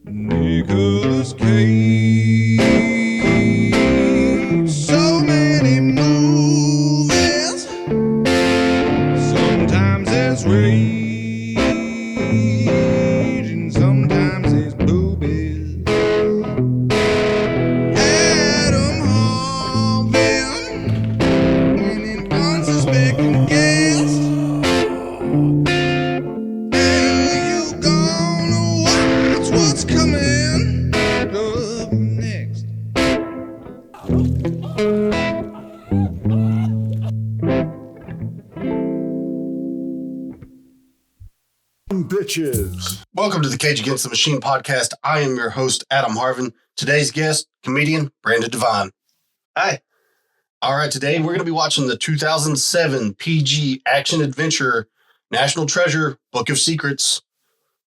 Nicolas Cage. So many movies. Sometimes there's rage and sometimes there's boobies. Adam Harvin and an unsuspecting guest. And you gonna watch what's coming up next. Bitches. Welcome to the Cage Against the Machine podcast. I am your host, Adam Harvin. Today's guest, comedian Brandon Devine. Hi. All right, today we're going to be watching the 2007 PG action adventure National Treasure Book of Secrets.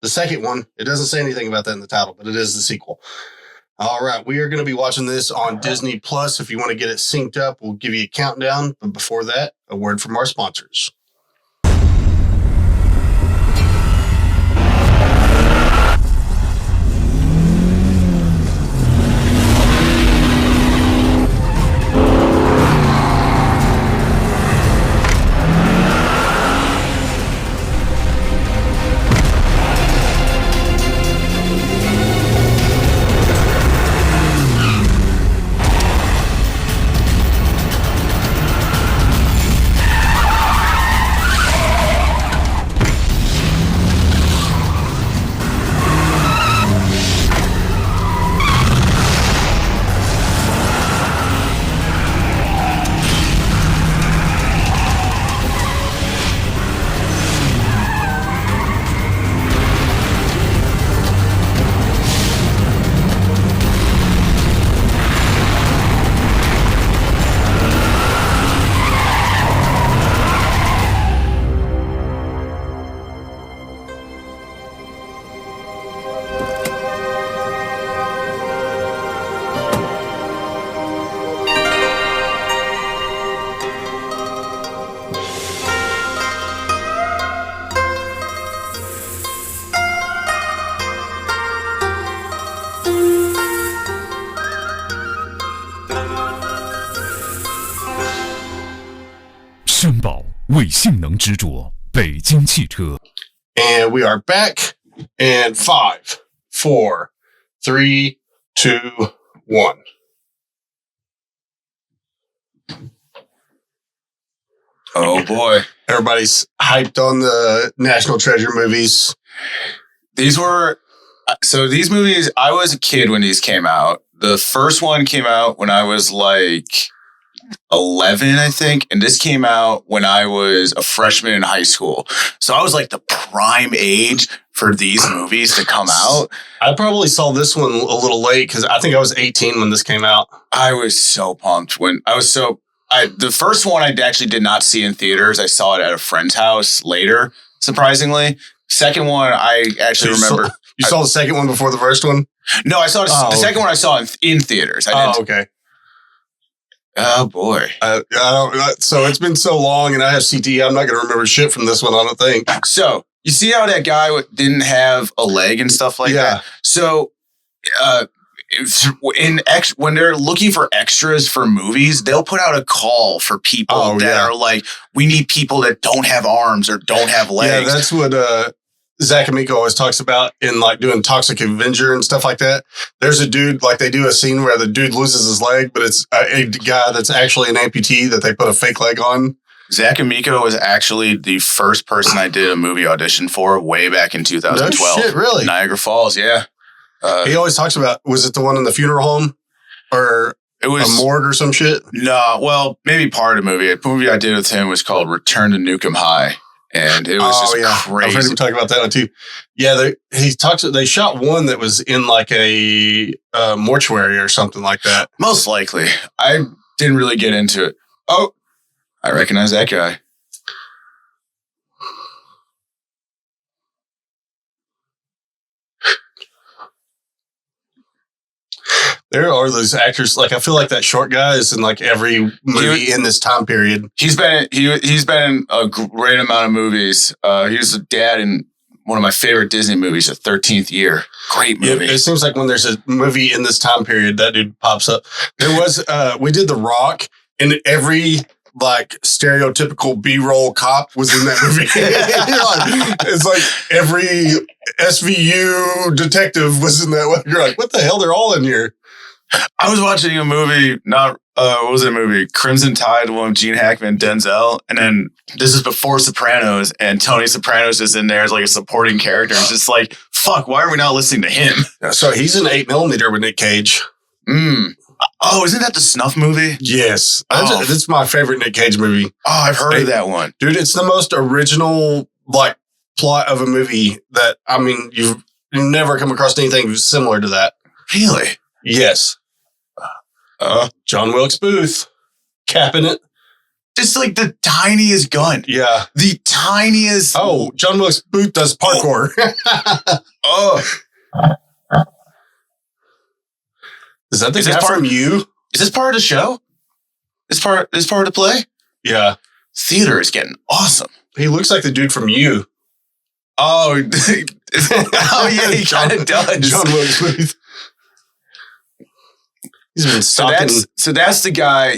The second one. It doesn't say anything about that in the title, but it is the sequel. All right, we are going to be watching this on Disney Plus. If you want to get it synced up, we'll give you a countdown. But before that, a word from our sponsors. And we are back. And 5, 4, 3, 2, 1. Oh boy. Everybody's hyped on the National Treasure movies. These movies, I was a kid when these came out. The first one came out when I was like 11, I think. And this came out when I was a freshman in high school. So I was like the prime age for these movies to come out. I probably saw this one a little late because I think I was 18 when this came out. I was so pumped when the first one I actually did not see in theaters. I saw it at a friend's house later, surprisingly. Second one, I actually remember. You saw the second one before the first one? No, I saw the second one I saw in theaters. Okay. Oh, boy. So it's been so long and I have CTE. I'm not going to remember shit from this one, I don't think. So you see how that guy didn't have a leg and stuff like that? So when they're looking for extras for movies, they'll put out a call for people that are like, we need people that don't have arms or don't have legs. Yeah, that's what Zach Amico always talks about in like doing Toxic Avenger and stuff like that. There's a dude, like they do a scene where the dude loses his leg, but it's a guy that's actually an amputee that they put a fake leg on. Zach Amico was actually the first person I did a movie audition for way back in 2012. No shit, really? Niagara Falls, yeah. He always talks about, was it the one in the funeral home or it was a morgue or some shit? No, well, maybe part of the movie. A movie I did with him was called Return to Nukem High. And it was crazy. I've heard him talk about that one too. Yeah, they shot one that was in like a mortuary or something like that. Most likely. I didn't really get into it. Oh, I recognize that guy. There are those actors, like I feel like that short guy is in like every movie in this time period. He's been in a great amount of movies. He was a dad in one of my favorite Disney movies, The 13th Year. Great movie. It seems like when there's a movie in this time period, that dude pops up. There was, we did The Rock, and every like stereotypical B-roll cop was in that movie. It's like every SVU detective was in that one. You're like, what the hell? They're all in here. I was watching a movie, what was that movie? Crimson Tide, the one with Gene Hackman, Denzel. And then this is before Sopranos, and Tony Sopranos is in there as like a supporting character. It's just like, fuck, why are we not listening to him? So he's in 8mm with Nick Cage. Oh, isn't that the Snuff movie? Yes. That's my favorite Nick Cage movie. Oh, I've heard of that one. Dude, it's the most original like plot of a movie that, I mean, you've never come across anything similar to that. Really? Yes. John Wilkes Booth capping it. It's like the tiniest gun. Yeah. The tiniest. Oh, John Wilkes Booth does parkour. Oh. Is that the guy from You? Is this part of the show? This part of the play? Yeah. Theater is getting awesome. He looks like the dude from You. Oh, yeah, he kind of does. John Wilkes Booth. He's been stalking. So that's the guy.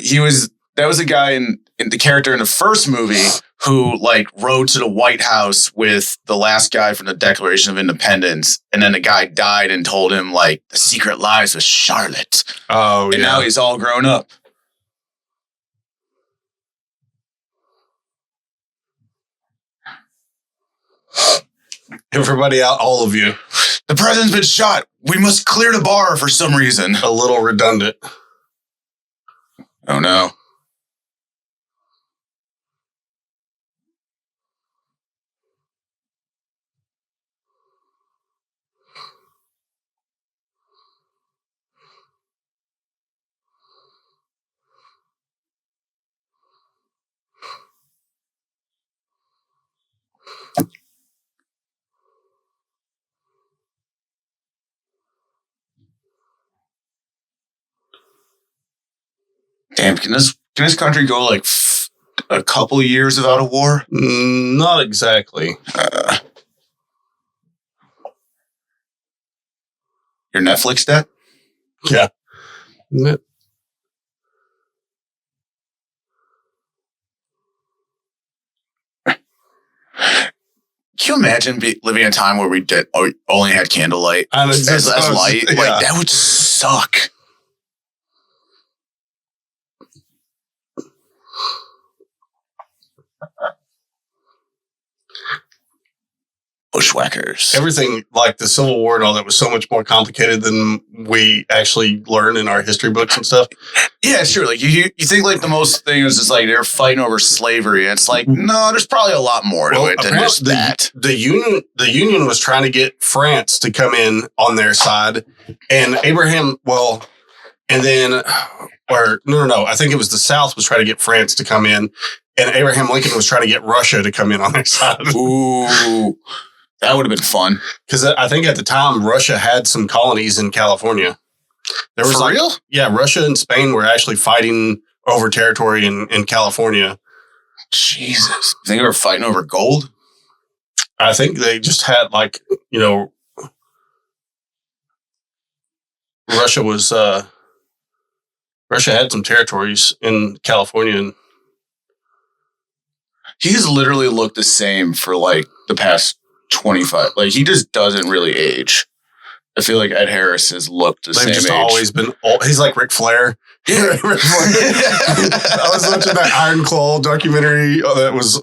That was the guy in the character in the first movie who like rode to the White House with the last guy from the Declaration of Independence, and then the guy died and told him like the secret lives with Charlotte. Oh, yeah. And now he's all grown up. Everybody out, all of you. The president's been shot. We must clear the bar for some reason. A little redundant. Oh, no. Damn, can this country go like a couple of years without a war? Not exactly. Your Netflix debt? Yeah. Can you imagine living in a time where we only had candlelight as light? Yeah. Like, that would suck. Bushwhackers. Everything like the Civil War and all that was so much more complicated than we actually learn in our history books and stuff. Yeah, sure. Like you think like the most thing is just like they're fighting over slavery. And it's like, no, there's probably a lot more to it than just that. The Union was trying to get France to come in on their side, and Abraham, and then, no. I think it was the South was trying to get France to come in, and Abraham Lincoln was trying to get Russia to come in on their side. Ooh. That would have been fun. Because I think at the time, Russia had some colonies in California. There was For real? Yeah, Russia and Spain were actually fighting over territory in California. Jesus. You think they were fighting over gold? I think they just had Russia was Russia had some territories in California. And he's literally looked the same for like the past 25. Like he just doesn't really age. I feel like Ed Harris has looked the same age. They've just always been old. He's like Ric Flair. Yeah. I was watching that Iron Claw documentary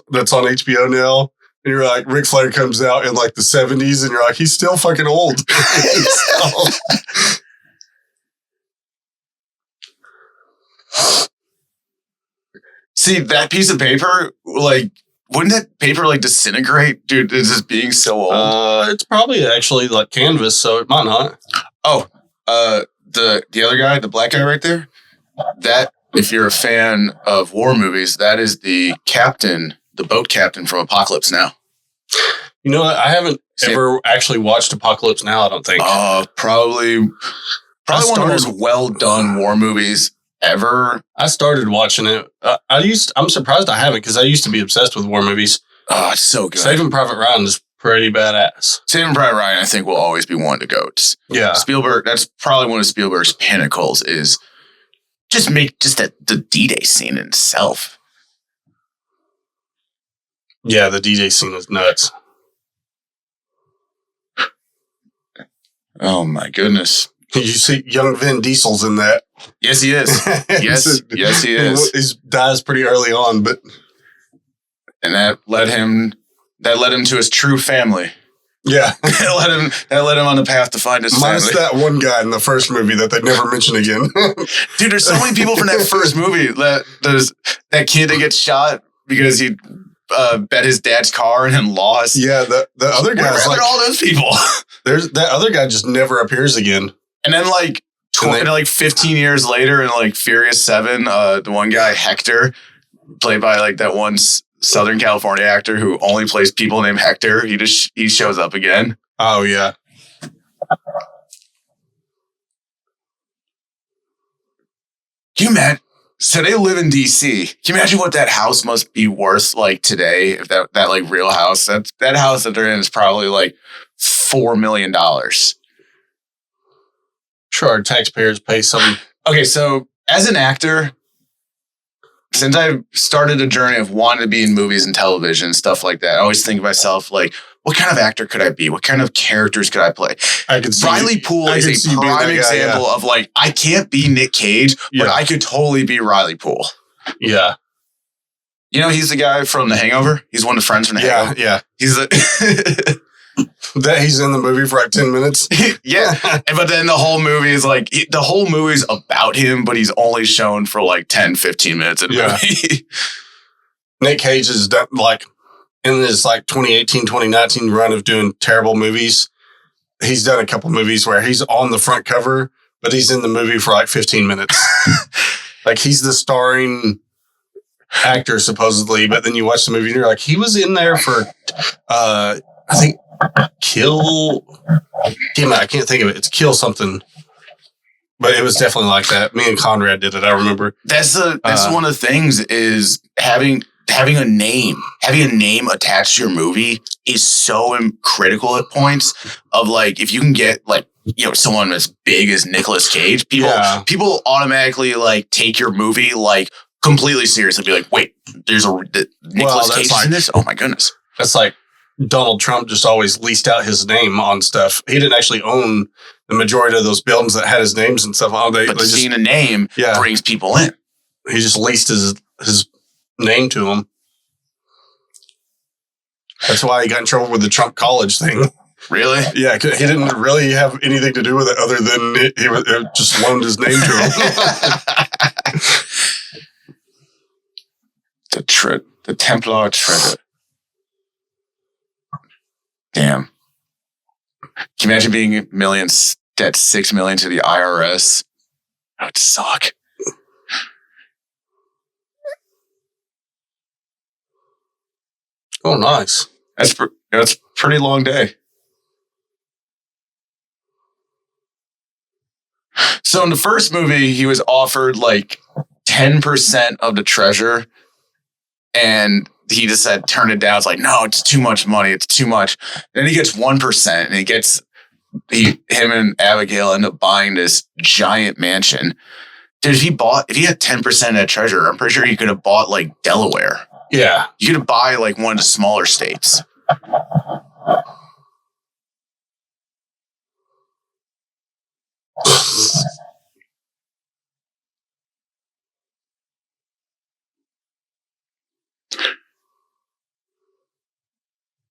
that's on HBO now. And you're like, Ric Flair comes out in like the 70s and you're like, he's still fucking old. See, that piece of paper, like, wouldn't that paper like disintegrate? Dude, it's just being so old. It's probably actually like canvas, so it might not. Oh, the other guy, the black guy right there, that, if you're a fan of war movies, that is the captain, the boat captain from Apocalypse Now. You know what? I haven't ever actually watched Apocalypse Now, I don't think. Probably one of the most well done war movies ever. I started watching it. I'm surprised I haven't, because I used to be obsessed with war movies. Oh, it's so good. Saving Private Ryan is pretty badass. Saving Private Ryan, I think, will always be one of the GOATs. Yeah. Spielberg, that's probably one of Spielberg's pinnacles is just the D-Day scene in itself. Yeah, the D-Day scene is nuts. Oh, my goodness. You see young Vin Diesel's in that. Yes, he is. Yes, he is. He dies pretty early on, but... And that led him to his true family. Yeah. that led him on the path to find his Minus family. that one guy in the first movie that they never mention again. Dude, there's so many people from that first movie. There's that kid that gets shot because he bet his dad's car and then lost. Yeah, the other guy's like all those people. That other guy just never appears again. And then like 15 years later in like Furious 7, the one guy Hector, played by like that one Southern California actor who only plays people named Hector, he shows up again. Oh yeah. Can you imagine? So they live in DC. Can you imagine what that house must be worth like today? If that like real house, that house that they're in is probably like $4 million. Sure, our taxpayers pay some. Okay, so as an actor, since I started a journey of wanting to be in movies and television, stuff like that, I always think to myself, like, what kind of actor could I be? What kind of characters could I play? Riley Poole is a prime example of like, I can't be Nick Cage, but I could totally be Riley Poole. Yeah. You know, he's the guy from The Hangover. He's one of the friends from The Hangover. Yeah. He's that he's in the movie for like 10 minutes. Yeah. But then the whole movie is like, the whole movie's about him, but he's only shown for like 10, 15 minutes in the movie. Nick Cage has done like, in this like 2018, 2019 run of doing terrible movies, he's done a couple movies where he's on the front cover, but he's in the movie for like 15 minutes. Like he's the starring actor supposedly, but then you watch the movie and you're like, he was in there for, I think damn it, I can't think of it. It's Kill something. But it was definitely like that. Me and Conrad did it. I remember. That's one of the things is having a name attached to your movie is so critical at points of like, if you can get like, you know, someone as big as Nicolas Cage, people automatically like take your movie like completely seriously. Be like, wait, there's Nicolas Cage in this? Oh my goodness. That's like Donald Trump just always leased out his name on stuff. He didn't actually own the majority of those buildings that had his names and stuff on. But seeing a name brings people in. He just leased his name to him. That's why he got in trouble with the Trump College thing. Really? Yeah, he didn't really have anything to do with it other than he just loaned his name to him. The Templar treasure. Damn. Can you imagine being millions, debt $6 million to the IRS? That would suck. Oh, nice. That's a pretty long day. So in the first movie, he was offered like 10% of the treasure, and he just said, turn it down. It's like, no, it's too much money. It's too much. Then he gets 1%, and him and Abigail end up buying this giant mansion. Dude, if he had 10% of that treasure, I'm pretty sure he could have bought like Delaware. Yeah. You could have bought like one of the smaller states.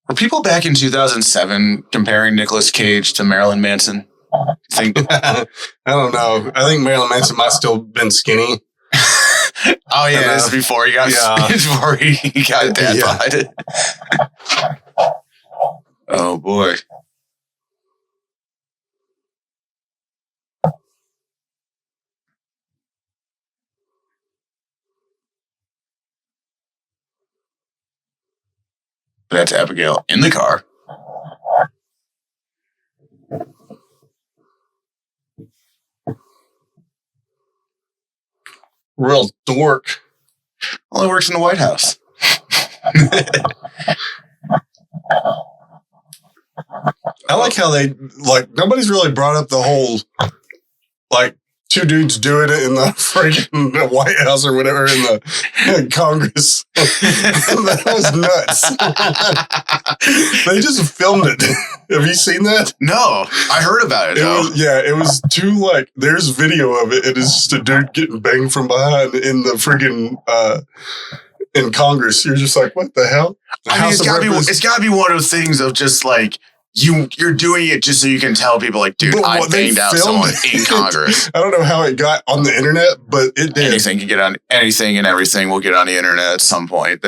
Were people back in 2007 comparing Nicolas Cage to Marilyn Manson? I don't know. I think Marilyn Manson might still been skinny. Oh yeah, this is before he got before he got dad bod. Oh boy. That's Abigail in the car. Real dork. Only works in the White House. like how they nobody's really brought up the whole two dudes doing it in the freaking White House or whatever in the Congress. That was nuts. They just filmed it. Have you seen that? No, I heard about it. It was there's video of it. It is just a dude getting banged from behind in the freaking in Congress. You're just like, what the hell? It's gotta be one of those things of just like you're doing it just so you can tell people like, dude, I banged out someone in Congress. I don't know how it got on the internet, but it did. Anything can get on anything, and everything will get on the internet at some point.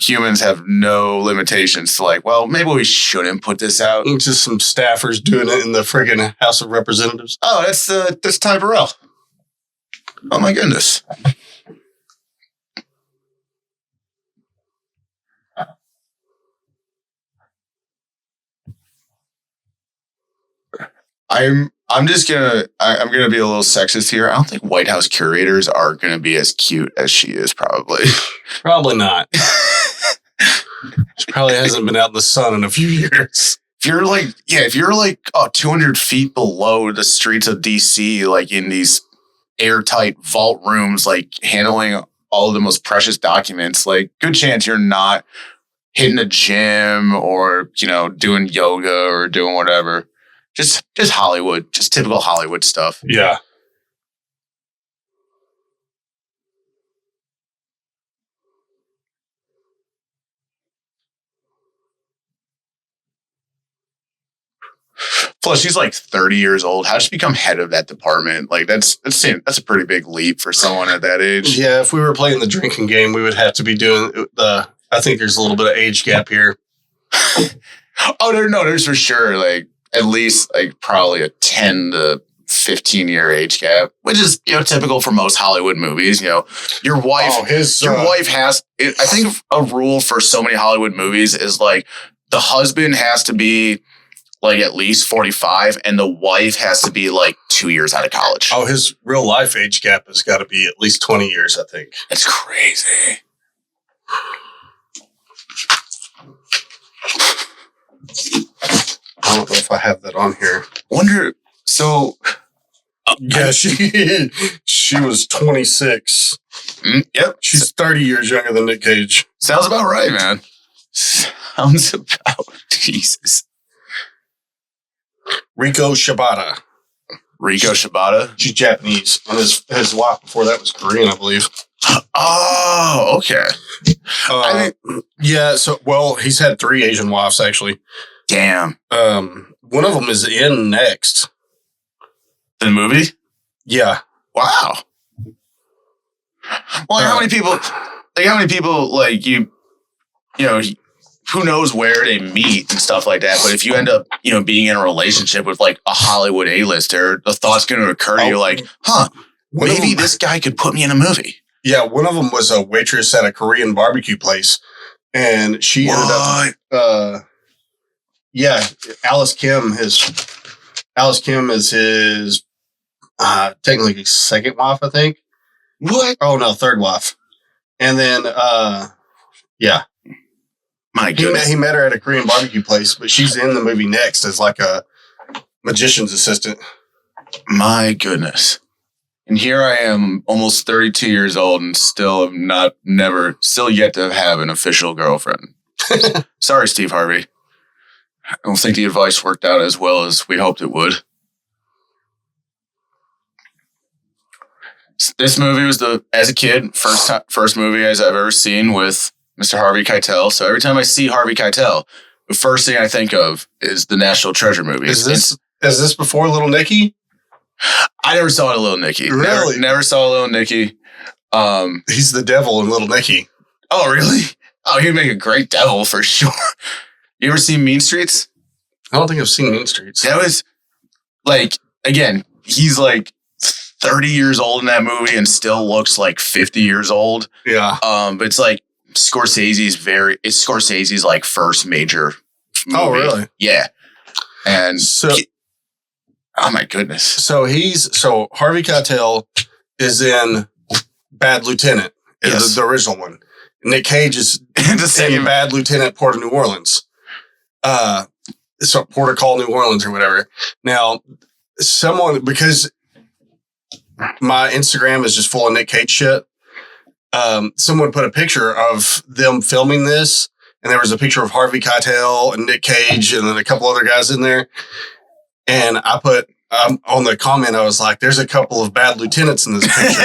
Humans have no limitations to like, well, maybe we shouldn't put this out. It's just some staffers doing it in the friggin' House of Representatives. Oh, that's Ty Burrell. Oh my goodness. I'm gonna be a little sexist here. I don't think White House curators are gonna be as cute as she is, probably. Probably not. She probably hasn't been out in the sun in a few years. If you're like 200 feet below the streets of DC, like in these airtight vault rooms, like handling all of the most precious documents, like good chance you're not hitting a gym or, doing yoga or doing whatever. Just Hollywood, just typical Hollywood stuff. Yeah. Plus, she's like 30 years old. How did she become head of that department? Like that's a pretty big leap for someone at that age. Yeah, if we were playing the drinking game, we would have to be doing I think there's a little bit of age gap here. There's for sure like at least like probably a 10 to 15 year age gap, which is typical for most Hollywood movies. Your wife has. I think a rule for so many Hollywood movies is like the husband has to be like at least 45, and the wife has to be like 2 years out of college. Oh, his real life age gap has got to be at least 20 years, I think. That's crazy. I don't know if I have that on here. Wonder. So, yeah, she was 26. Yep, she's 30 years younger than Nick Cage. Sounds about right, man. Sounds about Jesus. Riko Shibata. She's Japanese. And his wife before that was Korean, I believe. Oh, okay. He's had 3 Asian wives, actually. Damn. One of them is in next. The movie? Yeah. Wow. Well, how many people like who knows where they meet and stuff like that. But if you end up, being in a relationship with like a Hollywood A-lister, the thought's going to occur to you like, maybe this guy could put me in a movie. Yeah. One of them was a waitress at a Korean barbecue place, and she ended up, Alice Kim is his, technically second wife, I think. What? Oh no, third wife. And then, yeah. My goodness. He met her at a Korean barbecue place, but she's in the movie next as like a magician's assistant. My goodness. And here I am, almost 32 years old, and still yet to have an official girlfriend. Sorry, Steve Harvey. I don't think the advice worked out as well as we hoped it would. This movie was as a kid, first movie I've ever seen with Mr. Harvey Keitel. So every time I see Harvey Keitel, the first thing I think of is the National Treasure movie. Is this before Little Nicky? I never saw Little Nicky. Really? Never saw Little Nicky. He's the devil in Little Nicky. Oh, really? Oh, he'd make a great devil for sure. You ever seen Mean Streets? I don't think I've seen Mean Streets. That was like, again, he's like 30 years old in that movie and still looks like 50 years old. Yeah. But it's like it's Scorsese's like first major movie. Oh, really? Yeah. And oh my goodness. So Harvey Keitel is in Bad Lieutenant, yes. the original one. Nick Cage is the same in Bad Lieutenant, Port of New Orleans. so Port of Call, New Orleans or whatever. Now, because my Instagram is just full of Nick Cage shit, someone put a picture of them filming this, and there was a picture of Harvey Keitel and Nick Cage and then a couple other guys in there. And I put on the comment, I was like, there's a couple of bad lieutenants in this picture.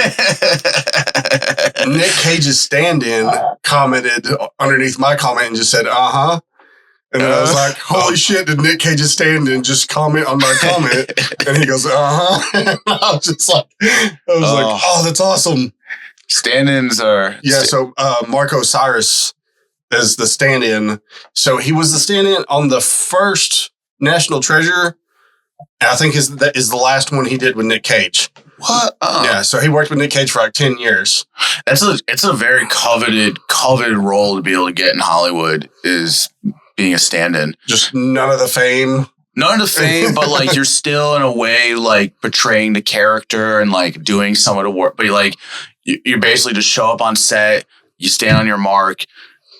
Nick Cage's stand-in commented underneath my comment and just said, uh-huh. And then I was like, holy shit, did Nick Cage's stand-in just comment on my comment? And he goes, uh-huh. And I was just like, oh, that's awesome. Stand-ins are... Yeah, so Marco Cyrus is the stand-in. So he was the stand-in on the first National Treasure. And I think that is the last one he did with Nick Cage. What? Yeah, so he worked with Nick Cage for like 10 years. It's a very coveted role to be able to get in Hollywood, is being a stand-in. Just none of the fame. None of the fame, but like you're still in a way like portraying the character and like doing some of the work. But you basically just show up on set, you stand on your mark,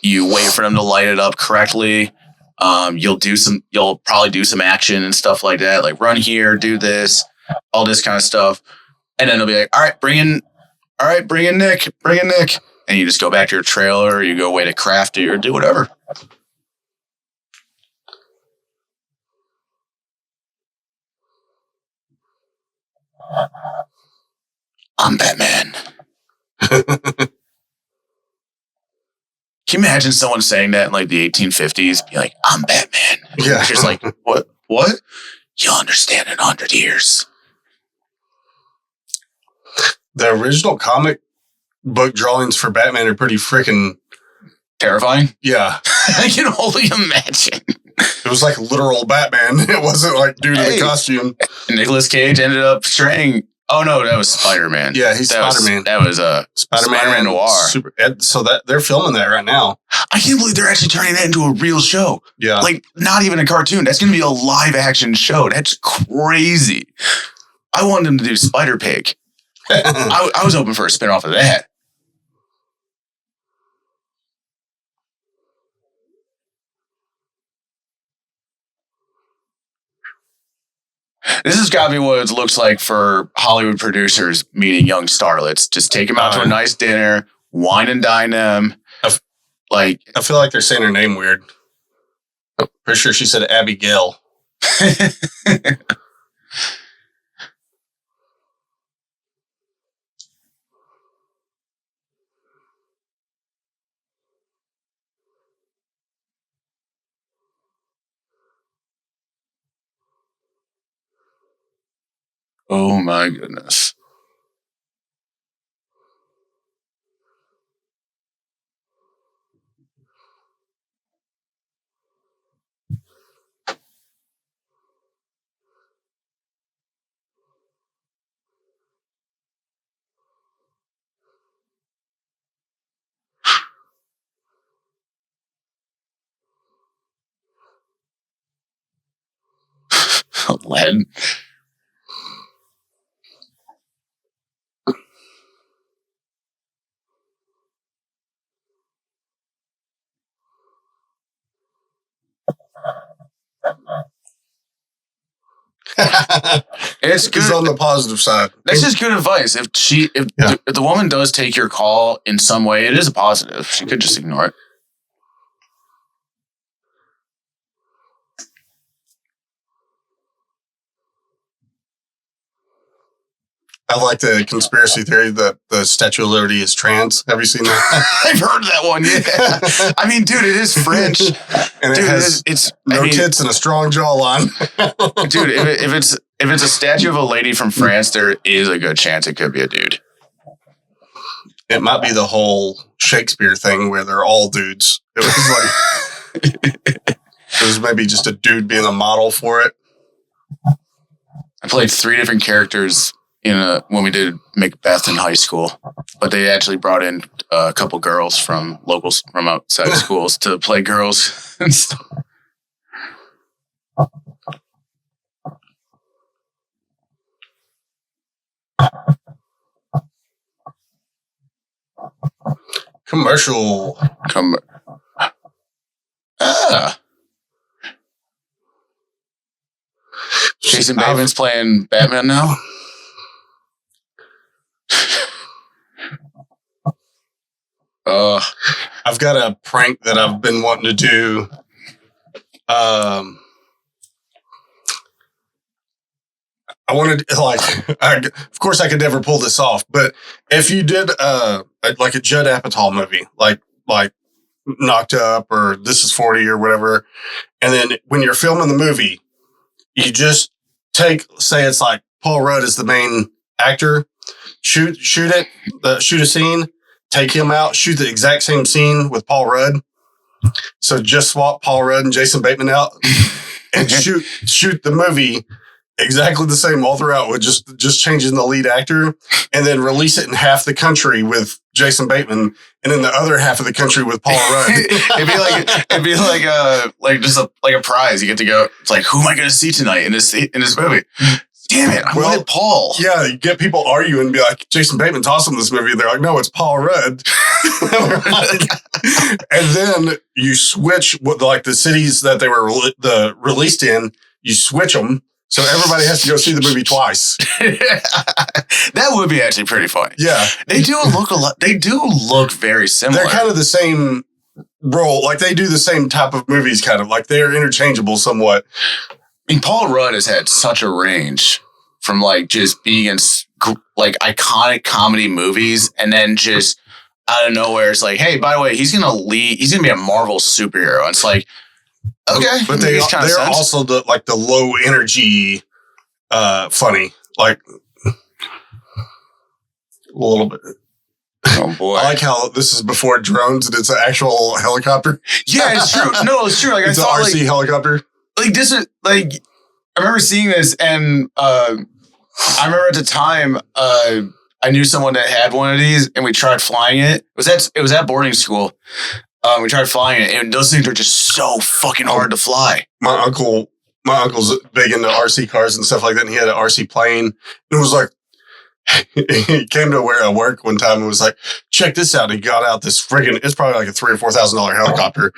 you wait for them to light it up correctly. You'll probably do some action and stuff like that, like run here, do this, all this kind of stuff. And then it'll be like, all right, bring in Nick. And you just go back to your trailer, or you go away to craft it or do whatever. I'm Batman. Can you imagine someone saying that in like the 1850s? Be like, I'm Batman. Yeah. Just like, what? You'll understand in 100 years. The original comic book drawings for Batman are pretty freaking terrifying. Yeah. I can only imagine. It was like literal Batman. It wasn't like due to the costume. Nicolas Cage ended up portraying. Oh no, that was Spider-Man. Yeah, he's Spider-Man. That was Spider-Man Noir. So that they're filming that right now. I can't believe they're actually turning that into a real show. Yeah, like not even a cartoon. That's going to be a live action show. That's crazy. I wanted them to do Spider Pig. I was hoping for a spinoff of that. This has got to be what it looks like for Hollywood producers meeting young starlets. Just take them out to a nice dinner, wine and dine them. I feel like they're saying her name weird. Pretty sure she said Abigail. Oh my goodness. Lead. It's good. It's on the positive side. That's just good advice. If the woman does take your call in some way, it is a positive. She could just ignore it. I like the conspiracy theory that the Statue of Liberty is trans. Have you seen that? I've heard that one. Yeah. I mean, dude, it is French, and dude, it has tits and a strong jawline. Dude, if it's a statue of a lady from France, there is a good chance it could be a dude. It might be the whole Shakespeare thing where they're all dudes. It was like it was maybe just a dude being a model for it. I played 3 different characters when we did Macbeth in high school, but they actually brought in a couple girls from outside schools to play girls and stuff. Commercial. Jason Bateman's playing Batman now? I've got a prank that I've been wanting to do. I wanted, of course, I could never pull this off. But if you did, like a Judd Apatow movie, like Knocked Up or This Is 40 or whatever, and then when you're filming the movie, you just say it's like Paul Rudd is the main actor, shoot a scene, take him out, shoot the exact same scene with Paul Rudd. So just swap Paul Rudd and Jason Bateman out and shoot the movie exactly the same all throughout with just changing the lead actor, and then release it in half the country with Jason Bateman and in the other half of the country with Paul Rudd. it'd be like just a prize. You get to go. It's like, who am I going to see tonight in this movie? Damn it! I wanted Paul. Yeah, you get people arguing and be like, Jason Bateman's awesome in this movie. And they're like, no, it's Paul Rudd. And then you switch the cities that they were released in. You switch them. So everybody has to go see the movie twice. That would be actually pretty funny. Yeah. They do look a lot. They do look very similar. They're kind of the same role. Like they do the same type of movies, kind of like they're interchangeable somewhat. I mean, Paul Rudd has had such a range from like just being in like iconic comedy movies, and then just out of nowhere, it's like, hey, by the way, he's gonna be a Marvel superhero. And it's like, okay, but they're also the low energy, funny, like a little bit. Oh boy! I like how this is before drones and it's an actual helicopter. Yeah, it's true. No, it's true. Like it's I thought, an RC helicopter. Like this is like I remember seeing this, and I remember at the time I knew someone that had one of these, and we tried flying it. It was at boarding school. We tried flying it, and those things are just so fucking hard to fly. My uncle's big into RC cars and stuff like that, and he had an RC plane. And it was like, he came to where I work one time and was like, check this out. And he got out this friggin', it's probably like a $3,000 or $4,000 helicopter.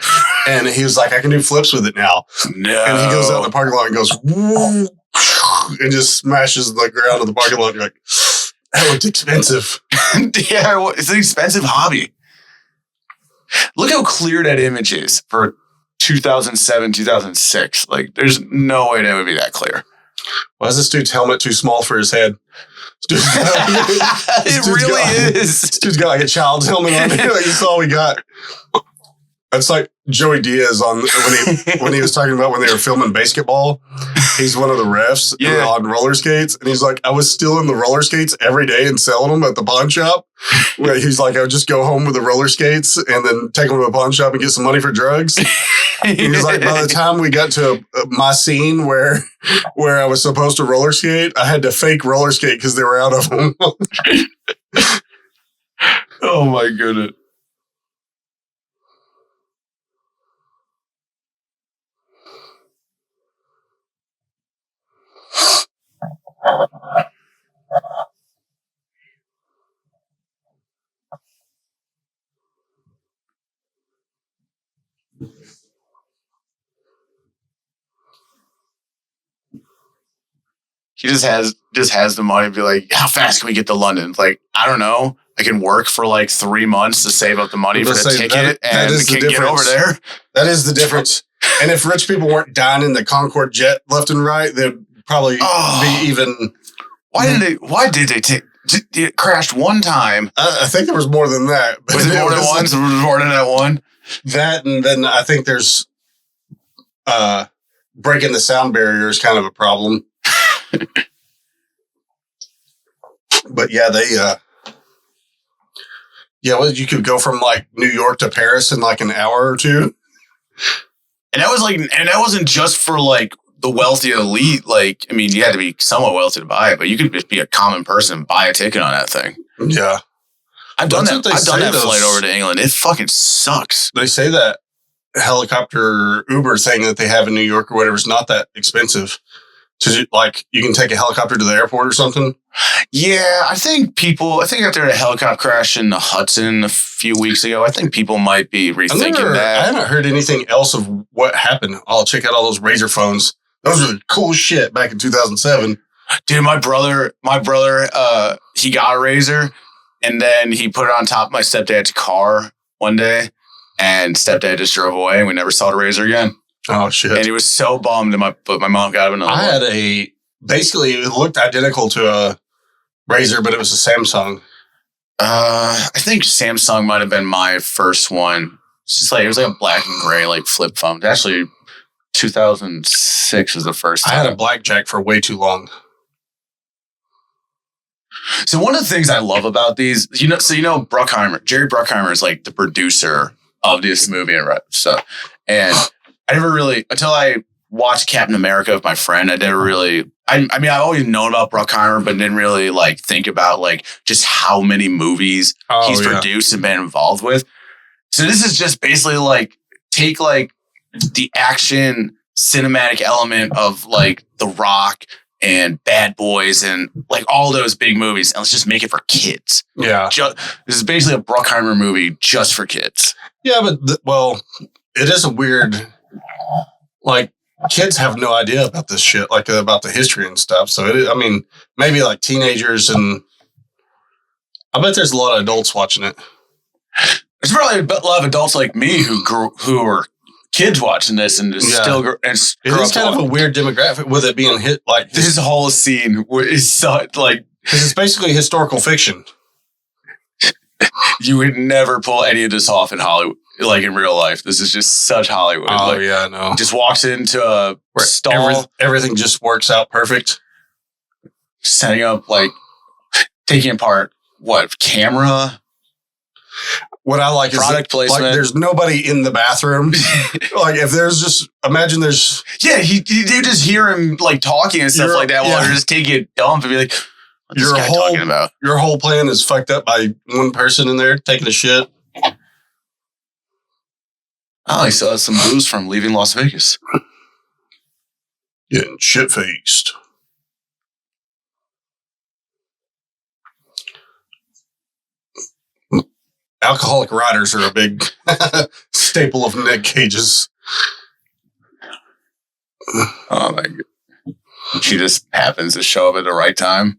And he was like, I can do flips with it now. No. And he goes out in the parking lot and goes, woo, and just smashes the ground of the parking lot. And you're like, that looked expensive. Yeah, it's an expensive hobby. Look how clear that image is for 2007, 2006. Like, there's no way that would be that clear. Why is this dude's helmet too small for his head? It really is. This dude's got like a child's helmet on. Like, that's all we got. That's like Joey Diaz when he was talking about when they were filming basketball. He's one of the refs on roller skates, and he's like, I was stealing the roller skates every day and selling them at the pawn shop. Where he's like, I would just go home with the roller skates and then take them to the pawn shop and get some money for drugs. And he's like, by the time we got to my scene where I was supposed to roller skate, I had to fake roller skate because they were out of them. Oh my goodness. He just has the money to be like, how fast can we get to London? Like, I don't know. I can work for like 3 months to save up the money for the ticket and can get over there. That is the difference. And if rich people weren't dying in the Concorde jet left and right, they'd probably be even. Why did they take? It crashed one time. I think there was more than that. Was it more than one? Was it more than that one? That, and then I think there's breaking the sound barrier is kind of a problem. But yeah, you could go from like New York to Paris in like an hour or two. And that wasn't just for like the wealthy elite. Like, I mean, you had to be somewhat wealthy to buy it, but you could just be a common person and buy a ticket on that thing. Yeah. I've done that flight over to England. It fucking sucks. They say that helicopter Uber thing that they have in New York or whatever is not that expensive. To like, you can take a helicopter to the airport or something. Yeah, I think after a helicopter crash in the Hudson a few weeks ago, I think people might be rethinking that. I haven't heard anything else of what happened. I'll check out all those Razor phones. Those were the cool shit back in 2007. Dude, my brother, he got a razor, and then he put it on top of my stepdad's car one day, and stepdad just drove away, and we never saw the razor again. Oh shit! And he was so bummed, but my mom got him another one. I had basically it looked identical to a razor, but it was a Samsung. I think Samsung might have been my first one. It's just like it was like a black and gray like flip phone. Actually, 2006 was the first time. I had a blackjack for way too long. So one of the things I love about these, Jerry Bruckheimer is like the producer of this movie and stuff. And I never really, until I watched Captain America with my friend, I never really, I mean, I've always known about Bruckheimer, but didn't really like think about like just how many movies he's produced and been involved with. So this is just basically like, take like the action cinematic element of like The Rock and Bad Boys and like all those big movies, and let's just make it for kids. Yeah. This is basically a Bruckheimer movie just for kids. Yeah, but it is a weird, like, kids have no idea about this shit, like about the history and stuff. So maybe like teenagers, and I bet there's a lot of adults watching it. There's probably a lot of adults like me who are kids watching this and just still grow it is kind of a weird demographic with it being hit like this whole scene is so like because it's basically historical fiction. You would never pull any of this off in Hollywood, like in real life. This is just such Hollywood. Oh yeah, no. Just walks into a stall. Everything just works out perfect. Setting up, like taking apart camera. What I like product is placement. Like there's nobody in the bathroom. Like if there's just imagine there's you just hear him like talking and stuff like that while they're just taking a dump and be like, what's this guy talking about? Your whole plan is fucked up by one person in there taking a shit. Oh, he still has some booze from leaving Las Vegas. Getting shit faced. Alcoholic riders are a big staple of Nick Cage's. Oh my God. She just happens to show up at the right time.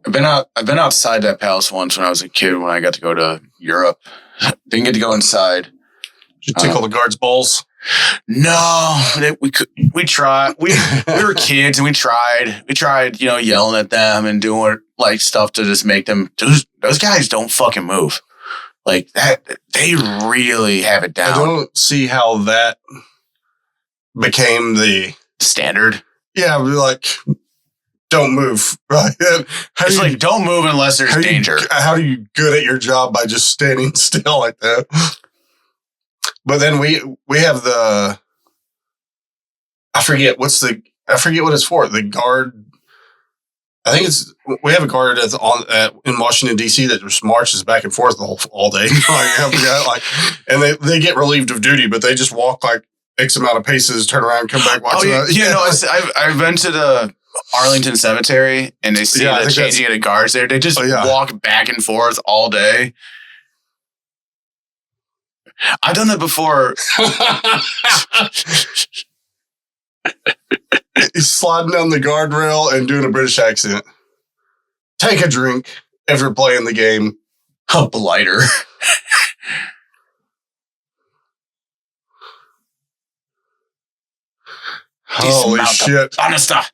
I've been outside that palace once when I was a kid when I got to go to Europe. Didn't get to go inside. Did you tickle the guards' balls? No, we tried. We were kids and we tried, yelling at them and doing like stuff to just make them. Those guys don't fucking move like that. They really have it down. I don't see how that became the standard. Yeah, like don't move. Right? It's like don't move unless there's danger. How do you good at your job by just standing still like that? But then we have the I forget what it's for. The guard. I think we have a guard that's in Washington D.C. that just marches back and forth all day. I forgot, and they get relieved of duty, but they just walk like X amount of paces, turn around, come back, watch it. I've been to the Arlington Cemetery, and they see the changing of the guards there. They just walk back and forth all day. I've done that before. He's sliding down the guardrail and doing a British accent. Take a drink after playing the game. A blighter. Holy shit. Honesta.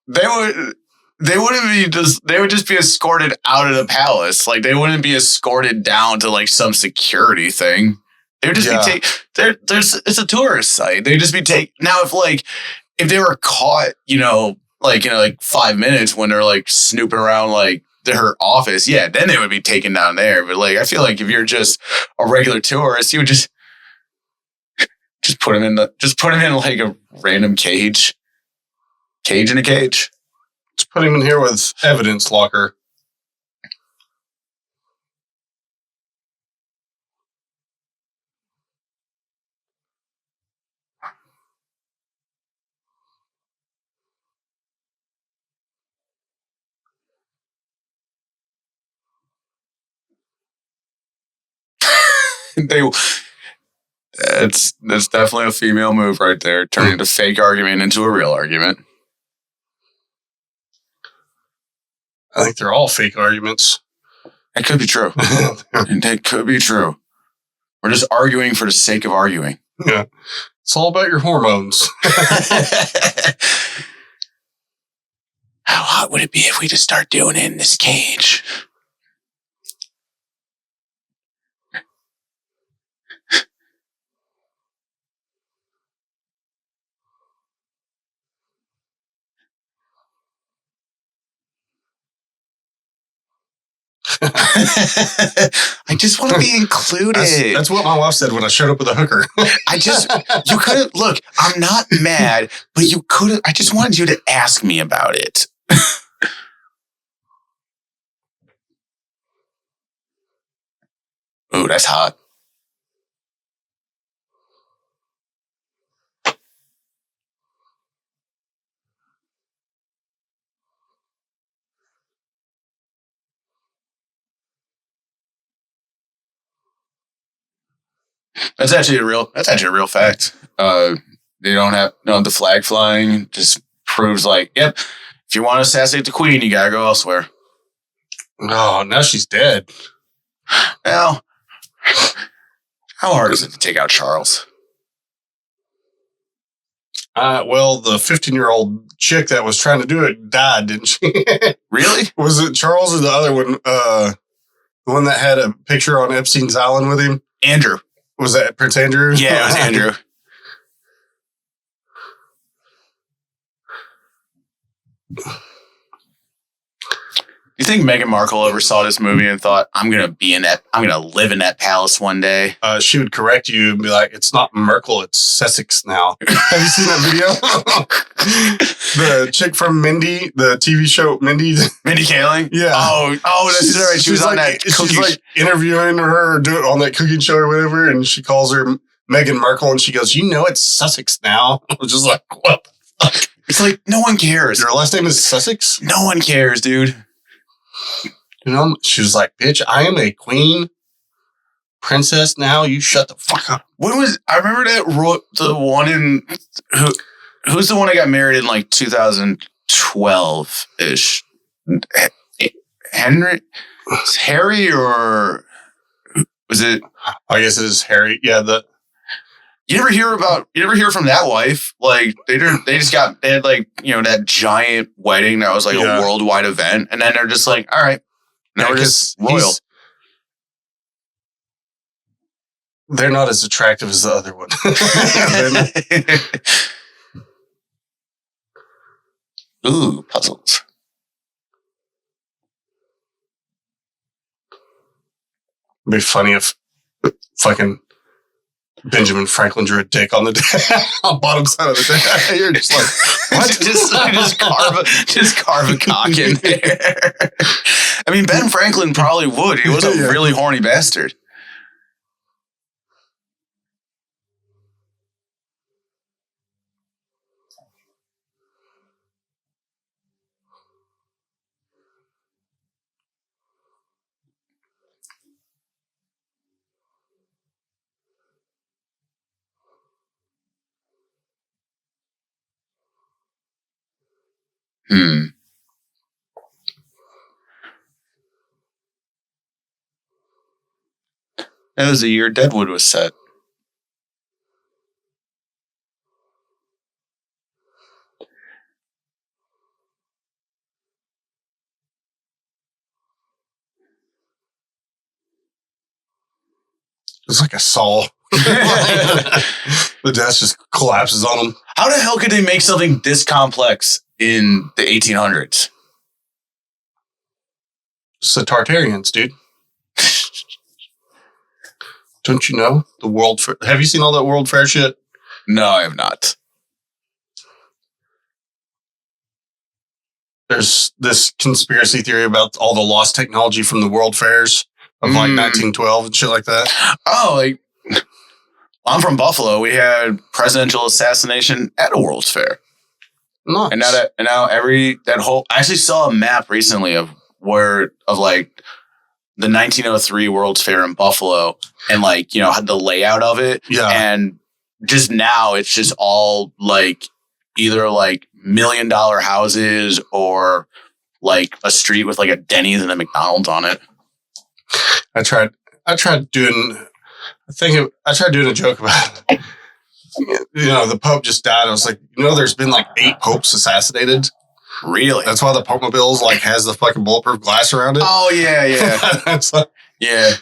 They would just be escorted out of the palace. Like they wouldn't be escorted down to like some security thing. They would just be it's a tourist site. They'd just be now if they were caught, like 5 minutes when they're like snooping around like their office, then they would be taken down there. But like I feel like if you're just a regular tourist, you would just put them in like a random cage. Cage in a cage. Let's put him in here with evidence locker. That's definitely a female move right there, turning a fake argument into a real argument. I think they're all fake arguments. That could be true. That could be true. We're just arguing for the sake of arguing. Yeah. It's all about your hormones. How hot would it be if we just start doing it in this cage? I just want to be included. That's what my wife said when I showed up with a hooker. You could have, look, I'm not mad, but you could have, I just wanted you to ask me about it. Ooh, that's hot. That's actually a real fact. They don't have the flag flying. Just proves like, yep, if you want to assassinate the queen, you gotta go elsewhere. No, now she's dead. Well, how hard is it to take out Charles? Well, the 15-year-old chick that was trying to do it died, didn't she? Really? Was it Charles or the other one? The one that had a picture on Epstein's Island with him? Andrew. Was that Prince Andrew? Yeah, it was Andrew. You think Meghan Markle ever saw this movie and thought, I'm going to live in that palace one day? She would correct you and be like, it's not Merkel, it's Sussex now. Have you seen that video? The chick from Mindy, the TV show Mindy. Mindy Kaling? Yeah. Oh, that's right. She was on that cooking She's like interviewing her on that cooking show or whatever, and she calls her Meghan Markle, and she goes, it's Sussex now. I was just like, what the fuck? It's like, no one cares. Your last name is Sussex? No one cares, dude. She was like, bitch, I am a queen princess now. You shut the fuck up. I remember that the one in who's the one that got married in like 2012 ish? Harry or was it? I guess it is Harry. Yeah. You never hear from that wife. Like they had like, that giant wedding that was like a worldwide event. And then they're just like, all right, now we're just royal. They're not as attractive as the other one. Ooh, puzzles. It'd be funny if fucking Benjamin Franklin drew a dick on the bottom side of the deck. You're just like, what? just carve a cock in there. I mean, Ben Franklin probably would. He was a really horny bastard. That was the year Deadwood was set. It's like a saw. The desk just collapses on them. How the hell could they make something this complex in the 1800s? It's the Tartarians, dude. Don't you know the World Fair? Have you seen all that World Fair shit? No, I have not. There's this conspiracy theory about all the lost technology from the World Fairs of like 1912 and shit like that. Oh, like I'm from Buffalo. We had presidential assassination at a World's Fair. Nice. And now I actually saw a map recently of like the 1903 World's Fair in Buffalo and like, you know, had the layout of it. Yeah. And just now it's just all like either like $1 million houses or like a street with like a Denny's and a McDonald's on it. I tried doing a joke about, you know, the Pope just died. I was like, you know, there's been like 8 popes assassinated. Really? That's why the Pope Mobiles like has the fucking bulletproof glass around it. Oh yeah, yeah. Like, yeah.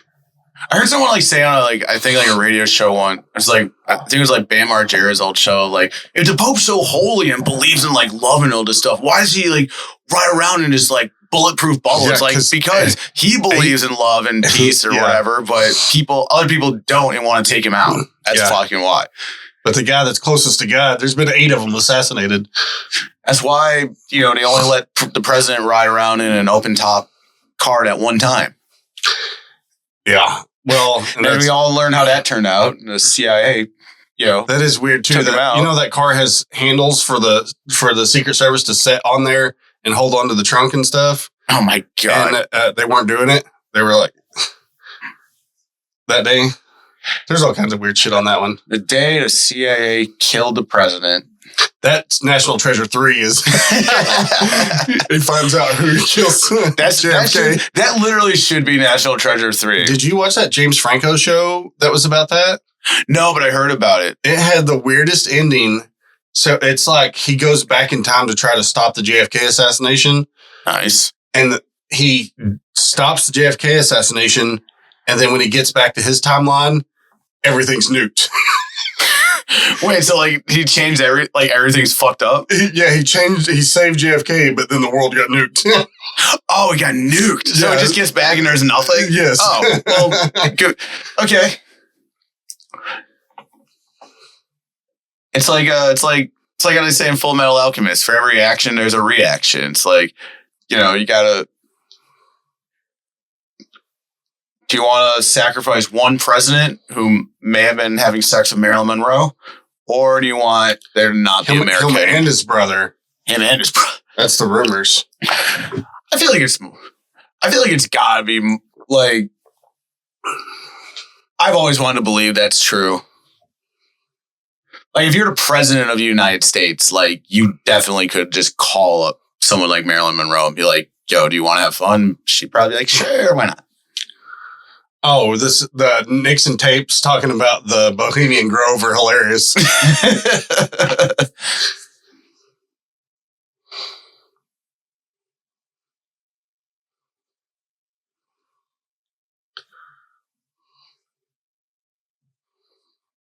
I heard someone like say on like I think like a radio show one. It's like I think it was like Bam Margera's old show. Like, if the Pope's so holy and believes in like love and all this stuff, why does he like ride around in his like bulletproof bubble? Yeah, it's like because he believes in love and peace or whatever, but other people don't and want to take him out. That's fucking why. But the guy that's closest to God, there's been 8 of them assassinated. That's why, you know, they only let the president ride around in an open top car at one time. Yeah. Well, and we all learned how that turned out. The CIA, you know, that is weird too. That, you know, that car has handles for the Secret Service to set on there and hold onto the trunk and stuff. Oh my God. And they weren't doing it. They were like, that day. There's all kinds of weird shit on that one. The day the CIA killed the president. That's National Treasure 3 is. He finds out who kills JFK. That literally should be National Treasure 3. Did you watch that James Franco show that was about that? No, but I heard about it. It had the weirdest ending. So it's like he goes back in time to try to stop the JFK assassination. Nice. And he stops the JFK assassination. And then when he gets back to his timeline, everything's nuked. Wait, so like he changed everything's fucked up? He saved JFK, but then the world got nuked. Oh, he got nuked. So it just gets back and there's nothing? Yes. Oh, well, good. Okay. It's like how they say in Full Metal Alchemist, for every action, there's a reaction. It's like, you know, you gotta. Do you want to sacrifice one president who may have been having sex with Marilyn Monroe? Or do you want there to not be American? Him and his brother. Him and his brother. That's the rumors. I feel like it's gotta be like, I've always wanted to believe that's true. Like, if you're the president of the United States, like, you definitely could just call up someone like Marilyn Monroe and be like, yo, do you want to have fun? She'd probably be like, sure, why not? Oh, the Nixon tapes talking about the Bohemian Grove are hilarious.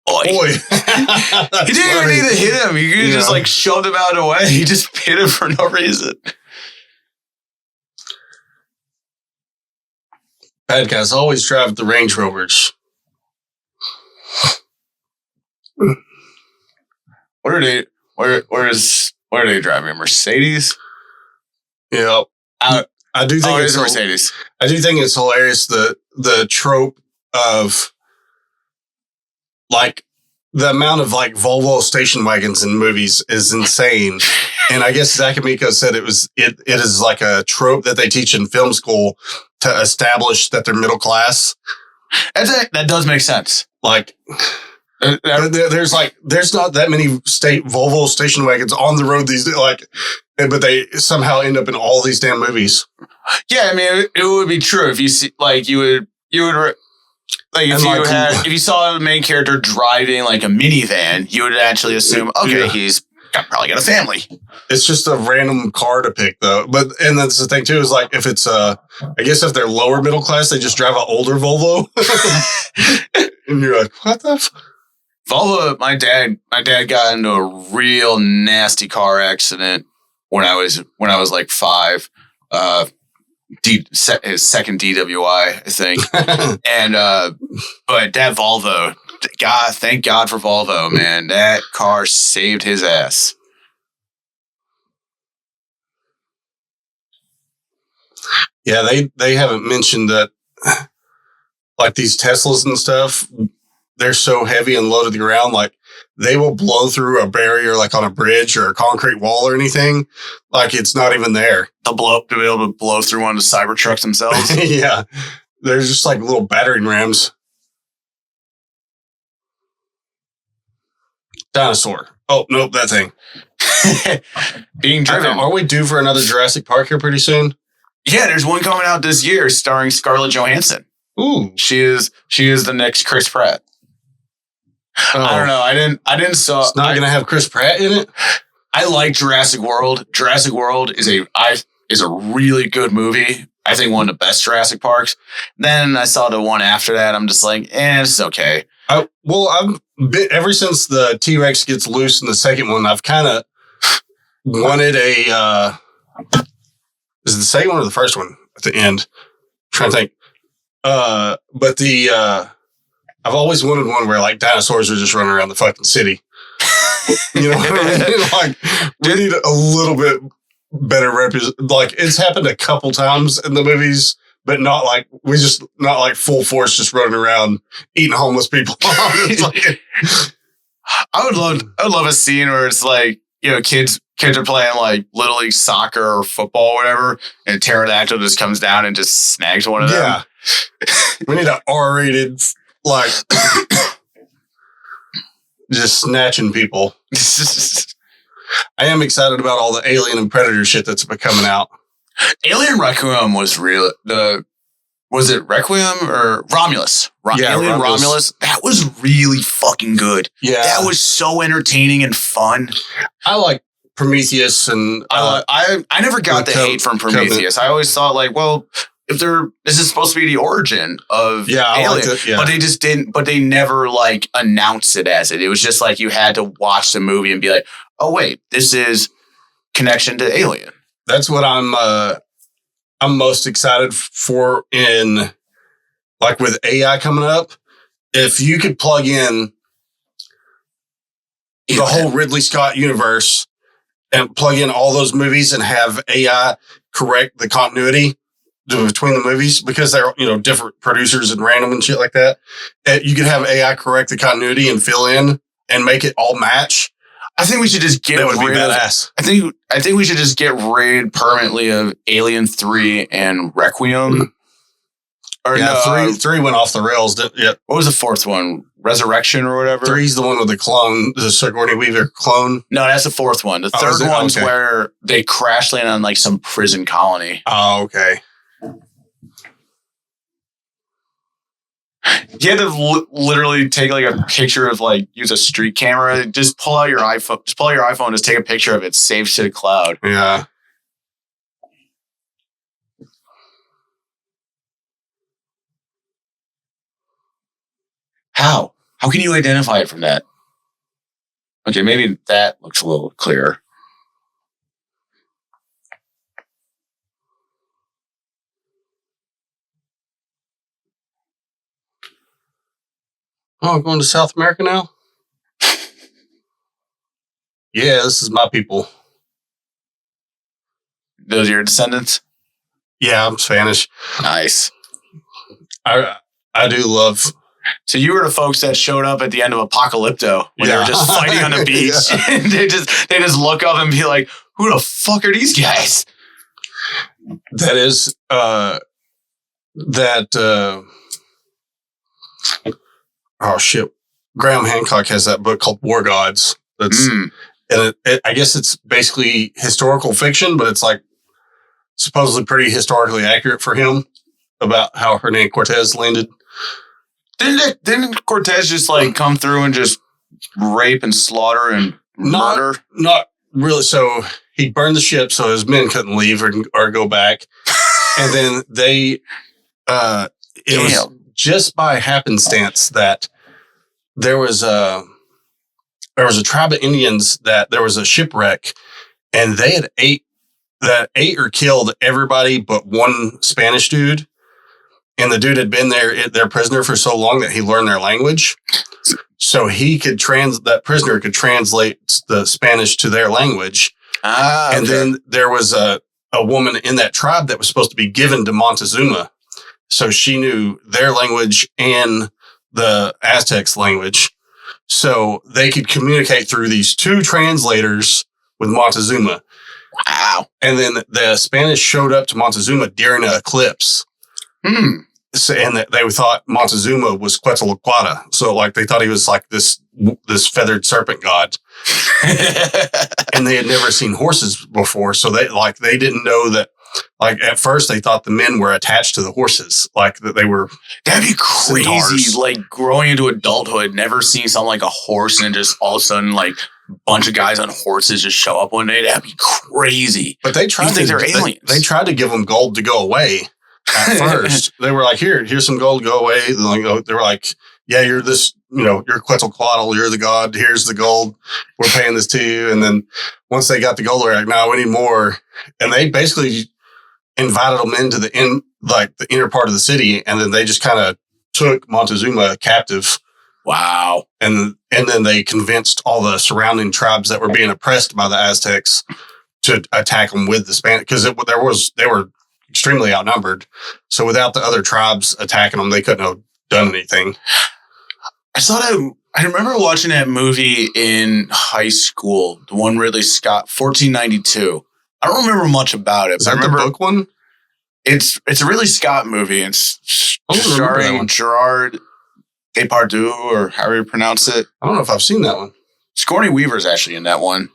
Boy. He didn't even need to hit him. You could just like shoved him out of the way. He just hit him for no reason. Bad guys always drive the Range Rovers. What are they? Where are they driving? A Mercedes? Yeah, I do think it's a Mercedes. I do think it's hilarious the trope of like the amount of like Volvo station wagons in movies is insane. And I guess Zach Amico said it is like a trope that they teach in film school to establish that they're middle class. That does make sense. Like, there's not that many Volvo station wagons on the road these days, like, but they somehow end up in all these damn movies. Yeah, I mean, it would be true if you see, like, you would like if you saw the main character driving like a minivan, you would actually assume, okay, he's probably got a family. It's just a random car to pick, though. And that's the thing too, is like if it's I guess if they're lower middle class, they just drive an older Volvo. And you're like, what the Volvo, my dad got into a real nasty car accident when I was like 5. His second DWI, I think. And but that Volvo, thank God for Volvo, man. That car saved his ass. Yeah, they haven't mentioned that, like these Teslas and stuff, they're so heavy and low to the ground, like they will blow through a barrier, like on a bridge or a concrete wall or anything, like it's not even there. They'll be able to blow through one of the Cybertrucks themselves. Yeah. There's just like little battering rams. Dinosaur. Oh, nope, that thing. Being driven. Are we due for another Jurassic Park here pretty soon? Yeah, there's one coming out this year starring Scarlett Johansson. Ooh. She is the next Chris Pratt. Oh. I don't know. I didn't saw. It's not going to have Chris Pratt in it? I like Jurassic World. Jurassic World is a really good movie. I think one of the best Jurassic Parks. Then I saw the one after that. I'm just like, it's okay. Ever since the T-Rex gets loose in the second one, I've kind of wanted a. Is it the second one or the first one at the end? I'm trying to think. But I've always wanted one where like dinosaurs are just running around the fucking city. You know what I mean? Like, we need a little bit better like, it's happened a couple times in the movies, but not like full force just running around eating homeless people. Like, I would love a scene where it's like, kids are playing like Little League soccer or football or whatever, and a pterodactyl just comes down and just snags one of them. Yeah. We need an R-rated, like, just snatching people. I am excited about all the Alien and Predator shit that's been coming out. Alien Requiem was real. Was it Requiem or Romulus? Alien Romulus. That was really fucking good. Yeah. That was so entertaining and fun. I like Prometheus and... I never got the hate from Prometheus. I always thought like, well, this is supposed to be the origin of Alien. But they just didn't, but they never like announced it as it. It was just like you had to watch the movie and be like, oh wait, this is connection to Alien. That's what I'm most excited for in, like, with AI coming up. If you could plug in the whole Ridley Scott universe and plug in all those movies and have AI correct the continuity between the movies, because they're, different producers and random and shit like that. You could have AI correct the continuity and fill in and make it all match. I think we should just get rid of badass. I think we should just get rid permanently of Alien 3 and Requiem. Or three went off the rails. Yeah. What was the fourth one? Resurrection or whatever? 3's the one with the clone, the Sigourney Weaver clone. No, that's the fourth one. The third one's where they crash land on like some prison colony. Oh, okay. You had to literally take like a picture of like, use a street camera. Just pull out your iPhone. Just take a picture of it. Saves to the cloud. Yeah. How can you identify it from that? Okay, maybe that looks a little clearer. Oh, I'm going to South America now? Yeah, this is my people. Those are your descendants? Yeah, I'm Spanish. Nice. I do love... So you were the folks that showed up at the end of Apocalypto when they were just fighting on the beach. And they just look up and be like, who the fuck are these guys? That is... Oh shit! Graham Hancock has that book called War Gods. That's and I guess it's basically historical fiction, but it's like supposedly pretty historically accurate for him about how Hernan Cortez landed. Didn't Cortez just like come through and just rape and slaughter and murder? Not really. So he burned the ship so his men couldn't leave or go back, and then they. It was just by happenstance that there was a tribe of Indians that there was a shipwreck, and they had ate or killed everybody but one Spanish dude, and the dude had been their prisoner for so long that he learned their language, so that prisoner could translate the Spanish to their language. Okay. And then there was a woman in that tribe that was supposed to be given to Montezuma. So she knew their language and the Aztecs' language. So they could communicate through these two translators with Montezuma. Wow. And then the Spanish showed up to Montezuma during an eclipse. and they thought Montezuma was Quetzalcoatl. So like they thought he was like this feathered serpent god. And they had never seen horses before. So they didn't know that, like at first they thought the men were attached to the horses, like that they were. That'd be crazy. Centaurs. Like growing into adulthood, never seeing something like a horse and just all of a sudden like a bunch of guys on horses just show up one day. That'd be crazy. But they tried they're aliens. They tried to give them gold to go away at first. They were like, here's some gold, go away. They were like, yeah, you're this, you're Quetzalcoatl, you're the god, here's the gold, we're paying this to you. And then once they got the gold, they're like, no, we need more. And they basically invited them into the inner part of the city, and then they just kind of took Montezuma captive. Wow. And then they convinced all the surrounding tribes that were being oppressed by the Aztecs to attack them with the Spanish, because they were extremely outnumbered. So without the other tribes attacking them, they couldn't have done anything. I remember watching that movie in high school, the one Ridley Scott, 1492. I don't remember much about it. Is that the book one? It's a Ridley Scott movie. It's starring Gerard Depardieu, or however you pronounce it. I don't know if I've seen that one. Sigourney Weaver's actually in that one.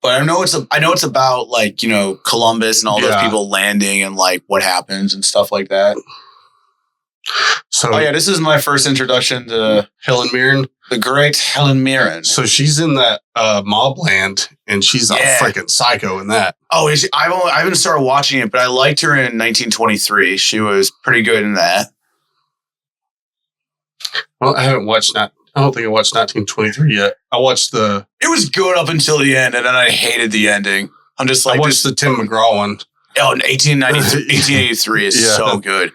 But I know it's about like, Columbus and all those people landing and like what happens and stuff like that. So this is my first introduction to Helen Mirren, the great Helen Mirren. So she's in that Mobland, and she's a freaking psycho in that. Oh, I haven't started watching it, but I liked her in 1923. She was pretty good in that. Well, I haven't watched that. I don't think I watched 1923 yet. I watched It was good up until the end, and then I hated the ending. I'm just like, I watched the Tim McGraw one. Oh, 1883 is so good.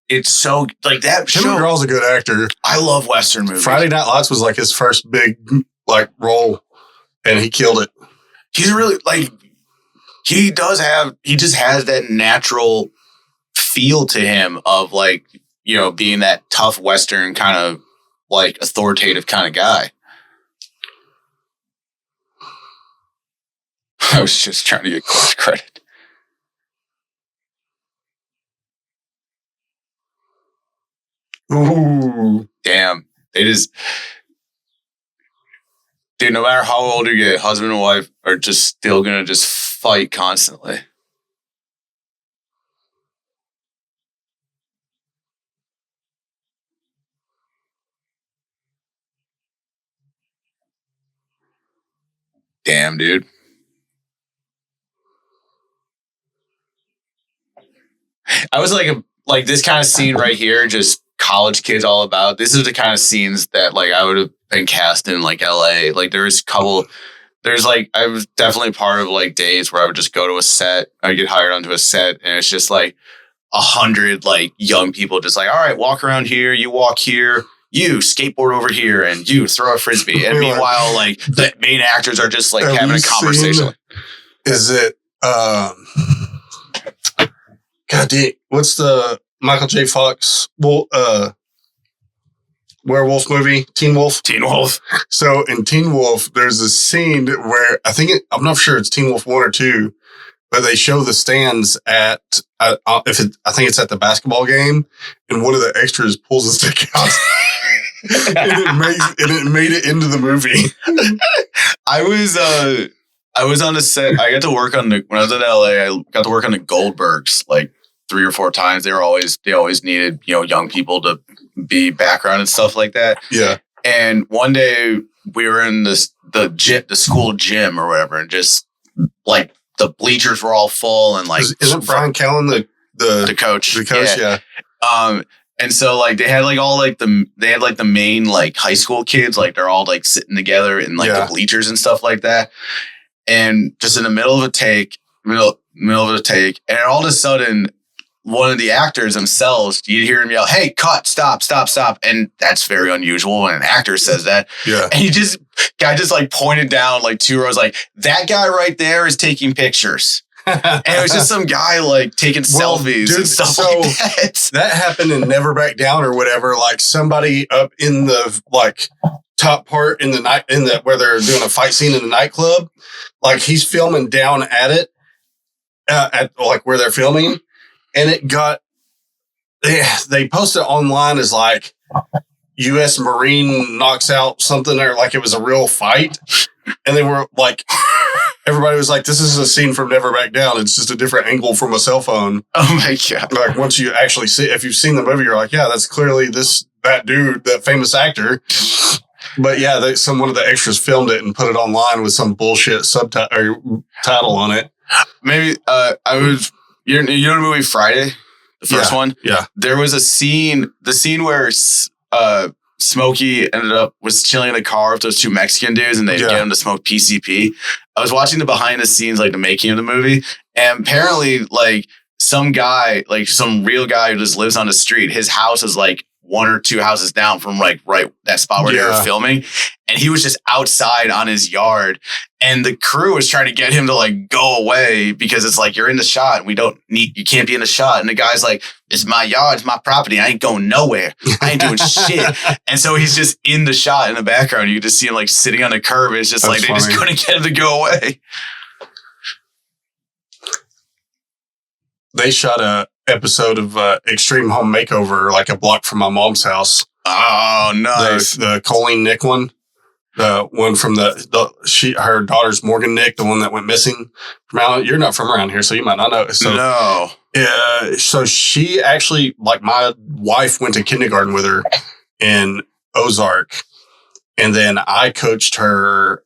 It's so like that. Tim McGraw's a good actor. I love Western movies. Friday Night Lights was like his first big role, and he killed it. He's really he just has that natural feel to him of being that tough Western kind of authoritative kind of guy. I was just trying to get credit. Ooh. Damn. Dude, no matter how old you get, husband and wife are just still going to just fight constantly. Damn, dude. I was like this kind of scene right here, just college kids all about. This is the kind of scenes that I would have been cast in LA. I was definitely part of days where I would just go to a set. I'd get hired onto a set, and it's just 100 young people just all right, walk around here, you walk here, you skateboard over here, and you throw a frisbee. And meanwhile, the main actors are just having a conversation. Is it God damn, what's the Michael J. Fox werewolf movie? Teen Wolf? Teen Wolf. So in Teen Wolf, there's a scene where I'm not sure it's Teen Wolf 1 or 2, but they show the stands at I think it's at the basketball game, and one of the extras pulls a stick out. and it made it into the movie. I was on a set. I got to work when I was in LA, I got to work on the Goldbergs 3 or 4 times. They always needed, young people to be background and stuff like that. Yeah. And one day we were in the school gym or whatever, and just the bleachers were all full, and isn't Brian Callen the coach? The coach, yeah. And so they had the main high school kids, they're all sitting together in the bleachers and stuff like that. And just in the middle of a take, and all of a sudden, one of the actors themselves, you hear him yell, "Hey, cut, stop." And that's very unusual when an actor says that. Yeah. And guy just pointed down 2 rows, that guy right there is taking pictures. And it was just some guy taking selfies and stuff like that. That happened in Never Back Down or whatever. Somebody up in the top part in the night where they're doing a fight scene in the nightclub. He's filming down at it, at where they're filming, and it got they posted it online as like U.S. Marine knocks out something, or like it was a real fight. And they were like, everybody was like, this is a scene from Never Back Down. It's just a different angle from a cell phone. Oh my God. Like once you actually see, if you've seen the movie, you're like, yeah, that's clearly that dude, that famous actor. But yeah, one of the extras filmed it and put it online with some bullshit subtitle or title on it. Maybe, you know the movie Friday? The first one? Yeah. There was the scene where, Smokey was chilling in a car with those two Mexican dudes and they get him to smoke PCP. I was watching the behind the scenes, like the making of the movie, and apparently like some guy, like some real guy who just lives on the street, his house is like 1 or 2 houses down from like right that spot where they were filming. And he was just outside on his yard and the crew was trying to get him to like go away because it's like, you're in the shot. You can't be in the shot. And the guy's like, it's my yard, it's my property. I ain't going nowhere. I ain't doing shit. And so he's just in the shot in the background. You just see him like sitting on the curb. It's just That's like, funny. They just couldn't get him to go away. They shot a episode of Extreme Home Makeover, like a block from my mom's house. Oh, nice. The Colleen Nick one. The one from her daughter's Morgan Nick, the one that went missing from out. You're not from around here, so you might not know. So, no. So she actually, like my wife went to kindergarten with her in Ozark. And then I coached her,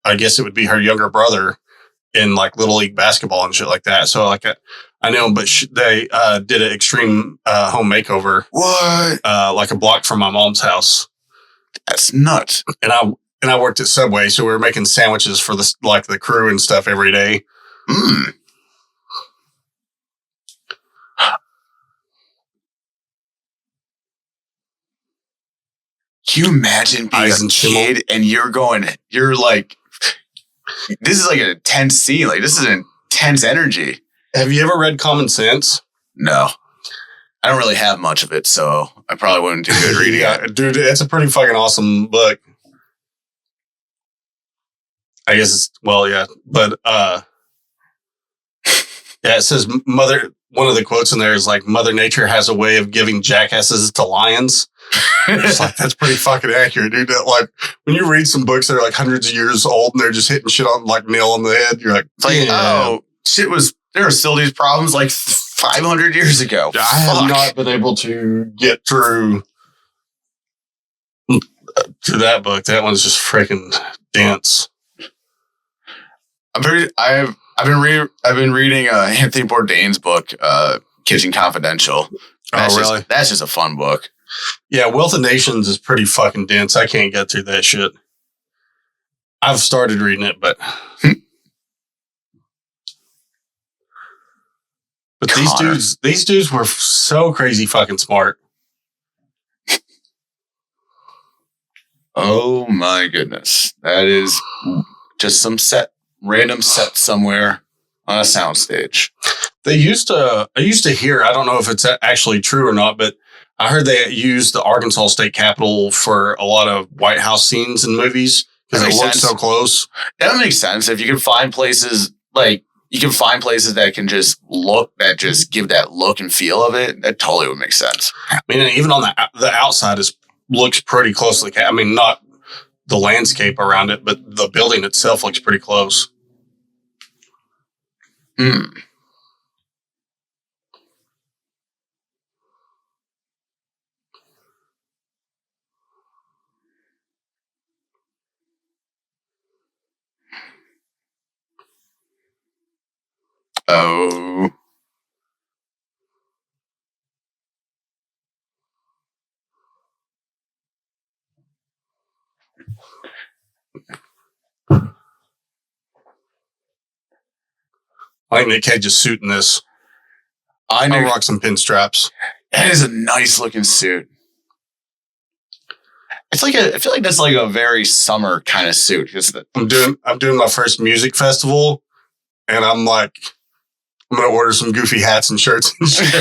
I guess it would be her younger brother, in like Little League basketball and shit like that. So like I know, but they did an Extreme Home Makeover. What? Like a block from my mom's house. That's nuts. And I worked at Subway, so we were making sandwiches for the crew and stuff every day. Mm. Can you imagine being a kid and you're like, this is like an intense scene. Like, this is an intense energy. Have you ever read Common Sense? No. I don't really have much of it, so I probably wouldn't do good reading it. Dude, it's a pretty fucking awesome book. I guess yeah. But, yeah, it says one of the quotes in there is like, Mother Nature has a way of giving jackasses to lions. It's like, that's pretty fucking accurate, dude. Like, when you read some books that are like hundreds of years old and they're just hitting shit on like nail on the head, you're like, oh, shit there were still these problems like 500 years ago. I have not been able to get through that book. That one's just freaking dense. I've been reading Anthony Bourdain's book, Kitchen Confidential. Really? That's just a fun book. Yeah, Wealth of Nations is pretty fucking dense. I can't get through that shit. I've started reading it, but these dudes were so crazy fucking smart. Oh my goodness. That is just some random set somewhere on a soundstage. I used to hear, I don't know if it's actually true or not, but I heard they use the Arkansas State Capitol for a lot of White House scenes in movies because it looks so close. That makes sense. If you can find places that can just give that look and feel of it, that totally would make sense. I mean, even on the outside looks pretty closely. I mean, not the landscape around it, but the building itself looks pretty close. Hmm. Oh. I like Nick Cage's suit in this. I'll rock some pinstraps. That is a nice looking suit. I feel like that's like a very summer kind of suit. I'm doing my first music festival, and I'm like, I'm gonna order some goofy hats and shirts and shit.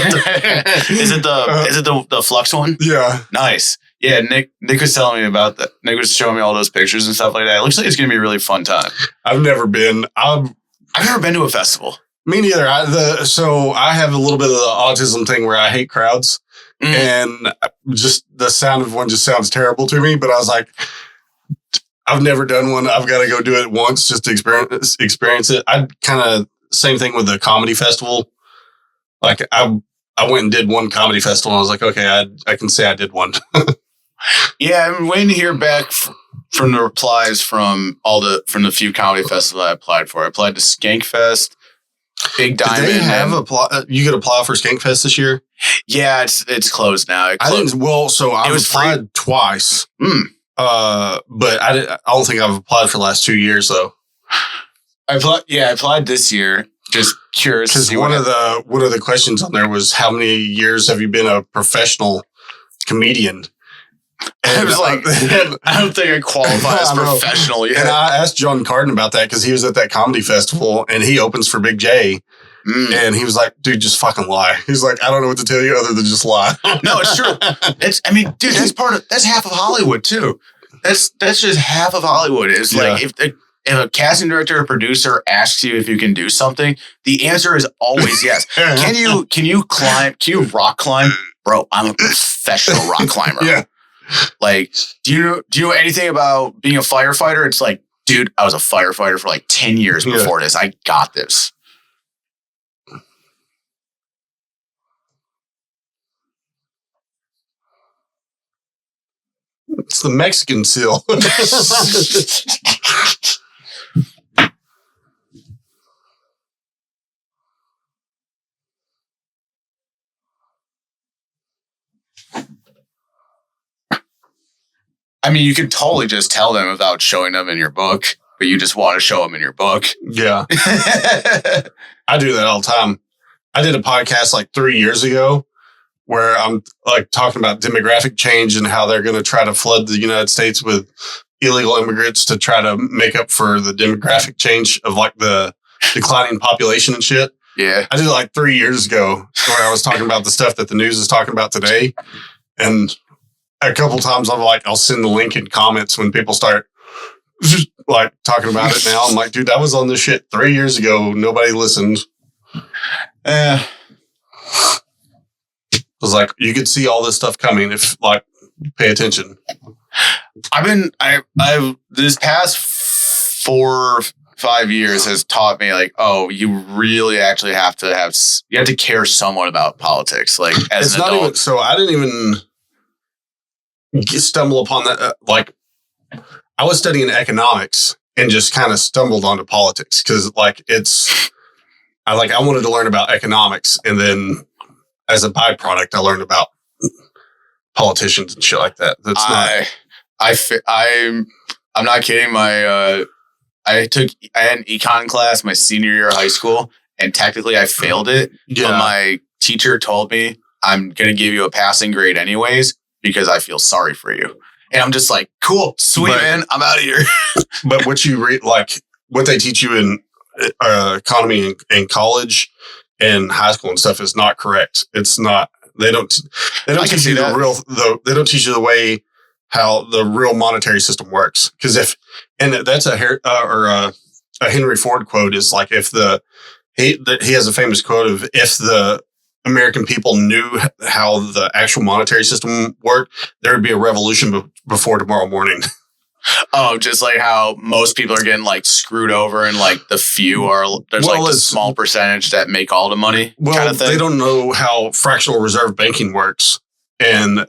Is it the Flux one? Yeah. Nice. Yeah, Nick was telling me about that. Nick was showing me all those pictures and stuff like that. It looks like it's gonna be a really fun time. I've never been. I've never been to a festival. Me neither. So I have a little bit of the autism thing where I hate crowds, and just the sound of one just sounds terrible to me. But I was like, I've never done one. I've got to go do it once just to experience it. I kind of same thing with the comedy festival. Like I went and did one comedy festival, and I was like, okay, I can say I did one. Yeah, I'm waiting to hear back from the replies from the few comedy festivals I applied for. I applied to Skankfest, Big Diamond. Did they have you could apply for Skankfest this year? Yeah, it's closed now. I didn't. Well, so I've applied twice. But I don't think I've applied for the last 2 years though. I applied this year. Just curious. Because one of the questions on there was how many years have you been a professional comedian? And I was like, I don't think I qualify as professional yet. And I asked John Carden about that because he was at that comedy festival and he opens for Big J. And he was like, dude, just fucking lie. He's like, I don't know what to tell you other than just lie. No, it's true. Dude, that's half of Hollywood too. That's just half of Hollywood. It's like if a casting director or producer asks you if you can do something, the answer is always yes. Can you climb? Can you rock climb? Bro, I'm a professional rock climber. Yeah. Like, do you know anything about being a firefighter? It's like, dude, I was a firefighter for like 10 years before this. I got this. It's the Mexican seal. I mean, you could totally just tell them without showing them in your book, but you just want to show them in your book. Yeah. I do that all the time. I did a podcast like 3 years ago where I'm like talking about demographic change and how they're going to try to flood the United States with illegal immigrants to try to make up for the demographic change of like the declining population and shit. Yeah. I did it like 3 years ago where I was talking about the stuff that the news is talking about today. And a couple times I'll send the link in comments when people start like talking about it now. I'm like, dude, I was on this shit 3 years ago. Nobody listened. I was like, you could see all this stuff coming if like pay attention. I've this past 4 or 5 years has taught me like, oh, you really actually have to care somewhat about politics. Like as an adult. So I didn't even stumble upon that. Like I was studying economics and just kind of stumbled onto politics because like I wanted to learn about economics, and then as a byproduct, I learned about politicians and shit like that. I'm not kidding. I had an econ class my senior year of high school, and technically I failed it. Yeah. But my teacher told me I'm going to give you a passing grade anyways because I feel sorry for you. And I'm just like, cool, sweet, man, I'm out of here. But what you read, like what they teach you in economy in college and high school and stuff is not correct. It's not. They don't teach you they don't teach you the way how the real monetary system works. Because that's a Henry Ford quote is like he has a famous quote of if the American people knew how the actual monetary system worked, there would be a revolution before tomorrow morning. Oh, just like how most people are getting like screwed over and like the few there's like a small percentage that make all the money. Well, kind of thing. They don't know how fractional reserve banking works. And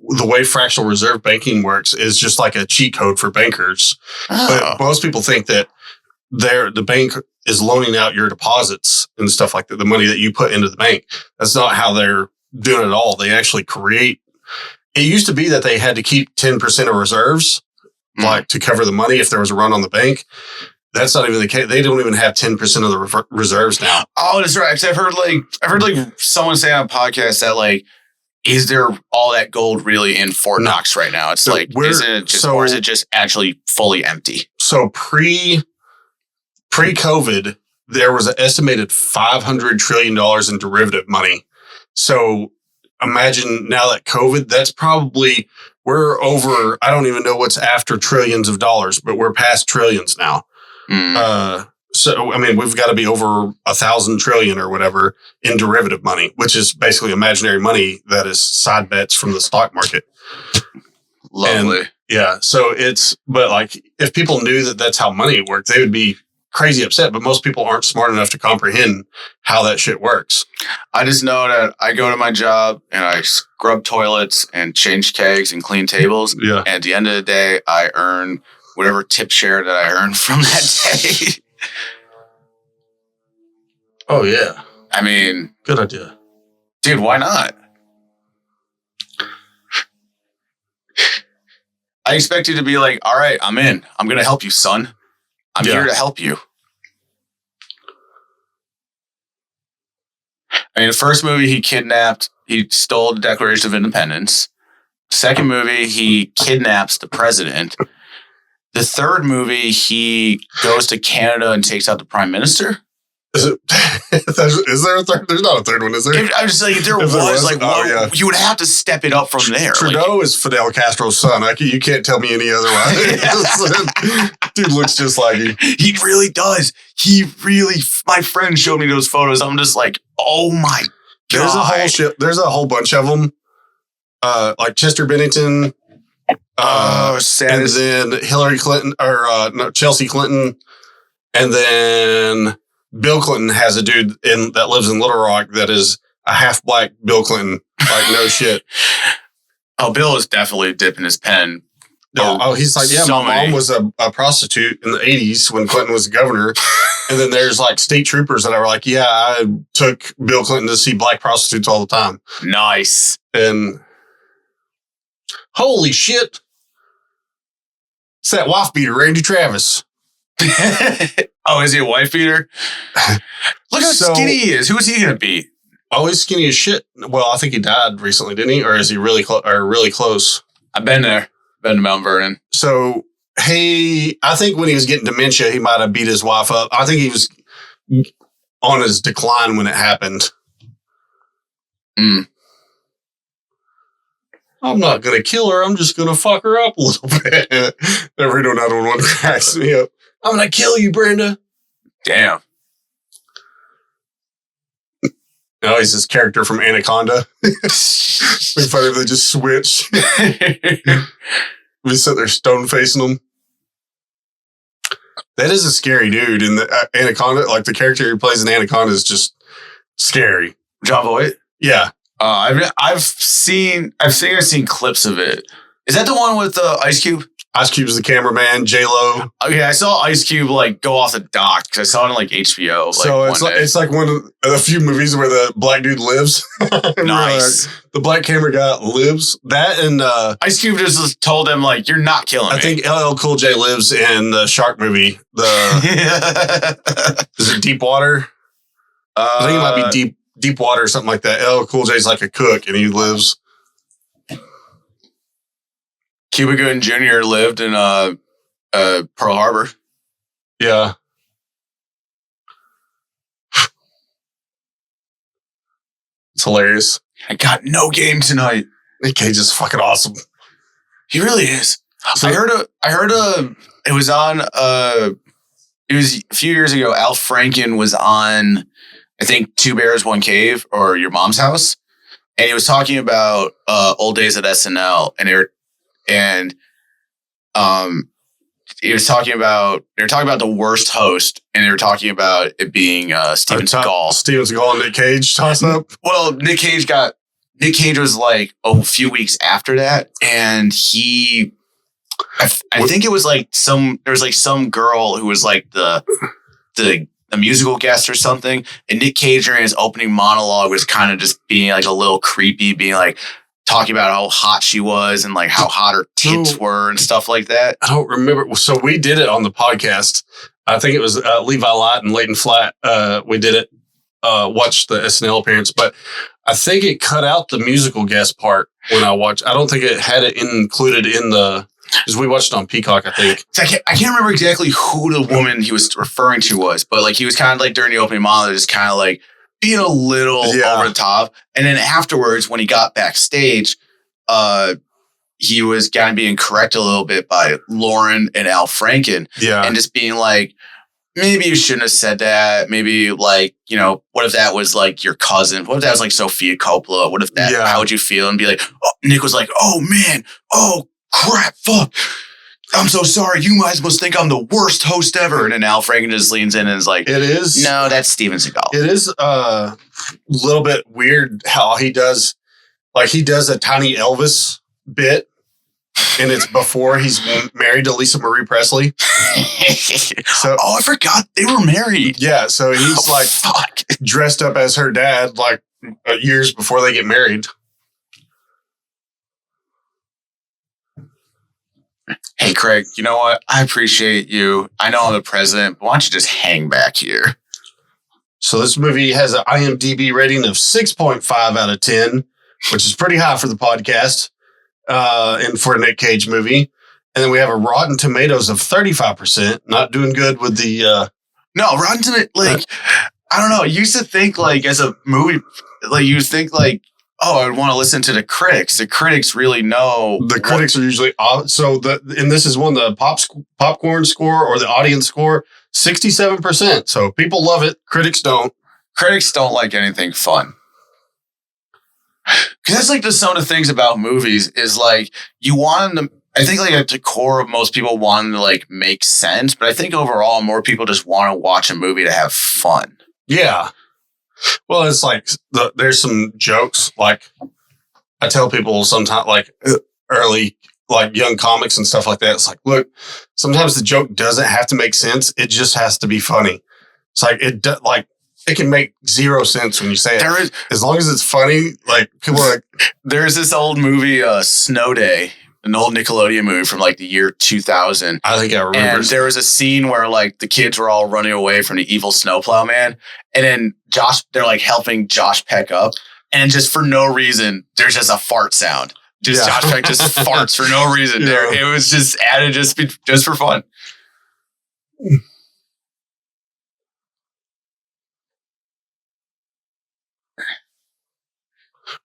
the way fractional reserve banking works is just like a cheat code for bankers. Oh. But most people think that the bank is loaning out your deposits and stuff like that, the money that you put into the bank. That's not how they're doing it at all. They actually create. It used to be that they had to keep 10% of reserves, like to cover the money if there was a run on the bank. That's not even the case. They don't even have 10% of the reserves now. Oh, that's right. I've heard like someone say on a podcast that like, is there all that gold really in Fort Knox right now? It's like, or is it just actually fully empty? So pre-COVID, there was an estimated $500 trillion in derivative money. So imagine now that COVID, that's probably, we're over, I don't even know what's after trillions of dollars, but we're past trillions now. So, I mean, we've got to be over 1,000 trillion or whatever in derivative money, which is basically imaginary money that is side bets from the stock market. Lovely. And, yeah. So but like, if people knew that that's how money worked, they would be crazy upset. But most people aren't smart enough to comprehend how that shit works. I just know that I go to my job and I scrub toilets and change kegs and clean tables. Yeah. And at the end of the day, I earn whatever tip share that I earn from that day. Oh, yeah. I mean, good idea. Dude, why not? I expect you to be like, all right, I'm in. I'm going to help you, son. I'm here to help you. I mean, the first movie, he stole the Declaration of Independence. Second movie, he kidnaps the president. The third movie, he goes to Canada and takes out the prime minister. Is there a third? There's not a third one, is there? I'm just like, if there was, you would have to step it up from there. Trudeau is Fidel Castro's son. You can't tell me any otherwise. Dude looks just like you. He really does. My friend showed me those photos. I'm just like, oh my God. There's a whole bunch of them. Like Chester Bennington. And then Hillary Clinton, Chelsea Clinton. And then Bill Clinton has a dude that lives in Little Rock that is a half black Bill Clinton. Like, no shit. Oh, Bill is definitely dipping his pen. He's like, yeah, my mom was a prostitute in the 80s when Clinton was governor. And then there's like state troopers that are like, yeah, I took Bill Clinton to see black prostitutes all the time. Nice. And holy shit. It's that wife beater, Randy Travis. Oh, is he a wife beater? Look how skinny he is. Who is he going to be? Oh, he's skinny as shit. Well, I think he died recently, didn't he? Or is he really close? I've been there. Been to Mount Vernon. So, I think when he was getting dementia, he might have beat his wife up. I think he was on his decline when it happened. I'm not going to kill her. I'm just going to fuck her up a little bit. Every 911 cracks me up. I'm going to kill you, Brenda. Damn. Oh, he's this character from Anaconda. It's funny if they just switch. We sit there stone facing them. That is a scary dude. In the Anaconda, like the character he plays in Anaconda is just scary. John Voight? Yeah. I've seen clips of it. Is that the one with Ice Cube? Ice Cube's the cameraman. J-Lo. Okay, I saw Ice Cube like go off the dock because I saw it on like HBO. Like, so it's like one of the few movies where the black dude lives. Nice. The black camera guy lives. That and Ice Cube just told him like, "You're not killing me." I think LL Cool J lives in the shark movie. Is it Deep Water? I think it might be Deep Water or something like that. LL Cool J's like a cook and he lives. Cuba Gooding Jr. lived in Pearl Harbor. Yeah. It's hilarious. I got no game tonight. Nick Cage is fucking awesome. He really is. So, I heard it was on it was a few years ago. Al Franken was on, I think, Two Bears, One Cave or Your Mom's House. And he was talking about old days at SNL and he was talking about, they were talking about the worst host, and they were talking about it being Steven Seagal. Steven Seagal and Nick Cage toss up. Well, Nick Cage was like a few weeks after that, and I think it was like there was like some girl who was like the musical guest or something, and Nick Cage during his opening monologue was kind of just being like a little creepy, being like, talking about how hot she was and like how hot her tits were and stuff like that. I don't remember. So we did it on the podcast. I think it was Levi Light and Leighton Flat. We did it, watched the SNL appearance, but I think it cut out the musical guest part when I watched. I don't think it had it included in because we watched it on Peacock, I think. I can't remember exactly who the woman he was referring to was, but like he was kind of like during the opening monologue, just kind of like being a little over the top. And then afterwards, when he got backstage, he was kind of being corrected a little bit by Lauren and Al Franken. Yeah. And just being like, maybe you shouldn't have said that. Maybe like, what if that was like your cousin? What if that was like Sophia Coppola? What if that, how would you feel? And be like, oh, Nick was like, oh man, oh crap, fuck. I'm so sorry. You guys must think I'm the worst host ever. And then Al Franken just leans in and is like, it is. No, that's Steven Seagal. It is a little bit weird how he does a tiny Elvis bit. And it's before he's married to Lisa Marie Presley. So, I forgot they were married. Yeah. So he's dressed up as her dad, like years before they get married. Hey, Craig, you know what? I appreciate you. I know I'm the president, but why don't you just hang back here? So this movie has an IMDb rating of 6.5 out of 10, which is pretty high for the podcast and for a Nick Cage movie. And then we have a Rotten Tomatoes of 35%. Not doing good with the... No, Rotten Tomatoes, I don't know. I used to think, as a movie, you think, oh, I would want to listen to the critics. The critics really know. The critics are usually and this is one, the popcorn score or the audience score, 67%. So people love it. Critics don't. Critics don't like anything fun. Because that's some of the things about movies is you want them to. I think at the core of most people want them to make sense, but I think overall more people just want to watch a movie to have fun. Yeah. Well, it's there's some jokes. I tell people sometimes, early, young comics and stuff like that. It's look, sometimes the joke doesn't have to make sense. It just has to be funny. It's it can make zero sense when you say it. As long as it's funny, people are there's this old movie, Snow Day, an old Nickelodeon movie from the year 2000. I think I remember. And there was a scene where the kids were all running away from the evil snowplow man. And then they're helping Josh Peck up. And just for no reason, there's just a fart sound. Josh Peck just farts for no reason. Yeah. It was just added just for fun.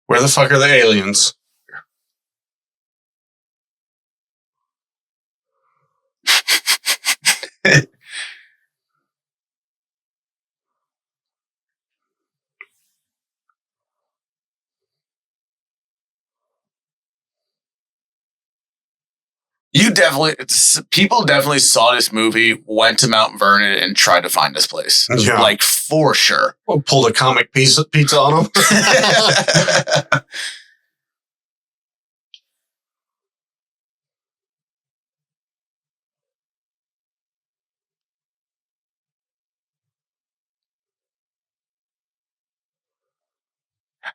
Where the fuck are the aliens? People definitely saw this movie, went to Mount Vernon, and tried to find this place. Yeah. For sure. We'll pull a comic pizza on them.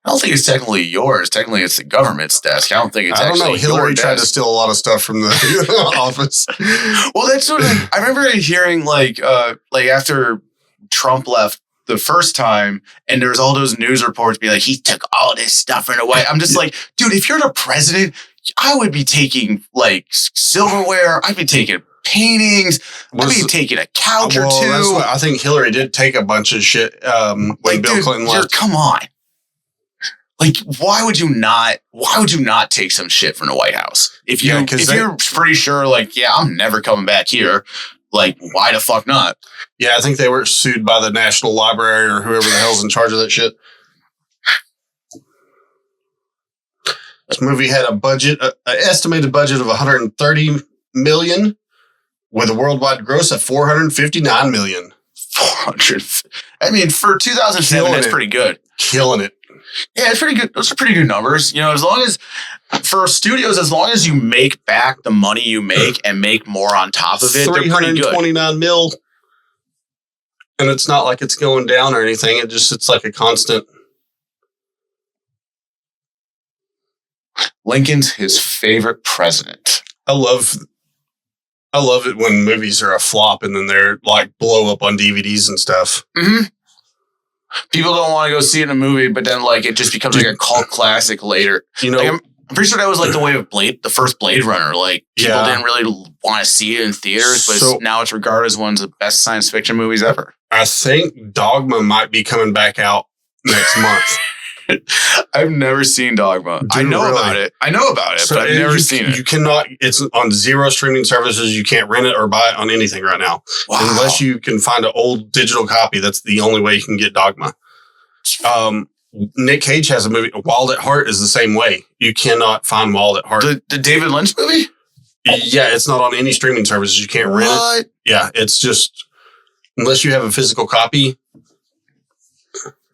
I don't think it's technically yours. Technically, it's the government's desk. I don't think it's actually yours. Hillary tried to steal a lot of stuff from the office. Well, that's what I remember hearing, after Trump left the first time, and there was all those news reports be he took all this stuff from the White. I'm just dude, if you're the president, I would be taking silverware. I'd be taking paintings. I'd be taking a couch or two. I think Hillary did take a bunch of shit when Bill Clinton left. Come on. Why would you not take some shit from the White House? If you're pretty sure, I'm never coming back here, why the fuck not? Yeah, I think they were sued by the National Library or whoever the hell's in charge of that shit. This movie had an estimated budget of $130 million with a worldwide gross of $459 million. 400. I mean, for 2007, that's pretty good. Killing it. Yeah, it's pretty good. Those are pretty good numbers. As long as for studios, as long as you make back the money you make and make more on top of it, they're pretty good. 329 mil. And it's not like it's going down or anything. It's like a constant. Lincoln's his favorite president. I love it when movies are a flop and then they're blow up on DVDs and stuff. Mm-hmm. People don't want to go see it in a movie, but then it just becomes a cult classic later. I'm pretty sure that was the way of the first Blade Runner. People didn't really want to see it in theaters, but now it's regarded as one of the best science fiction movies ever. I think Dogma might be coming back out next month. I've never seen Dogma. Dude, I know really? about it. So but I've never seen it. You cannot. It's on 0 streaming services. You can't rent it or buy it on anything right now, unless you can find an old digital copy. That's the only way you can get Dogma. Nick Cage has a movie. Wild at Heart is the same way. You cannot find Wild at Heart. The David Lynch movie? Yeah, it's not on any streaming services. You can't rent it. Yeah, it's just unless you have a physical copy.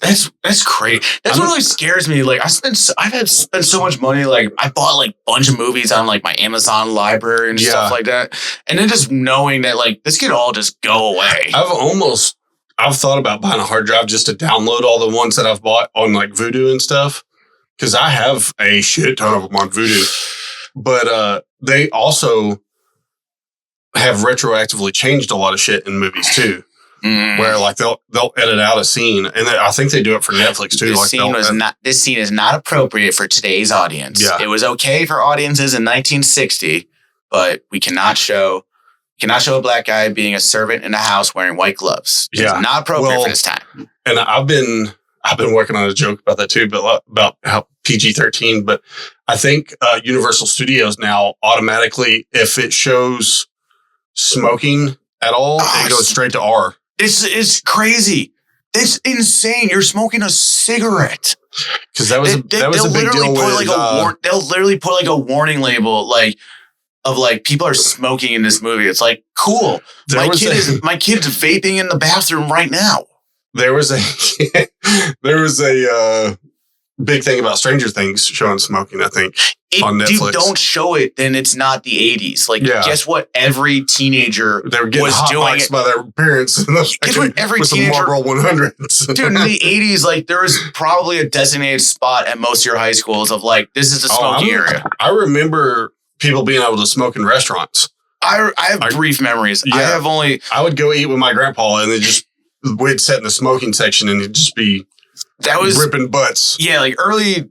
That's great. That's what really scares me. Like I've spent so much money. Like I bought like a bunch of movies on like my Amazon library and stuff like that. And then just knowing that like this could all just go away. I've thought about buying a hard drive just to download all the ones that I've bought on like Vudu and stuff. Cause I have a shit ton of them on Vudu, but, they also have retroactively changed a lot of shit in movies too. Where like they'll edit out a scene, and I think they do it for Netflix too. This scene is not appropriate for today's audience. Yeah. It was okay for audiences in 1960, but we cannot show a black guy being a servant in a house wearing white gloves. It's not appropriate for this time. And I've been working on a joke about that too, but about how PG-13. But I think Universal Studios now automatically, if it shows smoking at all, it goes straight to R. It's crazy. It's insane. You're smoking a cigarette. Because that was a big deal with... They'll literally put like a warning label of people are smoking in this movie. It's like, cool. My kid's vaping in the bathroom right now. There was a big thing about Stranger Things showing smoking, I think, on Netflix. If you don't show it, then it's not the 80s. Guess what? Every teenager they were getting hot boxed by their parents. Guess what? Every teenager, Marlboro 100s. Dude, in the 80s, there was probably a designated spot at most of your high schools of this is a smoking area. I remember people being able to smoke in restaurants. I have brief memories. Yeah, I would go eat with my grandpa, and we'd sit in the smoking section, and it'd just be ripping butts. Yeah, early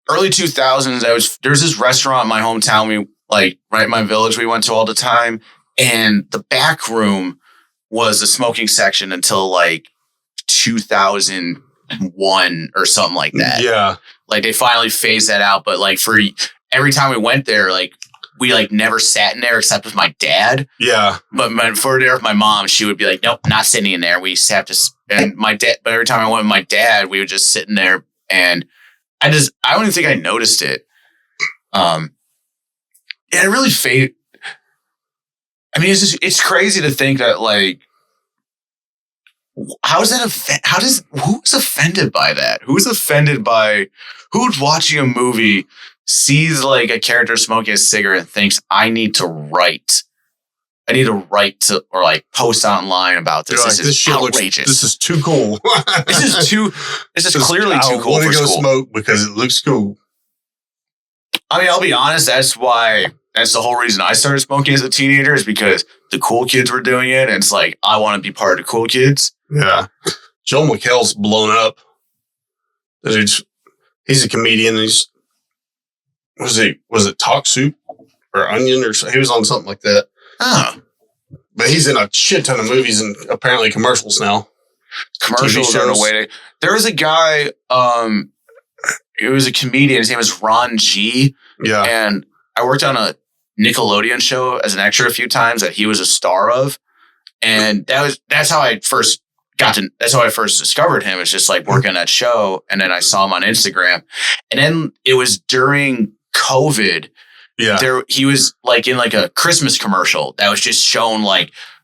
2000s. There's this restaurant in my hometown. Right in my village we went to all the time, and the back room was the smoking section until 2001 or something like that. Yeah, they finally phased that out. But for every time we went there, we never sat in there except with my dad. Yeah. But for there with my mom, she would be like, nope, not sitting in there. We just have to. And my dad. But every time I went with my dad, we would just sit in there, and I don't even think I noticed it. It really faded. I mean, it's crazy to think that who's offended by that? Who's offended by who's watching a movie, sees a character smoking a cigarette and thinks I need to write to or post online about this. This is outrageous. This is too cool. This is clearly too cool for school. I want to go smoke because it looks cool. I mean, I'll be honest. That's the whole reason I started smoking as a teenager, is because the cool kids were doing it. And it's I want to be part of the cool kids. Yeah. Joel McHale's blown up. He's a comedian. Was it Talk Soup or Onion or he was on something like that. Oh. But he's in a shit ton of movies and apparently commercials now. Commercials are the way to... There was a guy, he was a comedian. His name was Ron G. Yeah. And I worked on a Nickelodeon show as an extra a few times that he was a star of. And that's how I first discovered him. It's just working that show. And then I saw him on Instagram. And then it was during COVID. Yeah. He was in a Christmas commercial that was just shown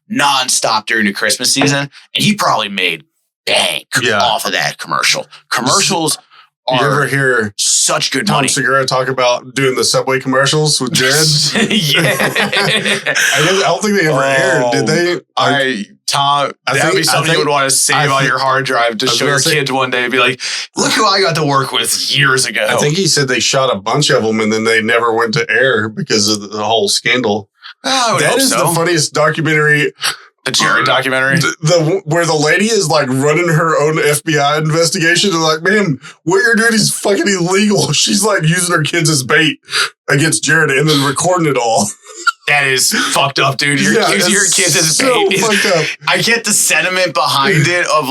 nonstop during the Christmas season. And he probably made bank off of that commercial. Commercials you ever hear such good Tom money. Segura talk about doing the Subway commercials with Jared? Yeah. I don't think they ever aired, did they? That would be something you would want to save on your hard drive to show your kids one day and be like, look who I got to work with years ago. I think he said they shot a bunch of them and then they never went to air because of the whole scandal. That is the funniest documentary. The Jared documentary? Where the lady is running her own FBI investigation and ma'am, what you're doing is fucking illegal. She's using her kids as bait against Jared and then recording it all. That is fucked up, dude. You're using your kids as bait. Fucked up. I get the sentiment behind it of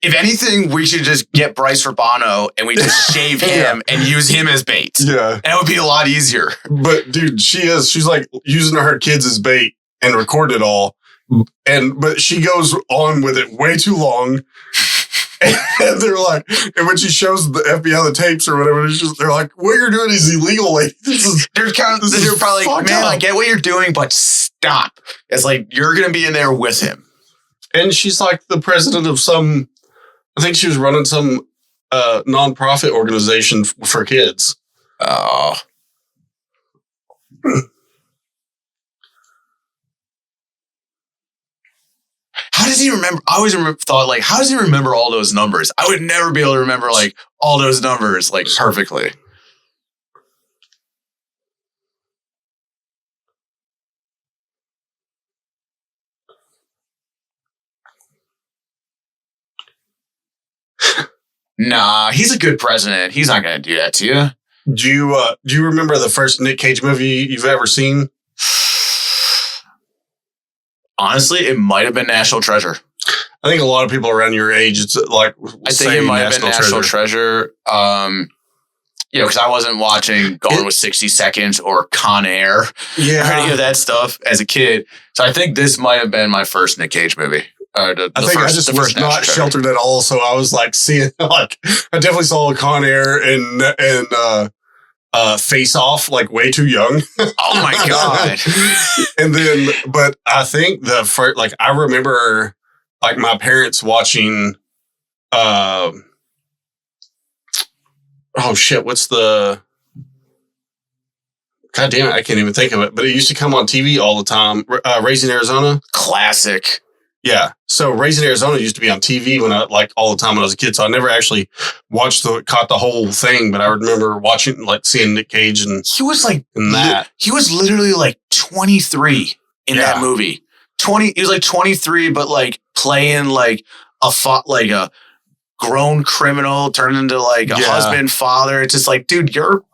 if anything, we should just get Bryce for Bono and we just shave him and use him as bait. Yeah. And it would be a lot easier. But dude, she's like using her kids as bait and record it all. But she goes on with it way too long. And they're like, and when she shows the FBI the tapes or whatever, they're like, what you're doing is illegal. Like, they're probably like, man, I get what you're doing, but stop. It's like, you're going to be in there with him. And she's like the president of some, I think she was running some nonprofit organization for kids. Oh. How does he remember? I always thought, like, how does he remember all those numbers? I would never be able to remember, like, all those numbers, like, perfectly. Nah, he's a good president. He's not going to do that to you. Do you remember the first Nick Cage movie you've ever seen? Honestly, it might have been National Treasure. I think a lot of people around your age, it's like, I think it might have been National Treasure. Because I wasn't watching Gone with 60 Seconds or Con Air or any of that stuff as a kid. So I think this might have been my first Nick Cage movie. I just was not sheltered at all. So I was like seeing, like, I definitely saw Con Air and Face Off, like, way too young. Oh my God. And then, but I think the first, like, I remember, like, my parents watching, oh shit, what's the, God damn it, I can't even think of it, but it used to come on TV all the time. Raising Arizona. Classic. Yeah. So Raising Arizona used to be on TV when I, like, all the time when I was a kid. So I never actually caught the whole thing, but I remember watching, like, seeing Nick Cage and he was like, in that. He was literally like 23 in that movie. He was like 23, but like playing like a grown criminal turned into like a husband, father. It's just like, dude, you're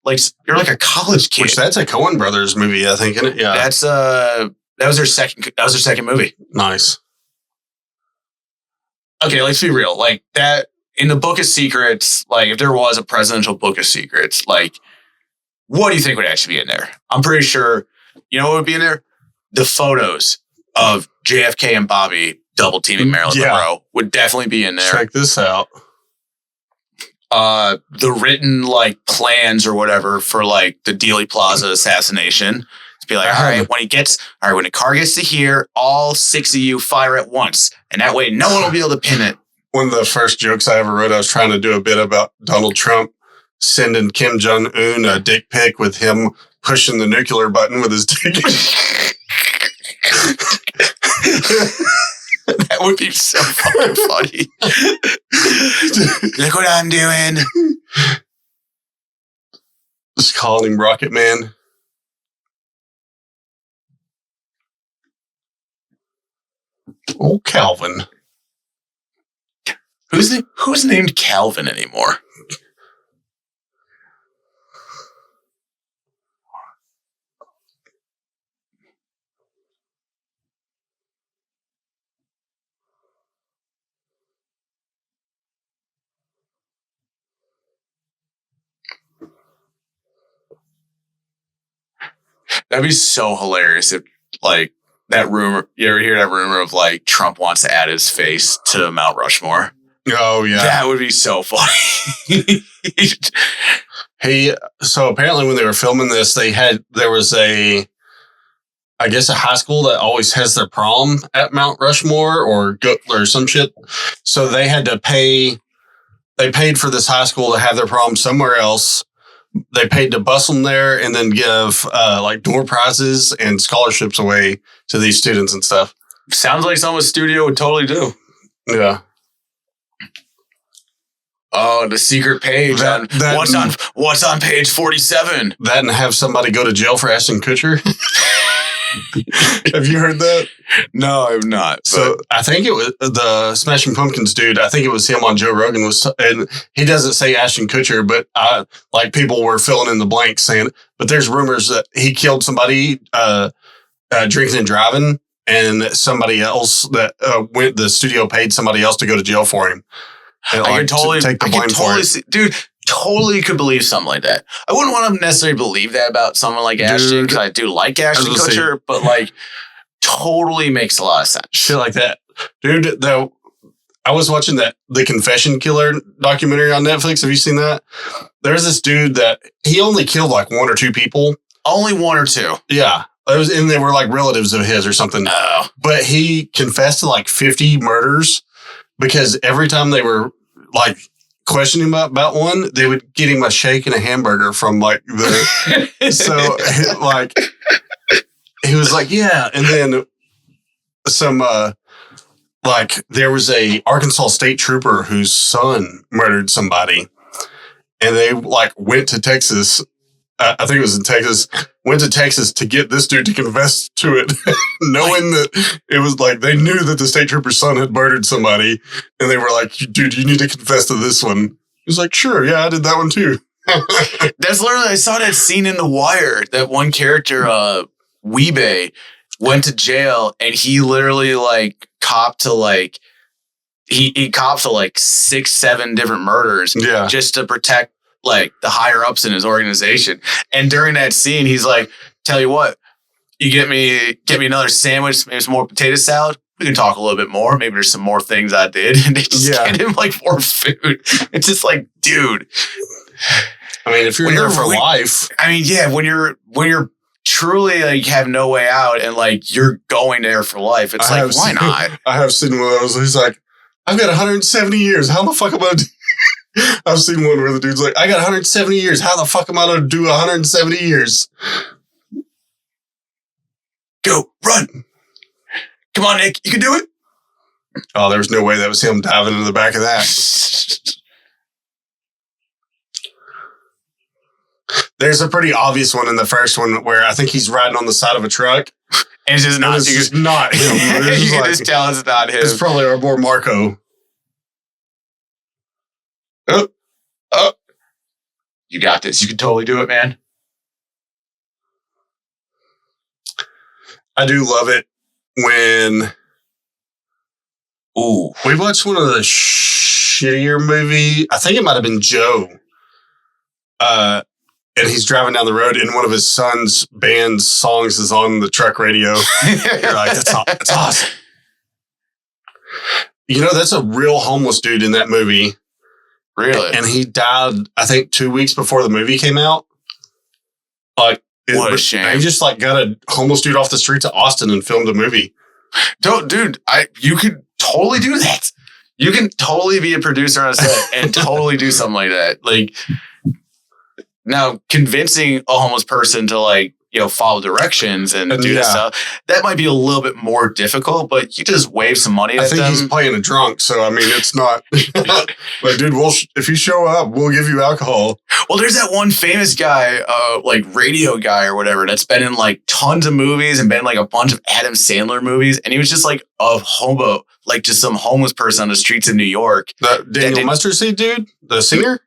like a college kid. Which that's a Coen Brothers movie, I think, isn't it? Yeah. That was their second movie. Nice. Okay, let's be real. Like, that in the Book of Secrets, like, if there was a presidential Book of Secrets, like, what do you think would actually be in there? I'm pretty sure, you know what would be in there? The photos of JFK and Bobby double teaming Marilyn Monroe would definitely be in there. Check this out. The written, like, plans or whatever for, like, the Dealey Plaza assassination. To be like, all right, when a car gets to here, all 6 of you fire at once. And that way, no one will be able to pin it. One of the first jokes I ever wrote, I was trying to do a bit about Donald Trump sending Kim Jong-un a dick pic with him pushing the nuclear button with his dick. That would be so fucking funny. Look what I'm doing. Just calling him Rocket Man. Oh, Calvin. Who's named Calvin anymore? That'd be so hilarious if, like, that rumor, you ever hear that rumor of, like, Trump wants to add his face to Mount Rushmore? Oh, yeah. That would be so funny. Hey, so apparently when they were filming this, there was a high school that always has their prom at Mount Rushmore or some shit. So they had to they paid for this high school to have their prom somewhere else. They paid to bus them there and then give like door prizes and scholarships away to these students and stuff. Sounds like something a studio would totally do. Yeah. Oh, the secret page. What's on page 47? That and have somebody go to jail for Ashton Kutcher. Have you heard that? No, I've not. So I think it was the Smashing Pumpkins dude. I think it was him on Joe Rogan and he doesn't say Ashton Kutcher, but like people were filling in the blanks saying, but there's rumors that he killed somebody drinking and driving and somebody else that the studio paid somebody else to go to jail for him. And, I like, can totally to take the blame for it. dude. Totally could believe something like that. I wouldn't want to necessarily believe that about someone like Ashton because I do like Ashton Kutcher, but like totally makes a lot of sense. Shit like that, dude. Though I was watching the Confession Killer documentary on Netflix. Have you seen that? There's this dude that he only killed like 1 or 2 people. Only 1 or 2. Yeah. And they were like relatives of his or something. Oh. But he confessed to like 50 murders because every time they were like questioning him about one, they would get him a shake and a hamburger from like the. So like he was like, yeah. And then some like there was a Arkansas state trooper whose son murdered somebody, and they like went to Texas. I think it was in Texas. Went to Texas to get this dude to confess to it, knowing that it was like they knew that the state trooper's son had murdered somebody, and they were like, "Dude, you need to confess to this one." He was like, "Sure, yeah, I did that one too." That's literally I saw that scene in The Wire. That one character, Weebay, went to jail, and he literally like copped to like he copped to like 6, 7 different murders, just to protect like the higher ups in his organization. And during that scene, he's like, "Tell you what, you get me another sandwich, maybe some more potato salad. We can talk a little bit more. Maybe there's some more things I did." And they just get him like more food. It's just like, dude. I mean, if you're there for life. I mean, yeah, when you're truly like have no way out and like you're going there for life, it's like, why not? I have seen one of those. He's like, "I've got 170 years. How the fuck am I going to do?" I've seen one where the dude's like, "I got 170 years. How the fuck am I going to do 170 years? Go, run. Come on, Nick. You can do it." Oh, there was no way that was him diving into the back of that. There's a pretty obvious one in the first one where I think he's riding on the side of a truck. And it's just not, it's just not him. You can just tell it's not him. It's probably our boy Marco. Oh. You got this. You can totally do it, man. I do love it when we watched one of the shittier movie. I think it might have been Joe. And he's driving down the road and one of his son's band's songs is on the truck radio. You're like, that's awesome. You know, that's a real homeless dude in that movie. Really? And he died, I think, 2 weeks before the movie came out. Like, what a shame. He just like got a homeless dude off the streets of Austin and filmed a movie. Dude, you could totally do that. You can totally be a producer on a set and totally do something like that. Like, now convincing a homeless person to like, you know, follow directions and do this stuff, that might be a little bit more difficult, but you just wave some money at them. I think he's playing a drunk, so I mean, it's not like, dude, if you show up, we'll give you alcohol. Well, there's that one famous guy, like radio guy or whatever, that's been in like tons of movies and been in like a bunch of Adam Sandler movies, and he was just like a hobo, like just some homeless person on the streets of New York. The Daniel Mustard Seed dude, the singer.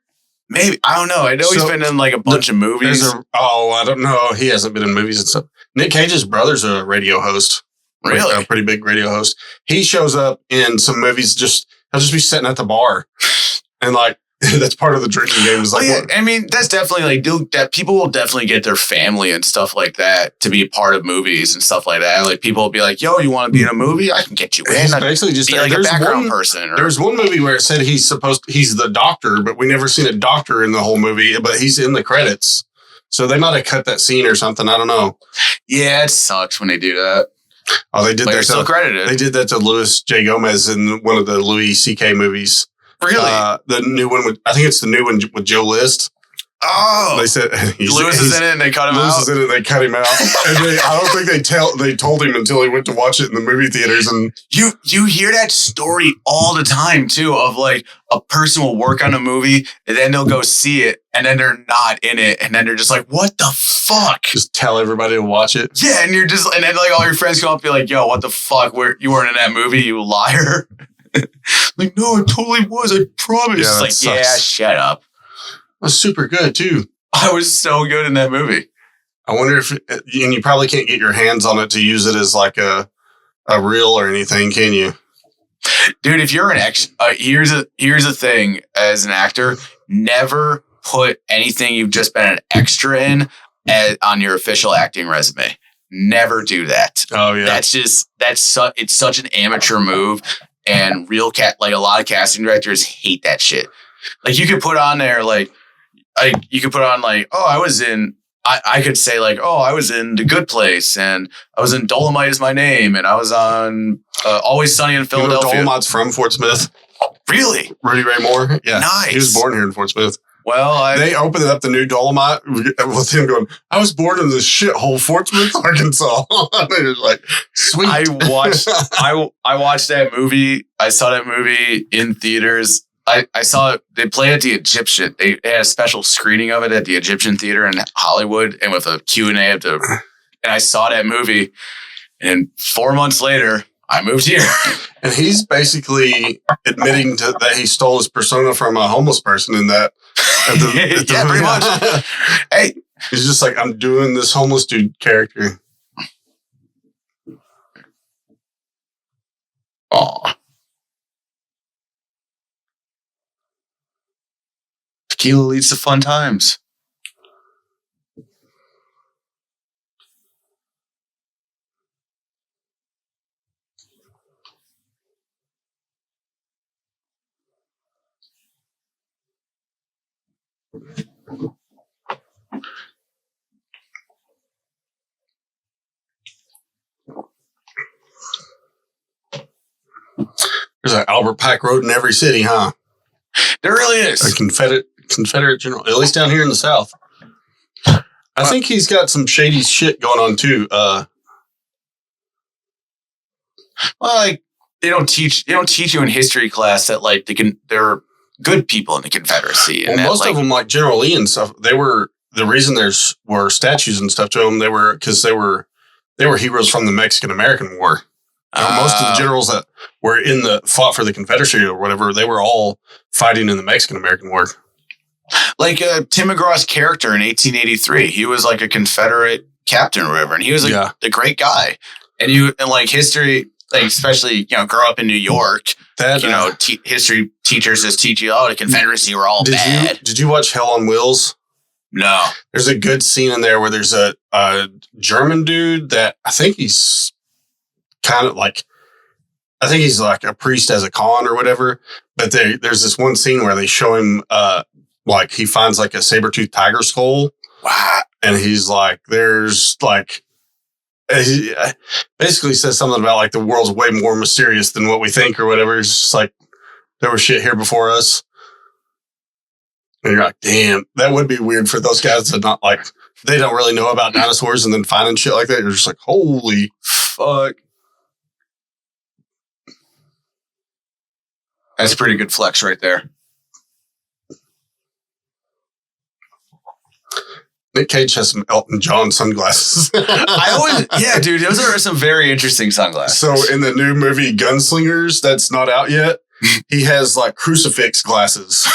Maybe. I don't know. I know he's been in like a bunch of movies. I don't know. He hasn't been in movies and stuff. Nick Cage's brother's a radio host. Really? A pretty big radio host. He shows up in some movies, he'll just be sitting at the bar. And like, that's part of the drinking game. Is like, I mean, that's definitely like, that people will definitely get their family and stuff like that to be a part of movies and stuff like that. Like people will be like, "Yo, you want to be in a movie? I can get you in." He's basically just be like a background person. There's one movie where it said he's the doctor, but we never seen a doctor in the whole movie, but he's in the credits. So they might have cut that scene or something. I don't know. Yeah, it sucks when they do that. Oh, they did that. They're still credited. They did that to Louis J. Gomez in one of the Louis C.K. movies. Really? The new one I think it's the new one with Joe List. Oh, they said Lewis is in it and they cut him out. Lewis is in it and they cut him out. And I don't think they told him until he went to watch it in the movie theaters. And you hear that story all the time too, of like a person will work on a movie and then they'll go see it and then they're not in it and then they're just like, "What the fuck?" Just tell everybody to watch it. Yeah, and and then like all your friends come up and be like, "Yo, what the fuck? You weren't in that movie, you liar." Like, "No, it totally was. I promise." Yeah, like, yeah, shut up. It was super good too. I was so good in that movie. I wonder if, and you probably can't get your hands on it to use it as like a a reel or anything, can you? Dude, if you're an here's a thing as an actor, never put anything you've just been an extra in on your official acting resume. Never do that. Oh yeah. It's such an amateur move, and like a lot of casting directors hate that shit. Like you could put on there oh, I was in. I could say like, oh, I was in The Good Place, and I was in Dolomite Is My Name, and I was on Always Sunny in Philadelphia. Dolomite's from Fort Smith. Really? Rudy Ray Moore? Yeah. Nice. He was born here in Fort Smith. Well, they opened up the new Dolomite with him going, I was born in this shithole Fort Smith, Arkansas. They were like, sweet. I watched that movie. I saw that movie in theaters. I saw it. They play at the Egyptian. They had a special screening of it at the Egyptian Theater in Hollywood, and with a Q&A and I saw that movie. And 4 months later, I moved here. And he's basically admitting that he stole his persona from a homeless person in that. Yeah, pretty much. Hey, he's just like, I'm doing this homeless dude character. Aw. Tequila leads to fun times. There's an Albert Pike Road in every city, huh? There really is. A Confederate general, at least down here in the South. I think he's got some shady shit going on too. Well, like they don't teach you in history class that like they're good people in the Confederacy. And well, most of them, like General Lee and stuff, they were the reason were statues and stuff to them. They were because they were heroes from the Mexican American War. Most of the generals that were fought for the Confederacy or whatever, they were all fighting in the Mexican American War. Like Tim McGraw's character in 1883, he was like a Confederate captain or whatever, and he was like the great guy. And like history, like especially grow up in New York, history teachers just teach you, the Confederacy were all bad. Did you watch Hell on Wheels? No. There's a good scene in there where there's a German dude that I think he's kind of like, I think he's like a priest as a con or whatever. But there's this one scene where they show him, like he finds like a saber-toothed tiger skull. Wow. And he's like, there's like, he basically says something about like the world's way more mysterious than what we think or whatever. It's just like, there was shit here before us. And you're like, damn, that would be weird for those guys to not like, they don't really know about dinosaurs and then finding shit like that. You're just like, holy fuck. That's a pretty good flex right there. Nick Cage has some Elton John sunglasses. Dude, those are some very interesting sunglasses. So in the new movie Gunslingers, that's not out yet, he has like crucifix glasses.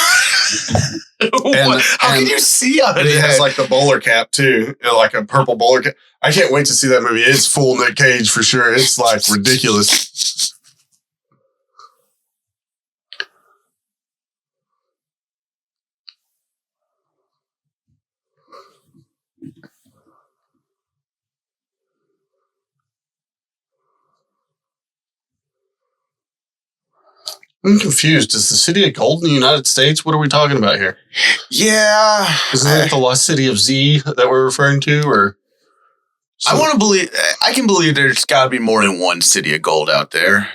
How can you see out of it? He that? has like the bowler cap too, like a purple bowler cap. I can't wait to see that movie. It's full Nick Cage for sure. It's like ridiculous. I'm confused. Is the city of gold in the United States? What are we talking about here? Yeah. Isn't that the lost city of Z that we're referring to? Or I can believe there's got to be more than one city of gold out there.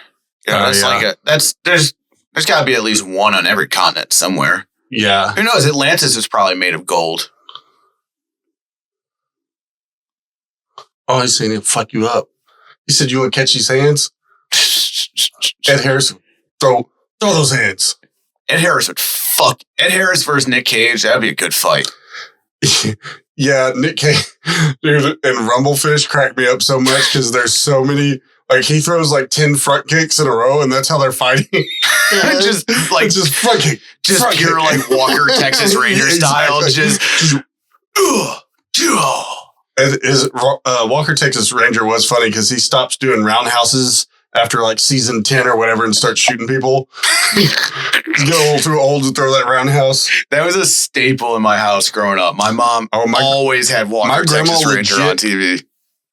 There's got to be at least one on every continent somewhere. Yeah. Who knows? Atlantis is probably made of gold. Oh, he's saying he'll fuck you up. He said, you want to catch these hands? Ed Harris, throw those hands. Ed Harris versus Nick Cage. That'd be a good fight. Yeah, Nick Cage, dude, and Rumblefish cracked me up so much because there's so many. Like he throws like 10 front kicks in a row, and that's how they're fighting. just front kick, just front pure kick. like Walker Texas Ranger style. Exactly. Just. Walker Texas Ranger was funny because he stops doing roundhouses after like season 10 or whatever and starts shooting people. He's getting a little too old to throw that roundhouse. That was a staple in my house growing up. My mom always had Walker Texas Ranger on TV.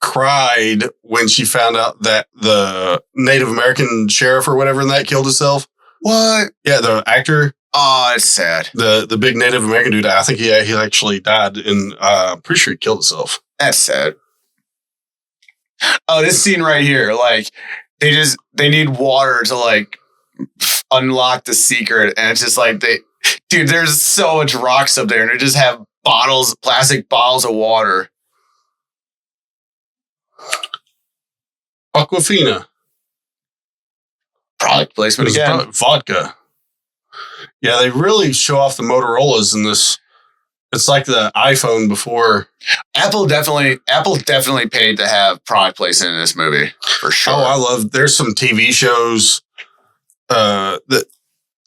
Cried when she found out that the Native American sheriff or whatever in that killed himself. What? Yeah, the actor. Oh, it's sad. The big Native American dude. I think he actually died, and I'm pretty sure he killed himself. That's sad. Oh, this scene right here, like they need water to like unlock the secret, and it's just like there's so much rocks up there, and they just have plastic bottles of water. Aquafina. Product placement again. Vodka. Yeah, they really show off the Motorola's in this. It's like the iPhone before. Apple definitely paid to have product placement in this movie for sure. Oh, there's some TV shows that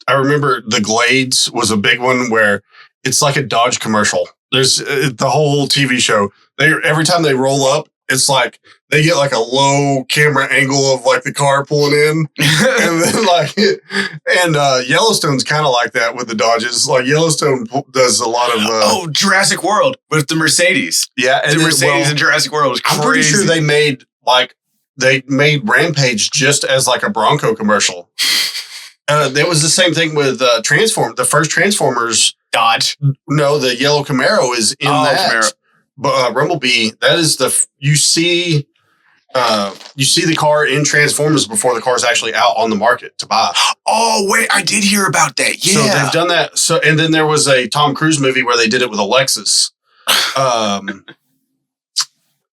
I remember. The Glades was a big one where it's like a Dodge commercial. There's the whole TV show. Every time they roll up, it's like they get like a low camera angle of like the car pulling in. And then Yellowstone's kind of like that with the Dodges. Like Yellowstone does a lot of Jurassic World with the Mercedes. Yeah, and the Mercedes in Jurassic World was crazy. I'm pretty sure they made Rampage just as like a Bronco commercial. There was the same thing with the first Transformers Dodge. No, the yellow Camaro is in that. Camaro. But Rumblebee, that is you see the car in Transformers before the car is actually out on the market to buy. Oh, wait, I did hear about that. Yeah. So they've done that. So, and then there was a Tom Cruise movie where they did it with a Lexus.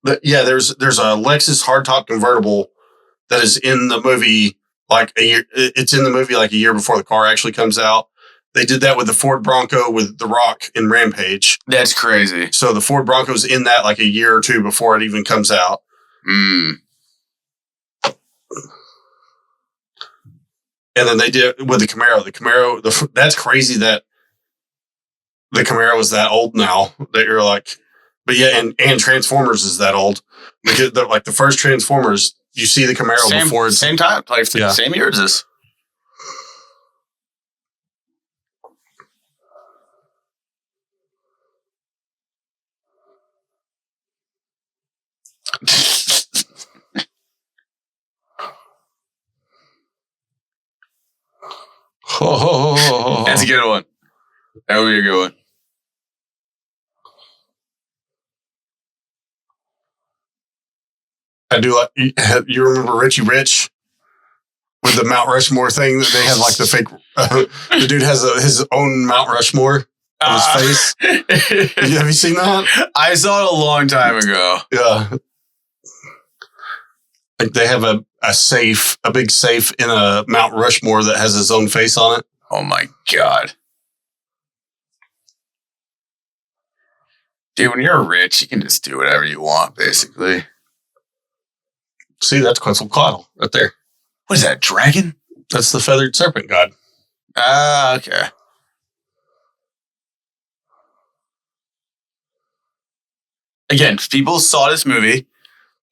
There's a Lexus hardtop convertible that is in the movie like a year. It's in the movie like a year before the car actually comes out. They did that with the Ford Bronco with The Rock in Rampage. That's crazy. So the Ford Bronco's in that like a year or two before it even comes out. Mm. And then they did with the Camaro. That's crazy that the Camaro is that old now. That you're like, but yeah, and Transformers is that old. Because the first Transformers, you see the Camaro before it's same time, like same year as this. That's a good one. That would be a good one. I do like. You remember Richie Rich with the Mount Rushmore thing that they had like the fake. The dude has his own Mount Rushmore on his face. Have you seen that? I saw it a long time ago. Yeah. Like they have a big safe in a Mount Rushmore that has his own face on it. Oh my God. Dude, when you're rich, you can just do whatever you want, basically. See, that's Quetzalcoatl right there. What is that, dragon? That's the feathered serpent god. Ah, okay. Again, people saw this movie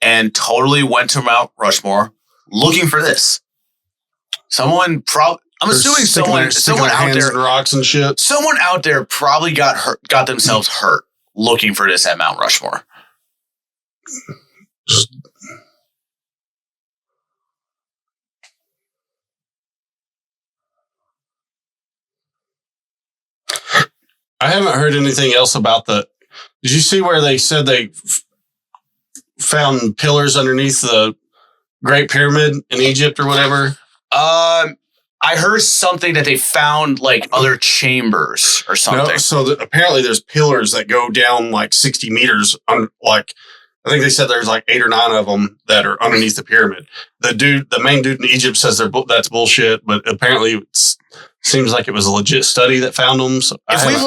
and totally went to Mount Rushmore looking for this. I'm assuming someone out there, and rocks and shit. Someone out there probably got themselves hurt looking for this at Mount Rushmore. I haven't heard anything else about Did you see where they said they found pillars underneath the Great Pyramid in Egypt or whatever? I heard something that they found like other chambers or something. No, so apparently there's pillars that go down like 60 meters. I think they said there's like 8 or 9 of them that are underneath the pyramid. The main dude in Egypt says that's bullshit, but apparently it seems like it was a legit study that found them. So I think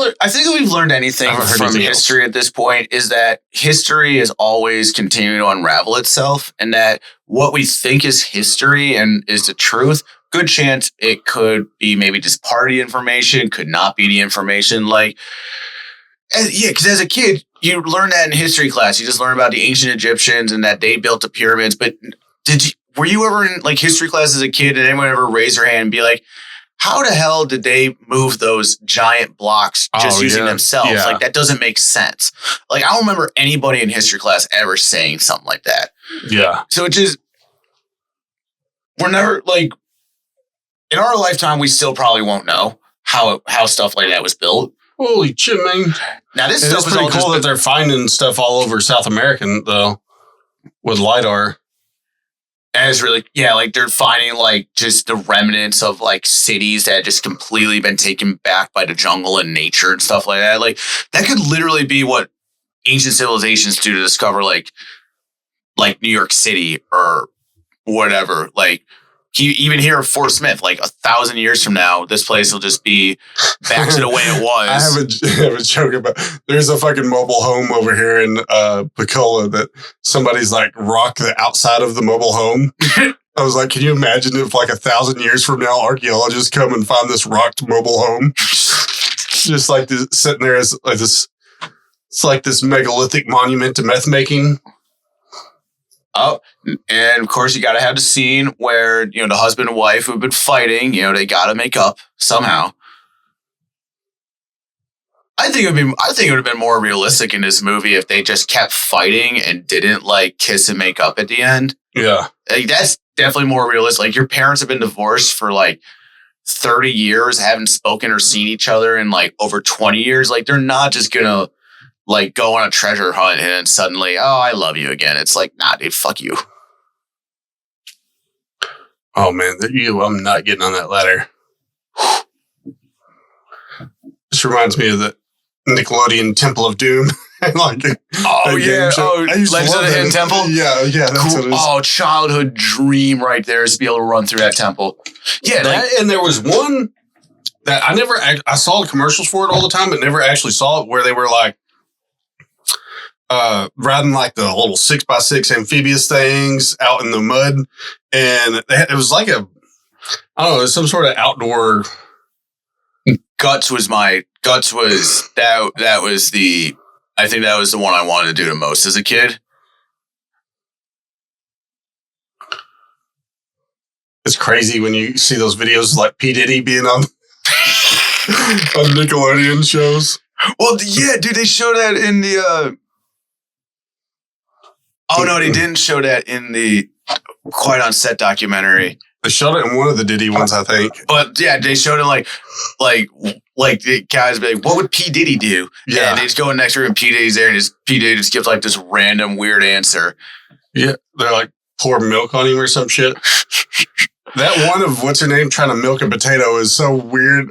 if we've learned anything from history at this point is that history is always continuing to unravel itself, and that what we think is history and is the truth, good chance it could be maybe just part of the information, could not be the information. Because as a kid, you learn that in history class. You just learn about the ancient Egyptians and that they built the pyramids. But were you ever in like history class as a kid? Did anyone ever raise their hand and be like, how the hell did they move those giant blocks just using themselves? Yeah. Like, that doesn't make sense. Like, I don't remember anybody in history class ever saying something like that. Yeah. So it just, we're never like, in our lifetime, we still probably won't know how stuff like that was built. Holy shit, man. Now, this It's stuff is pretty all cool just that they're finding stuff all over South America, though, with LiDAR. And it's really, yeah, like they're finding like just the remnants of like cities that had just completely been taken back by the jungle and nature and stuff like that. Like that could literally be what ancient civilizations do to discover like New York City or whatever. Like even here at Fort Smith, like 1,000 years from now, this place will just be back to the way it was. I have a joke about, there's a fucking mobile home over here in Picola that somebody's like rocked the outside of the mobile home. I was like, can you imagine if like 1,000 years from now, archaeologists come and find this rocked mobile home? Just like this, sitting there as like this, it's like this megalithic monument to meth making. Oh, and of course you got to have the scene where, you know, the husband and wife who've been fighting, you know, they got to make up somehow. I think it would have been more realistic in this movie if they just kept fighting and didn't like kiss and make up at the end. Yeah. Like that's definitely more realistic. Like your parents have been divorced for like 30 years, haven't spoken or seen each other in like over 20 years. Like they're not just going to like go on a treasure hunt and then suddenly, oh, I love you again. It's like, nah, dude, fuck you. Oh man, I'm not getting on that ladder. This reminds me of the Nickelodeon Temple of Doom. Oh yeah, Legends of the Hidden Temple. Yeah, that's cool. what it is. Oh, childhood dream right there is to be able to run through that temple. Yeah, and there was one that I saw the commercials for it all the time, but never actually saw it, where they were like riding like the little 6x6 amphibious things out in the mud, and it was like it was some sort of outdoor. Guts was I think that was the one I wanted to do the most as a kid. It's crazy when you see those videos like P. Diddy being on Nickelodeon shows. Well, yeah, dude, they show that in the oh no, they didn't show that in the Quiet on Set documentary. They showed it in one of the Diddy ones, I think. But yeah, they showed it like the guys be like, what would P. Diddy do? Yeah. And they just go in next room and P. Diddy's there and P. Diddy just gives like this random weird answer. Yeah. They're like, pour milk on him or some shit. That one of what's her name trying to milk a potato is so weird.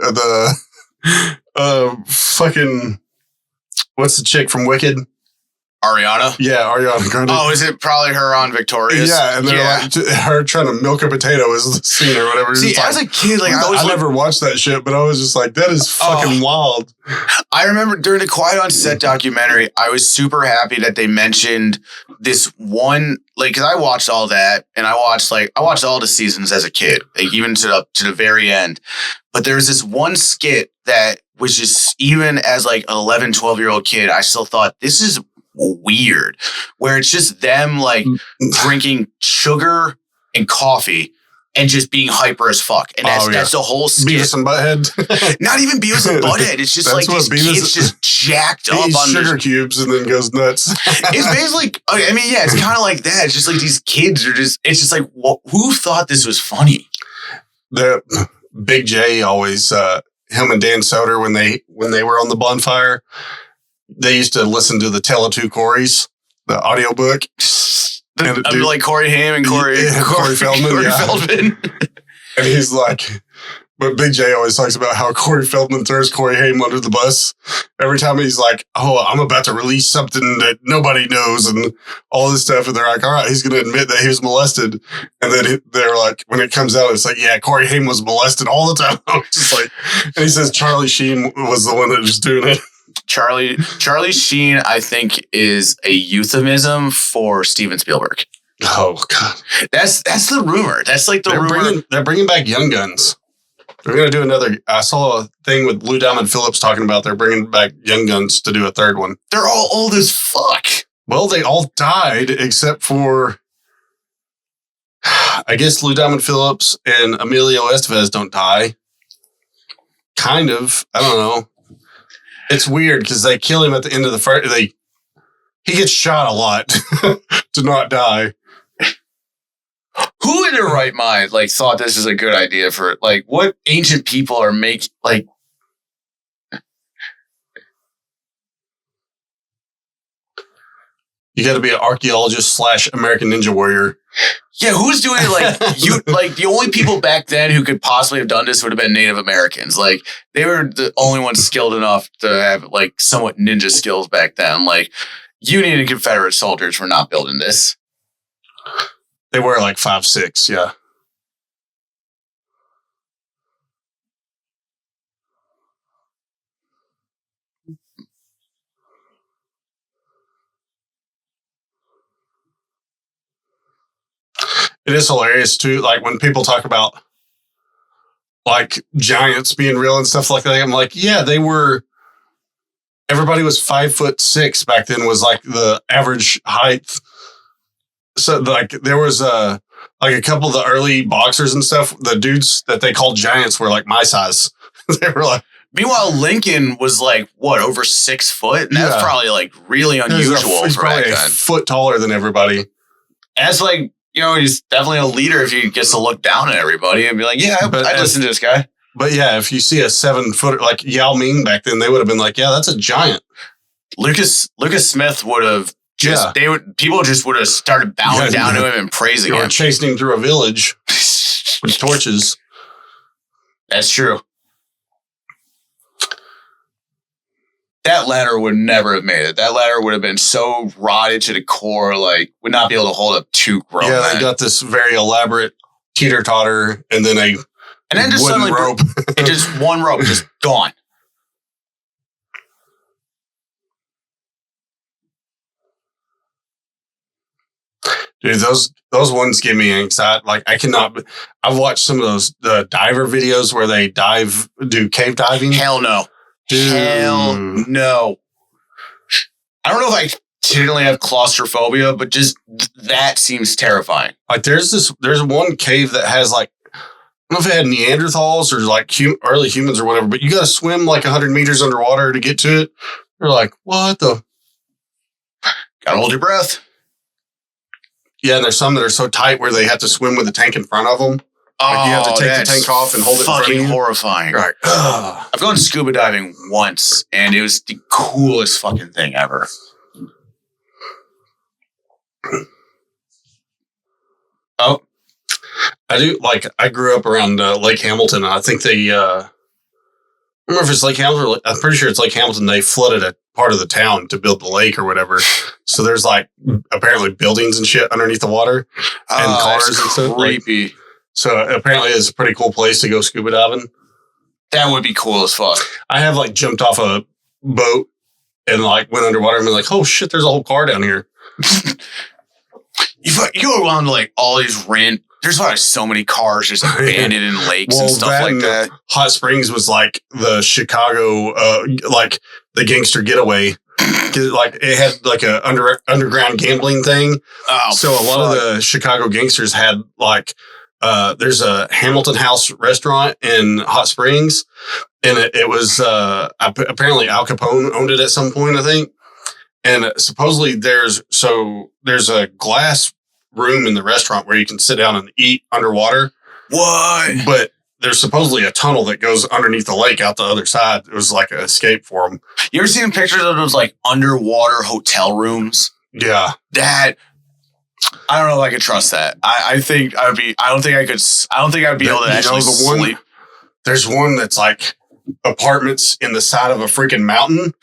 Fucking, what's the chick from Wicked? Ariana? Yeah, Ariana Grande. Oh, is it probably her on Victorious? Yeah, and they're like, her trying to milk a potato is the scene or whatever. See, as a kid, like I never watched that shit, but I was just like, that is fucking wild. I remember during the Quiet on Set documentary, I was super happy that they mentioned this one, like, because I watched all that, and I watched all the seasons as a kid, like, even to the very end. But there's this one skit that was just, even as like an 11, 12-year-old kid, I still thought, this is weird, where it's just them like drinking sugar and coffee and just being hyper as fuck, and that's the whole skit. Beavis and Butthead. Not even Beavis and Butthead. It's just like these kids just jacked up on sugar cubes and then goes nuts. It's basically, I mean, yeah, it's kind of like that. It's just like these kids are just. It's just like, who thought this was funny? The Big J always him and Dan Soder when they were on the bonfire. They used to listen to the Tale of Two Corys, the audiobook. Like Corey Haim and Corey Feldman. Corey Feldman. And he's like, but Big J always talks about how Corey Feldman throws Corey Haim under the bus. Every time he's like, oh, I'm about to release something that nobody knows and all this stuff. And they're like, all right, he's going to admit that he was molested. And then they're like, when it comes out, it's like, yeah, Corey Haim was molested all the time. Just like, and he says Charlie Sheen was the one that was doing it. Charlie Sheen, I think, is a euphemism for Steven Spielberg. Oh God, that's the rumor. That's like the rumor. They're bringing back Young Guns. They're going to do another. I saw a thing with Lou Diamond Phillips talking about they're bringing back Young Guns to do a third one. They're all old as fuck. Well, they all died except for, I guess, Lou Diamond Phillips and Emilio Estevez don't die. Kind of. I don't know. It's weird because they kill him at the end of the first. He gets shot a lot to not die. Who in their right mind thought this is a good idea for it? Like, what ancient people are making like? You got to be an archaeologist / American Ninja Warrior. Yeah, who's doing it? Like the only people back then who could possibly have done this would have been Native Americans. Like, they were the only ones skilled enough to have somewhat ninja skills back then. Like, Union and Confederate soldiers were not building this. They were 5'6", yeah. It is hilarious too. When people talk about giants being real and stuff like that, I'm like, yeah, they were. Everybody was 5'6" back then. Was the average height. So there was a couple of the early boxers and stuff. The dudes that they called giants were my size. They were Meanwhile, Lincoln was over 6 foot, and that's probably really unusual he's for back probably then. A foot taller than everybody. As he's definitely a leader if he gets to look down at everybody and be like, yeah, I'd listen to this guy. But yeah, if you see a 7-footer like Yao Ming back then, they would have been like, yeah, that's a giant. Lucas Smith would have people just would have started bowing down to him and praising him. Chasing him through a village with torches. That's true. That ladder would never have made it. That ladder would have been so rotted to the core, would not be able to hold up 2 grown men. They got this very elaborate teeter-totter and then just suddenly rope. And just one rope, just gone. Dude, those ones give me anxiety. I cannot. I've watched some of those diver videos where they do cave diving. Hell no. Dude. Hell no. I don't know if I generally have claustrophobia, but just that seems terrifying. There's one cave that has I don't know if it had Neanderthals or early humans or whatever, but you got to swim 100 meters underwater to get to it. You're like, what the? Gotta hold your breath. Yeah, and there's some that are so tight where they have to swim with the tank in front of them. You have to take the tank off and hold it in front of you. Fucking horrifying. You're like, ugh. I've gone scuba diving once, and it was the coolest fucking thing ever. Oh. I do, I grew up around Lake Hamilton, and I think they, I don't remember if it's Lake Hamilton, or I'm pretty sure it's Lake Hamilton. They flooded a part of the town to build the lake or whatever. So there's apparently buildings and shit underneath the water and cars and stuff. Creepy. So apparently it's a pretty cool place to go scuba diving. That would be cool as fuck. I have jumped off a boat and went underwater and been like, oh shit, there's a whole car down here. You go around to all these there's so many cars just abandoned in lakes and stuff like that. Hot Springs was the Chicago, the gangster getaway. It had a underground gambling thing. Oh, so a lot of the Chicago gangsters had there's a Hamilton House restaurant in Hot Springs, and it was apparently Al Capone owned it at some point, I think. And supposedly there's a glass room in the restaurant where you can sit down and eat underwater. What? But there's supposedly a tunnel that goes underneath the lake out the other side. It was an escape for them. You ever seen pictures of those underwater hotel rooms? Yeah. That I don't know if I could trust that. I think I would be. I don't think I would be able to actually sleep. There's one that's apartments in the side of a freaking mountain,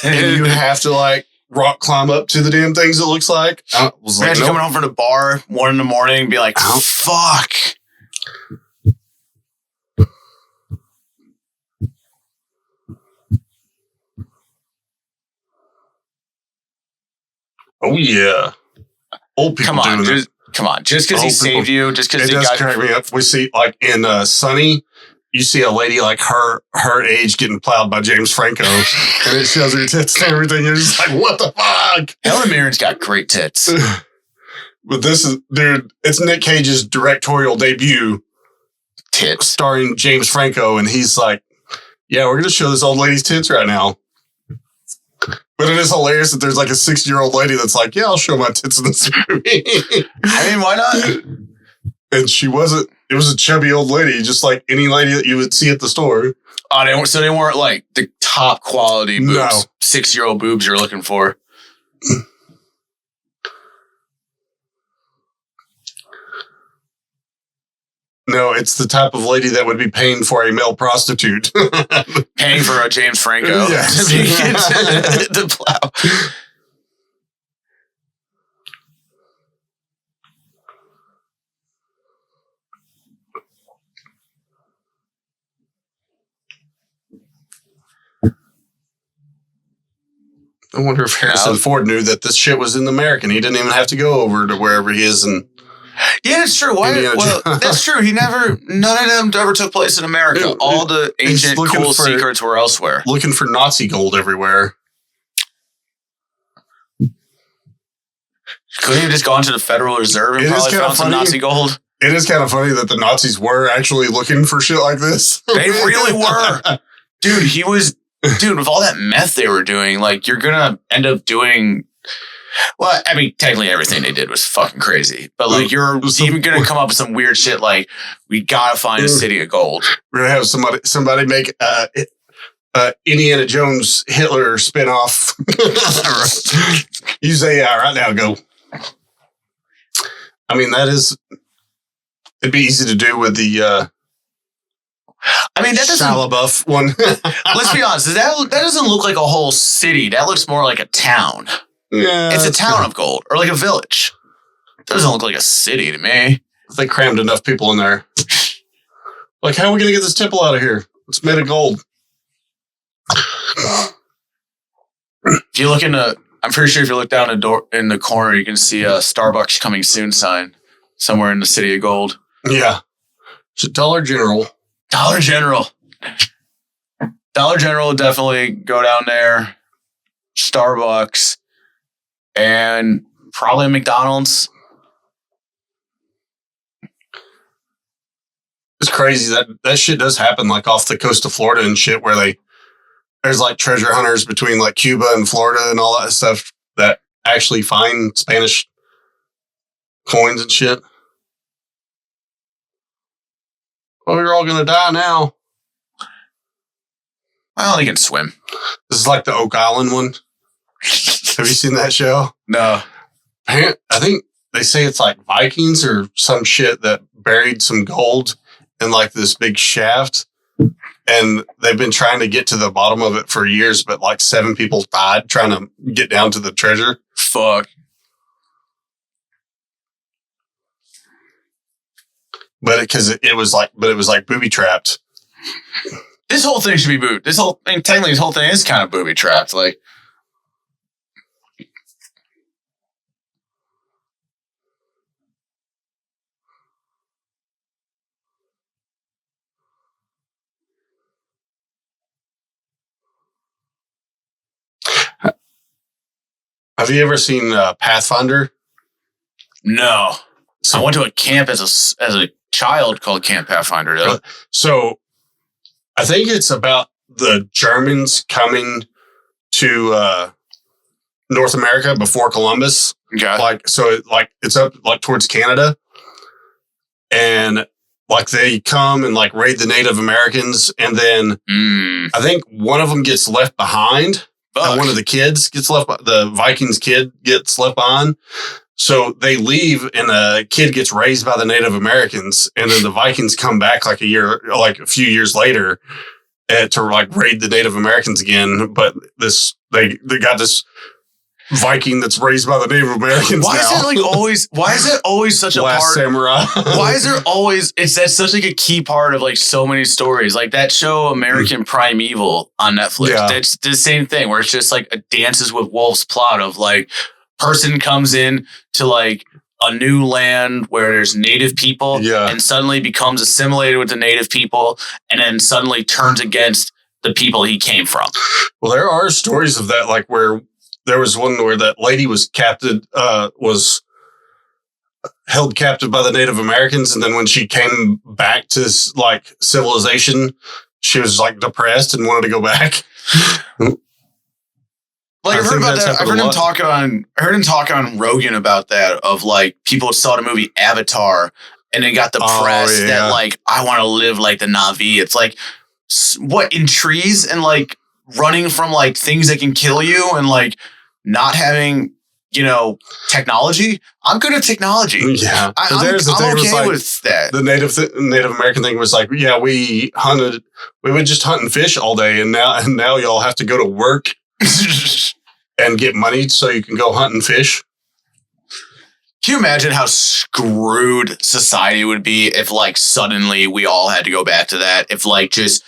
and you have to rock climb up to the damn things. It looks like. I was Imagine coming home from the bar 1 a.m. and be like, oh, fuck. Oh yeah. Old people come on, just because he saved you, just because he got crack me up. We see in Sunny, you see a lady like her age getting plowed by James Franco, and it shows her tits and everything. You're just like, what the fuck? Helen Mirren's got great tits. But this is, dude, it's Nick Cage's directorial debut. Tits. Starring James Franco, and he's like, yeah, we're going to show this old lady's tits right now. But it is hilarious that there's like a 60-year-old lady that's like, yeah, I'll show my tits in this movie. I mean, why not? And she wasn't, it was a chubby old lady, just like any lady that you would see at the store. Oh, so they weren't like the top quality boobs, No. 6-year-old boobs you're looking for. No, it's the type of lady that would be paying for a male prostitute. Paying for a James Franco Yes. to plow. I wonder if Harrison Ford knew that this shit was in America and he didn't even have to go over to wherever he is. And yeah, it's true. Well, that's true. None of them ever took place in America. All the ancient cool secrets were elsewhere. Looking for Nazi gold everywhere. Couldn't you just gone to the Federal Reserve and probably found some Nazi gold? It is kind of funny that the Nazis were actually looking for shit like this. They really were. Dude, with all that meth they were doing, like, you're going to end up doing... Well, I mean, technically everything they did was fucking crazy. But, like, you're even going to come up with some weird shit like, we got to find a city of gold. We're going to have somebody make Indiana Jones Hitler spinoff. Use AI right now. Go. I mean, it'd be easy to do with the... I mean, that doesn't... Shalabuff one. Let's be honest. That doesn't look like a whole city. That looks more like a town. Yeah, it's a town of gold. Or like a village. It doesn't look like a city to me. They crammed enough people in there. Like, how are we going to get this temple out of here? It's made of gold. If you look I'm pretty sure if you look down in the corner, you can see a Starbucks coming soon sign somewhere in the city of gold. Yeah. It's a Dollar General. Dollar General would definitely go down there. Starbucks and probably a McDonald's. It's crazy that shit does happen like off the coast of Florida and shit where there's like treasure hunters between like Cuba and Florida and all that stuff that actually find Spanish coins and shit. Well, we're all going to die now. Well, they can swim. This is like the Oak Island one. Have you seen that show? No. I think they say it's like Vikings or some shit that buried some gold in like this big shaft. And they've been trying to get to the bottom of it for years, but like 7 people died trying to get down to the treasure. Fuck. But it was like booby trapped. This whole thing should be technically this whole thing is kind of booby trapped. Like, have you ever seen Pathfinder? No. I went to a camp as a child called Camp Pathfinder, though. So I think it's about the Germans coming to North America before Columbus. Okay. It's up like towards Canada. And like they come and like raid the Native Americans. And then I think one of them gets left behind. One of the kids gets the Vikings kid gets left behind. So they leave and a kid gets raised by the Native Americans. And then the Vikings come back like a few years later to like raid the Native Americans again. But they got this Viking that's raised by the Native Americans. Why is it always such a Last part? Samurai. Why is there always, that's such like a key part of like so many stories. Like that show American Primeval on Netflix. Yeah. That's the same thing where it's just like a Dances with Wolves plot of like, person comes in to like a new land where there's native people and suddenly becomes assimilated with the native people and then suddenly turns against the people he came from. Well, there are stories of that, like where there was one where that lady was held captive by the Native Americans. And then when she came back to like civilization, she was like depressed and wanted to go back. Like I've heard about that. I heard him talk on Rogan about that, of like people saw the movie Avatar and they got depressed that like, I want to live like the Na'vi. It's like, what, in trees and like running from like things that can kill you and like not having, you know, technology. I'm good at technology. Yeah. I'm okay like, with that. The Native American thing was like, yeah, we would just hunt and fish all day. And now y'all have to go to work and get money so you can go hunt and fish. Can you imagine how screwed society would be if like suddenly we all had to go back to that? If like just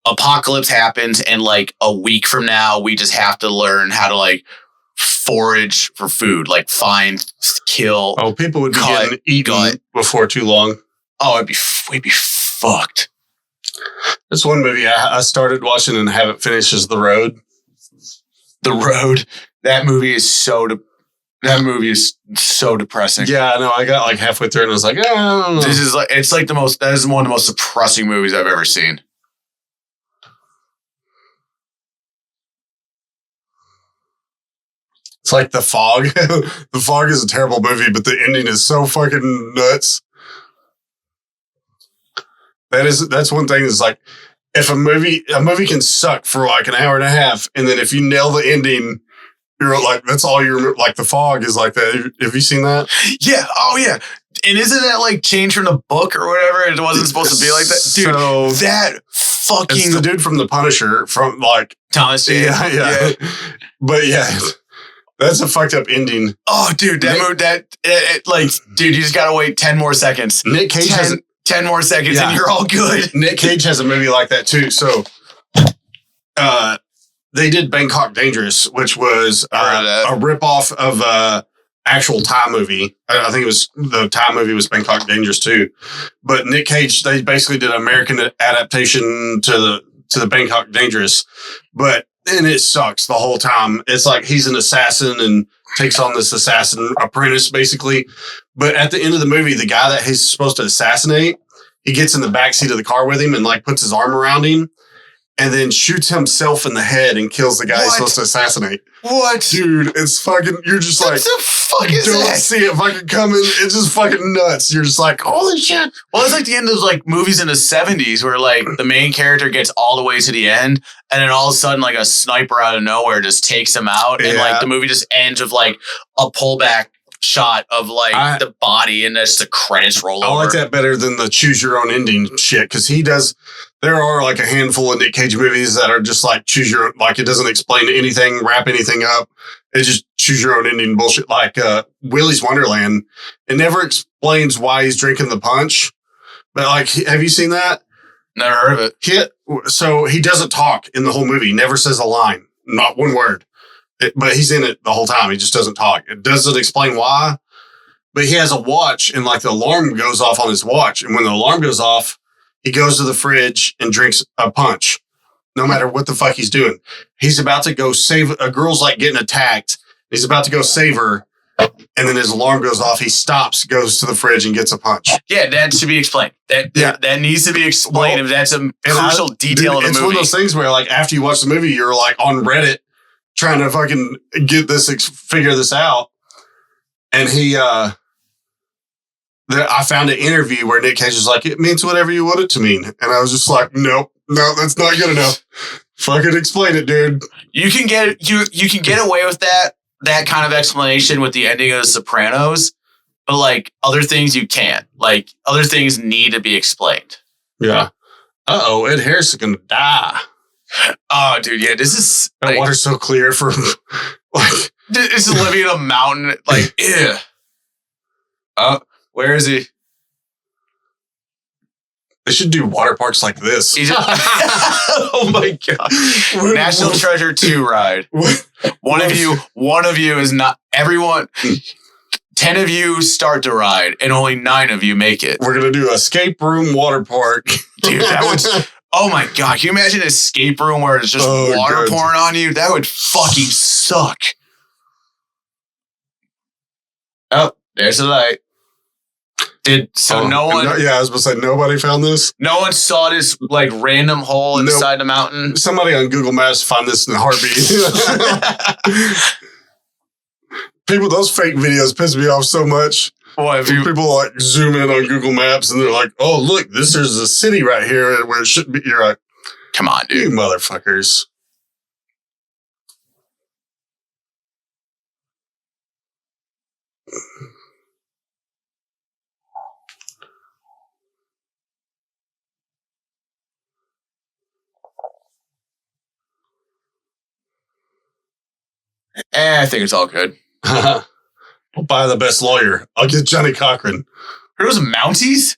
apocalypse happens and like a week from now, we just have to learn how to like forage for food, like find, kill. Oh, people would be getting eaten before too long. Oh, we'd be fucked. This one movie I started watching and haven't finished is The Road. The Road. That movie is so depressing. Yeah, I know. I got like halfway through and I was like, I don't know. That is one of the most depressing movies I've ever seen. It's like The Fog. The Fog is a terrible movie, but the ending is so fucking nuts. That's one thing that's like, if a movie can suck for like an hour and a half, and then if you nail the ending, you're like, that's all you're like. The Fog is like that. Have you seen that? Yeah. Oh yeah. And isn't that like changed from the book or whatever? It wasn't supposed to be like that, dude. So that fucking it's the dude from The Punisher from like Thomas Jane. Yeah. But yeah. That's a fucked up ending. Oh, dude, dude, you just gotta wait 10 more seconds. Nick Cage has 10 more seconds and you're all good. Nick Cage has a movie like that too. So, they did Bangkok Dangerous, which was a ripoff of a actual Thai movie. I think it was the Thai movie was Bangkok Dangerous too. But Nick Cage, they basically did an American adaptation to the Bangkok Dangerous, and it sucks the whole time. It's like he's an assassin and takes on this assassin apprentice, basically. But at the end of the movie, the guy that he's supposed to assassinate, he gets in the backseat of the car with him and like puts his arm around him and then shoots himself in the head and kills the guy he's supposed to assassinate. What? Dude, it's fucking, you're just what like, the fuck is don't that? see it fucking coming. It's just fucking nuts. You're just like, holy shit. Well, it's like the end of like movies in the 70s where like the main character gets all the way to the end and then all of a sudden like a sniper out of nowhere just takes him out and like the movie just ends with like a pullback shot of like the body and that's the credits roll over. I like that better than the choose your own ending shit because there are like a handful of Nick Cage movies that are just like choose your, like it doesn't explain anything, wrap anything up. It just choose your own ending bullshit. Like Willy's Wonderland, it never explains why he's drinking the punch. But like, have you seen that? Never heard of it. So he doesn't talk in the whole movie. He never says a line, not one word. But he's in it the whole time. He just doesn't talk. It doesn't explain why. But he has a watch and like the alarm goes off on his watch. And when the alarm goes off, he goes to the fridge and drinks a punch. No matter what the fuck he's doing. He's about to go save a girl's like getting attacked. He's about to go save her. And then his alarm goes off. He stops, goes to the fridge and gets a punch. Yeah, that should be explained. That needs to be explained. If that's a crucial detail of the movie. It's one of those things where like after you watch the movie, you're like on Reddit trying to fucking figure this out. And I found an interview where Nick Cage was like, it means whatever you want it to mean. And I was just like, no, that's not good enough. Fucking explain it, dude. You can get away with that kind of explanation with the ending of The Sopranos, but like other things you can't. Like other things need to be explained. Yeah. Uh-oh, Ed Harris is gonna die. Oh, dude, yeah, this is that water's so clear from like this is living in a mountain. Like, ew. Oh, where is he? They should do water parks like this. Oh my god! National Treasure 2 ride. One of you is not. Everyone. 10 of you start to ride, and only 9 of you make it. We're going to do escape room water park. Dude, that would... Oh my God. Can you imagine an escape room where it's just water pouring on you? That would fucking suck. Oh, there's the light. No one... Yeah, I was about to say, nobody found this? No one saw this, like, random hole inside the mountain? Somebody on Google Maps found this in a heartbeat. People, those fake videos piss me off so much. What, people like zoom in on Google Maps and they're like, oh, look, there's a city right here where it shouldn't be. You're like, come on, dude. You motherfuckers. I think it's all good. I'll buy the best lawyer. I'll get Johnny Cochran. Are those Mounties?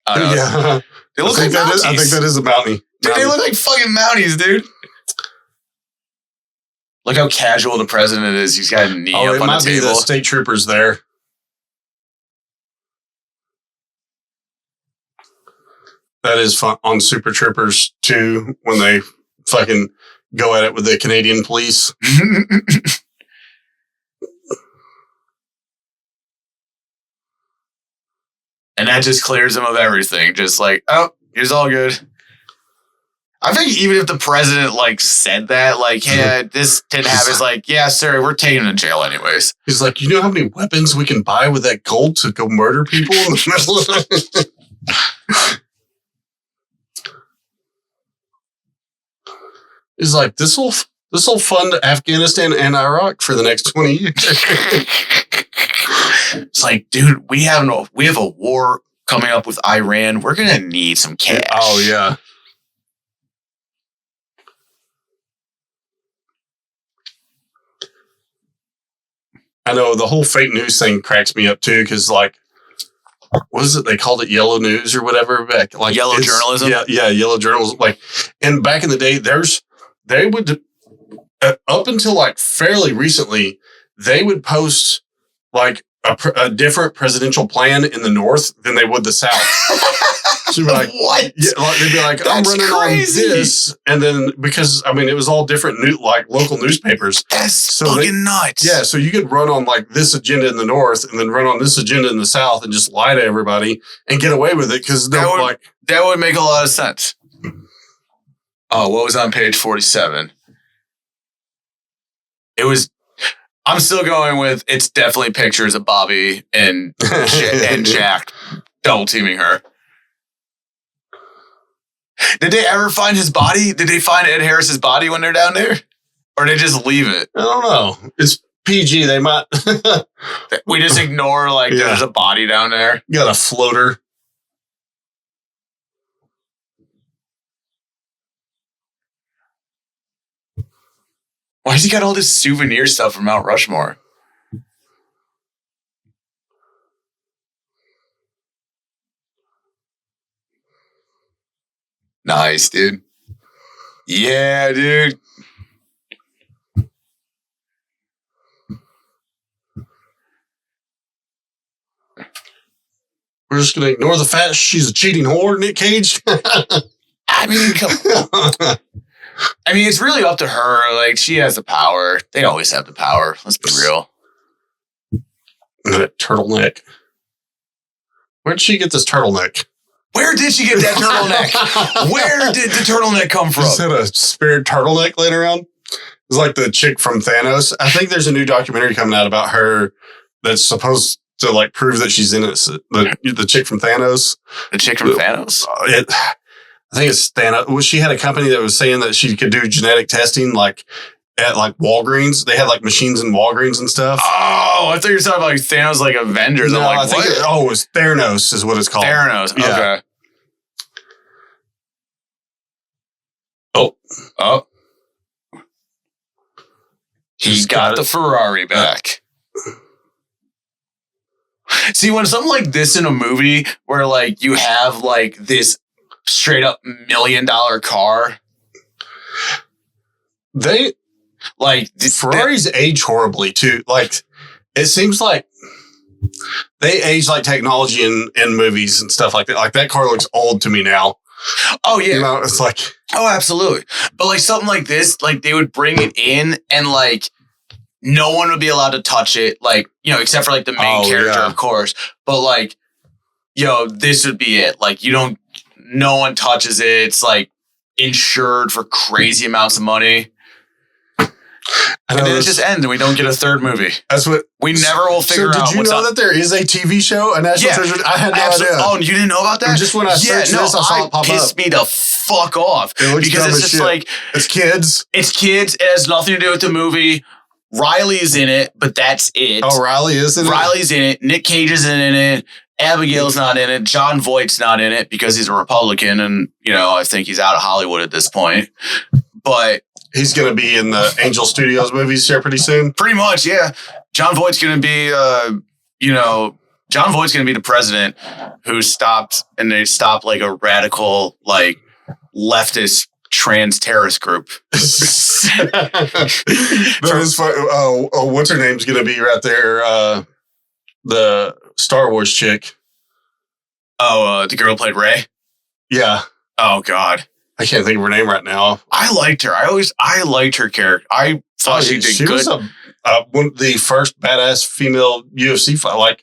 Yeah. They look like Mounties. I think that is a Mountie. Dude, they look like fucking Mounties, dude. Look how casual the president is. He's got a knee up on the table. It might be the state troopers there. That is fun on Super Troopers 2 when they fucking go at it with the Canadian police. And that just clears them of everything. Just like, oh, here's all good. I think even if the president like said that, like, yeah, this didn't happen, it's like, yeah, sir, we're taking him to jail anyways. He's like, you know how many weapons we can buy with that gold to go murder people in the middle of it? He's like, this will fund Afghanistan and Iraq for the next 20 years. It's like, dude, we have a war coming up with Iran. We're gonna need some cash. Oh yeah. I know the whole fake news thing cracks me up too, because like, what is it? They called it yellow news or whatever back, like yellow journalism. Yeah, yellow journalism. Like, and back in the day, they would up until like fairly recently, they would post like a different presidential plan in the North than they would the South. So you'd be like, what? Yeah, like, they'd be like, I'm running crazy on this. And then because, I mean, it was all different like local newspapers. That's fucking nuts. Yeah. So you could run on like this agenda in the North and then run on this agenda in the South and just lie to everybody and get away with it. Cause that would make a lot of sense. Oh, what was on page 47? I'm still going with, it's definitely pictures of Bobby and Jack double teaming her. Did they ever find his body? Did they find Ed Harris's body when they're down there? Or did they just leave it? I don't know. It's PG. They might. We just ignore there's a body down there. You got a floater. Why has he got all this souvenir stuff from Mount Rushmore? Nice, dude. Yeah, dude. We're just going to ignore the fact she's a cheating whore, Nick Cage. I mean, come on. I mean, it's really up to her. Like, she has the power. They always have the power. Let's be real. That turtleneck. Where'd she get this turtleneck? Where did she get that turtleneck? Where did the turtleneck come from? Just had a spare turtleneck laying around. It's like the chick from Thanos. I think there's a new documentary coming out about her that's supposed to like prove that she's innocent. The chick from Thanos. The chick from Thanos? I think it's Thanos. Well, she had a company that was saying that she could do genetic testing like at like Walgreens. They had like machines in Walgreens and stuff. Oh, I thought you were talking about like Thanos like Avengers. No, I'm like, I think it was Theranos is what it's called. Theranos. Yeah. Okay. Oh. He got the Ferrari back. See, when something like this in a movie where like you have like this straight up $1 million car. Ferraris age horribly too. Like It seems like they age like technology in movies and stuff like that. Like that car looks old to me now. Oh yeah, You know, it's like, oh absolutely. But like something like this, like they would bring it in and like no one would be allowed to touch it, like, you know, except for like the main character, of course. But like, this would be it. Like no one touches it. It's like insured for crazy amounts of money. And then it just ends and we don't get a third movie. That's what we never will figure out. Did you know that there is a TV show, a National Treasure? I had no idea. Oh, you didn't know about that? And just when I searched this, I saw it pop up. It pissed me the fuck off. Because it's just like... It's kids. It's kids. It has nothing to do with the movie. Riley's in it, but that's it. Oh, Riley is in it? Riley's in it. Nick Cage isn't in it. Abigail's not in it. John Voight's not in it because he's a Republican and, I think he's out of Hollywood at this point. But... He's going to be in the Angel Studios movies here pretty soon. Pretty much, yeah. John Voight's going to be, John Voight's going to be the president who stopped like a radical, like leftist trans terrorist group. That is fun. What's her name's going to be right there? The Star Wars chick. Oh, the girl who played Rey? Yeah. Oh, God. I can't think of her name right now. I liked her. I liked her character. I thought she did good. Was one of the first badass female UFC fight.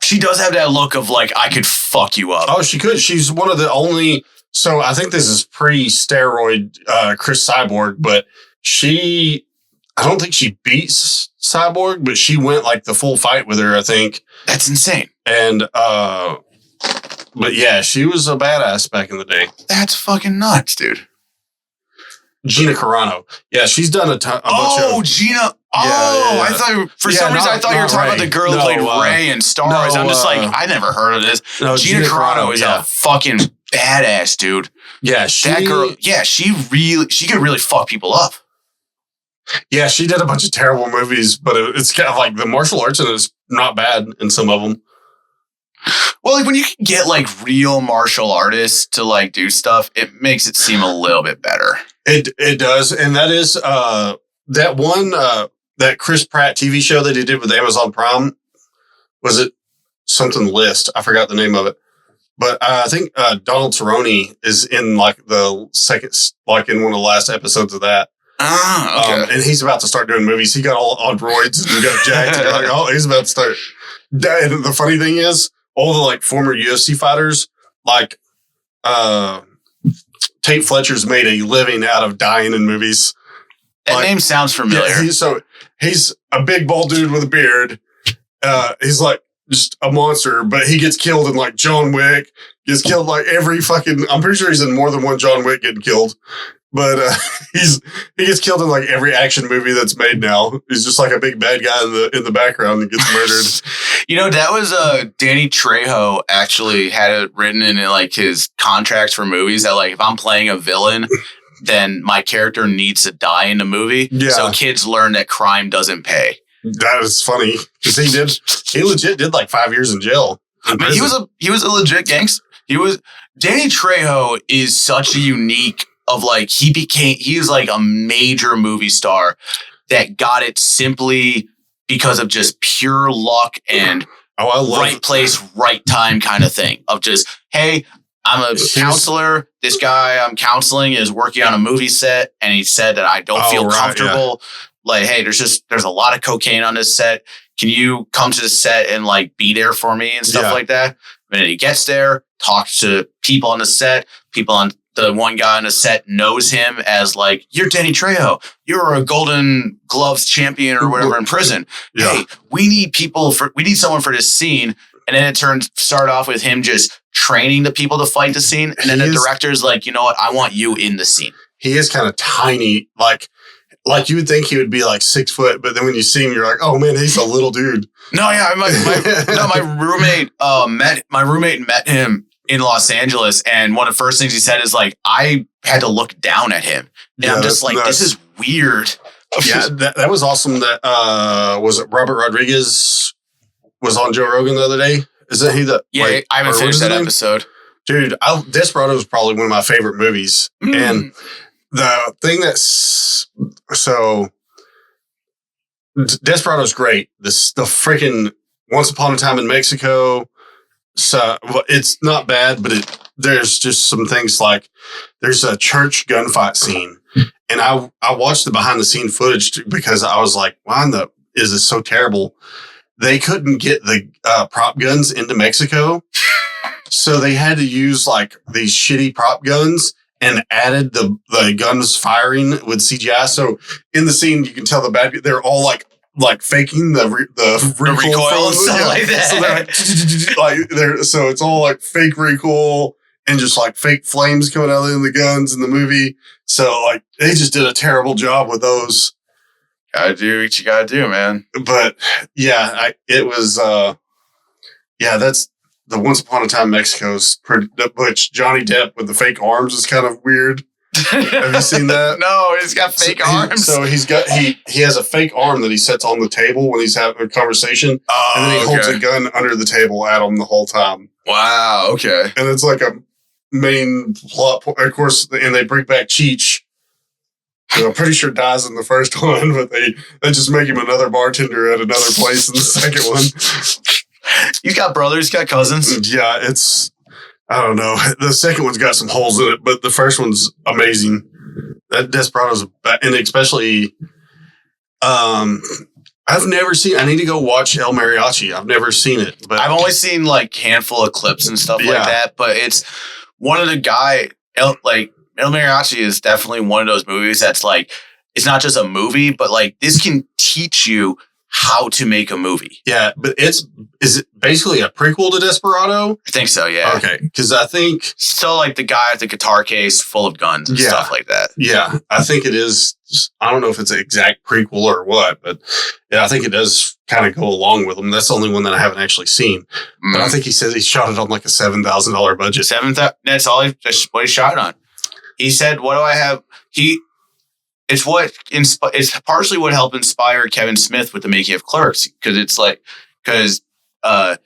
She does have that look of like, I could fuck you up. Oh, she could. She's one of the only. So I think this is pre-steroid Chris Cyborg, but I don't think she beats Cyborg, but she went like the full fight with her, I think. That's insane. And, but yeah, she was a badass back in the day. That's fucking nuts, dude. Gina Carano. Yeah, she's done a bunch of... Oh, Gina. Oh, yeah. I thought for some reason I thought you were talking about the girl who played Rey in Star Wars. I'm just like, I never heard of this. No, Gina Carano is a fucking badass, dude. Yeah, that girl. Yeah, she could really fuck people up. Yeah, she did a bunch of terrible movies, but it's kind of like the martial arts in it is not bad in some of them. Well, like when you can get like real martial artists to like do stuff, it makes it seem a little bit better. It does, and that is that one that Chris Pratt TV show that he did with Amazon Prime. Was it something List? I forgot the name of it, but I think Donald Cerrone is in like the second, like in one of the last episodes of that. Ah, okay. And he's about to start doing movies. He got all on roids and got jacked. And you're like, oh, he's about to start. And the funny thing is, all the like former UFC fighters, like Tate Fletcher's made a living out of dying in movies. That name sounds familiar. Yeah, he's a big bald dude with a beard. He's like just a monster, but he gets killed in like John Wick. Gets killed like every fucking. I'm pretty sure he's in more than one John Wick getting killed. But he gets killed in like every action movie that's made now. He's just like a big bad guy in the background and gets murdered. That was Danny Trejo actually had it written in like his contracts for movies that like if I'm playing a villain, then my character needs to die in the movie. Yeah. So kids learn that crime doesn't pay. That is funny because he legit did like 5 years in jail. I mean, he was a legit gangster. Danny Trejo is such a unique. Of like he was like a major movie star that got it simply because of just pure luck and right place, right time kind of thing of just, hey, I'm a counselor. This guy I'm counseling is working on a movie set and he said that I don't feel comfortable. Yeah. Like, hey, there's a lot of cocaine on this set. Can you come to the set and like be there for me and stuff like that? And then he gets there, talks to people on the set, the one guy on the set knows him as like, you're Danny Trejo. You're a Golden Gloves champion or whatever in prison. Yeah. Hey, we need someone for this scene. And then it started off with him just training the people to fight the scene. And then the director's like, you know what? I want you in the scene. He is kind of tiny. Like you would think he would be like 6 foot, but then when you see him, you're like, oh man, he's a little dude. No, yeah. My roommate met him in Los Angeles, and one of the first things he said is like, I had to look down at him. And I'm just like, this is weird. Yeah, that was awesome. That was it Robert Rodriguez was on Joe Rogan the other day? Isn't he the I haven't finished that episode. Dude, Desperado is probably one of my favorite movies. And the thing that's Desperado's great. The freaking Once Upon a Time in Mexico. So it's not bad, but there's just some things like there's a church gunfight scene, and I watched the behind the scene footage because I was like, why is this so terrible? They couldn't get the prop guns into Mexico, so they had to use like these shitty prop guns and added the guns firing with CGI. So in the scene, you can tell they're all like faking the recoil and stuff like that. So it's all like fake recoil and just like fake flames coming out of the guns in the movie. So like they just did a terrible job with those. Gotta do what you gotta do, man. But yeah, that's the Once Upon a Time Mexico's pretty, which Johnny Depp with the fake arms is kind of weird. Have you seen that? No, he's got fake arms. So he has a fake arm that he sets on the table when he's having a conversation, and then he holds a gun under the table at him the whole time. Wow. Okay. And it's like a main plot point. Of course, and they bring back Cheech, who I'm pretty sure dies in the first one, but they just make him another bartender at another place in the second one. You got brothers, got cousins. Yeah, I don't know. The second one's got some holes in it, but the first one's amazing. That Desperado's, and especially, I've never seen. I need to go watch El Mariachi. I've never seen it, but I've only seen like handful of clips and stuff like that. But it's one of the El Mariachi is definitely one of those movies that's like it's not just a movie, but like this can teach you how to make a movie. Yeah, but is it basically a prequel to Desperado? I think so, yeah. Okay, because I think... Still like the guy with the guitar case full of guns and stuff like that. Yeah, I think it is... I don't know if it's an exact prequel or what, but yeah, I think it does kind of go along with them. That's the only one that I haven't actually seen. But I think he says he shot it on like a $7,000 budget. That's all that's what he shot on. He said, what do I have? It's partially what helped inspire Kevin Smith with the making of Clerks, because Robert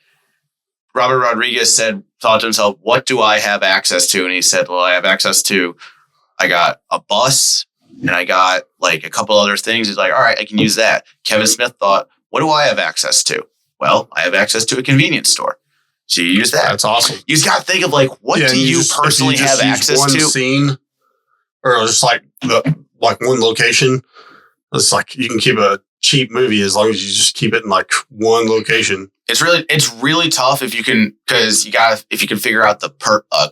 Rodriguez thought to himself, what do I have access to? And he said, well, I got a bus and I got like a couple other things. He's like, all right, I can use that. Kevin Smith thought, what do I have access to? Well, I have access to a convenence store. So you use that. That's awesome. You just got to think of like, what do you personally have access to? Scene, or just like one location. It's like you can keep a cheap movie as long as you just keep it in like one location. It's really tough if you can figure out a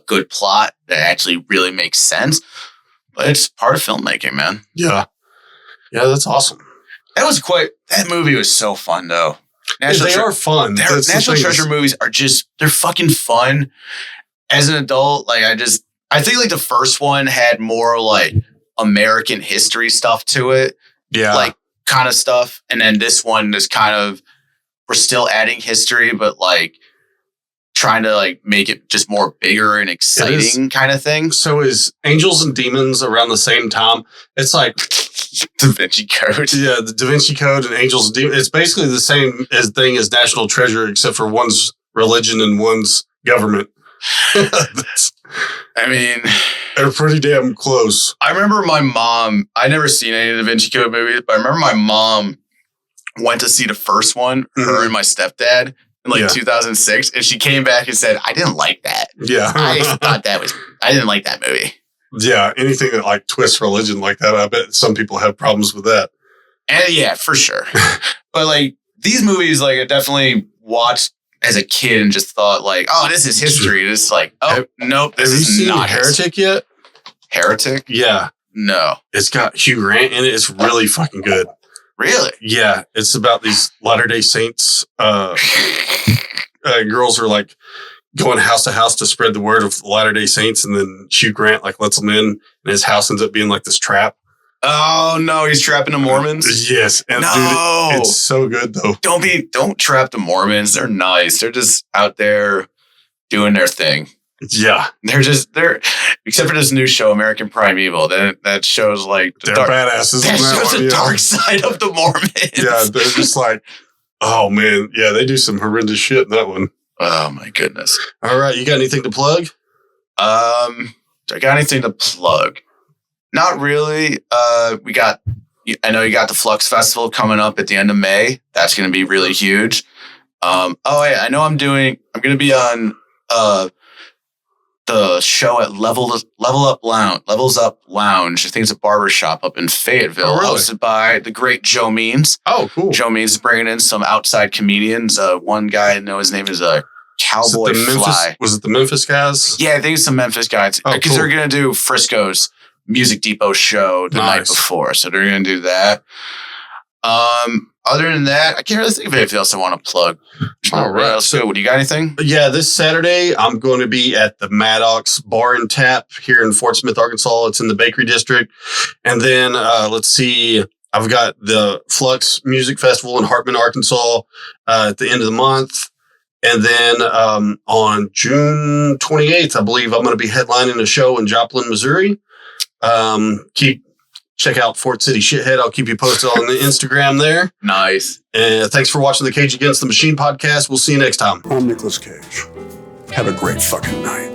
good plot that actually really makes sense. But it's part of filmmaking, man. Yeah, that's awesome. That movie was so fun though. They are fun. National Treasure movies they're fucking fun. As an adult, like I think like the first one had more like American history stuff to it. Yeah. Like kind of stuff. And then this one is kind of, we're still adding history, but like trying to like make it just more bigger and exciting kind of thing. So is Angels and Demons around the same time? It's like Da Vinci Code. Yeah, the Da Vinci Code and Angels and Demons. It's basically the same thing as National Treasure, except for one's religion and one's government. I mean, they're pretty damn close. I remember my mom, I never seen any of the Da Vinci Code movies, but I remember my mom went to see the first one, her and my stepdad, in 2006, and she came back and said, I didn't like that. Yeah. I didn't like that movie. Yeah, anything that like twists religion like that, I bet some people have problems with that. And yeah, for sure. But like these movies, like I definitely watched as a kid and just thought like, oh, this is history. It's like, nope, this is not Heretic yet? Heretic? Yeah. No. It's got Hugh Grant in it. It's really fucking good. Really? Yeah. It's about these Latter-day Saints. Girls are like going house to house to spread the word of the Latter-day Saints, and then Hugh Grant like lets them in, and his house ends up being like this trap. Oh no, he's trapping the Mormons? Yes. And no. Dude, it's so good though. Don't trap the Mormons. They're nice. They're just out there doing their thing. Yeah. They're except for this new show, American Primeval, that shows like they're badasses. That shows the dark side of the Mormons. Yeah, they're just like, oh man. Yeah, they do some horrendous shit in that one. Oh my goodness. All right, you got anything to plug? Do I got anything to plug? Not really. We got I know you got the Flux Festival coming up at the end of May. That's going to be really huge. I know I'm going to be on the show at Levels Up Lounge. I think it's a barbershop up in Fayetteville, hosted by the great Joe Means. Oh, cool. Joe Means is bringing in some outside comedians. One guy, I know his name is Cowboy Fly. Was it the Memphis guys? Yeah, I think it's some Memphis guys. Because they're going to do Frisco's Music Depot show the night before. So they're going to do that. Other than that, I can't really think of anything else I want to plug. All right. So, do you got anything? Yeah, this Saturday, I'm going to be at the Maddox Bar and Tap here in Fort Smith, Arkansas. It's in the Bakery District. And then, let's see, I've got the Flux Music Festival in Harvin, Arkansas at the end of the month. And then on June 28th, I believe I'm going to be headlining a show in Joplin, Missouri. Check out Fort City Shithead. I'll keep you posted on the Instagram there. Nice. And thanks for watching the Cage Against the Machine podcast. We'll see you next time. I'm Nicolas Cage. Have a great fucking night.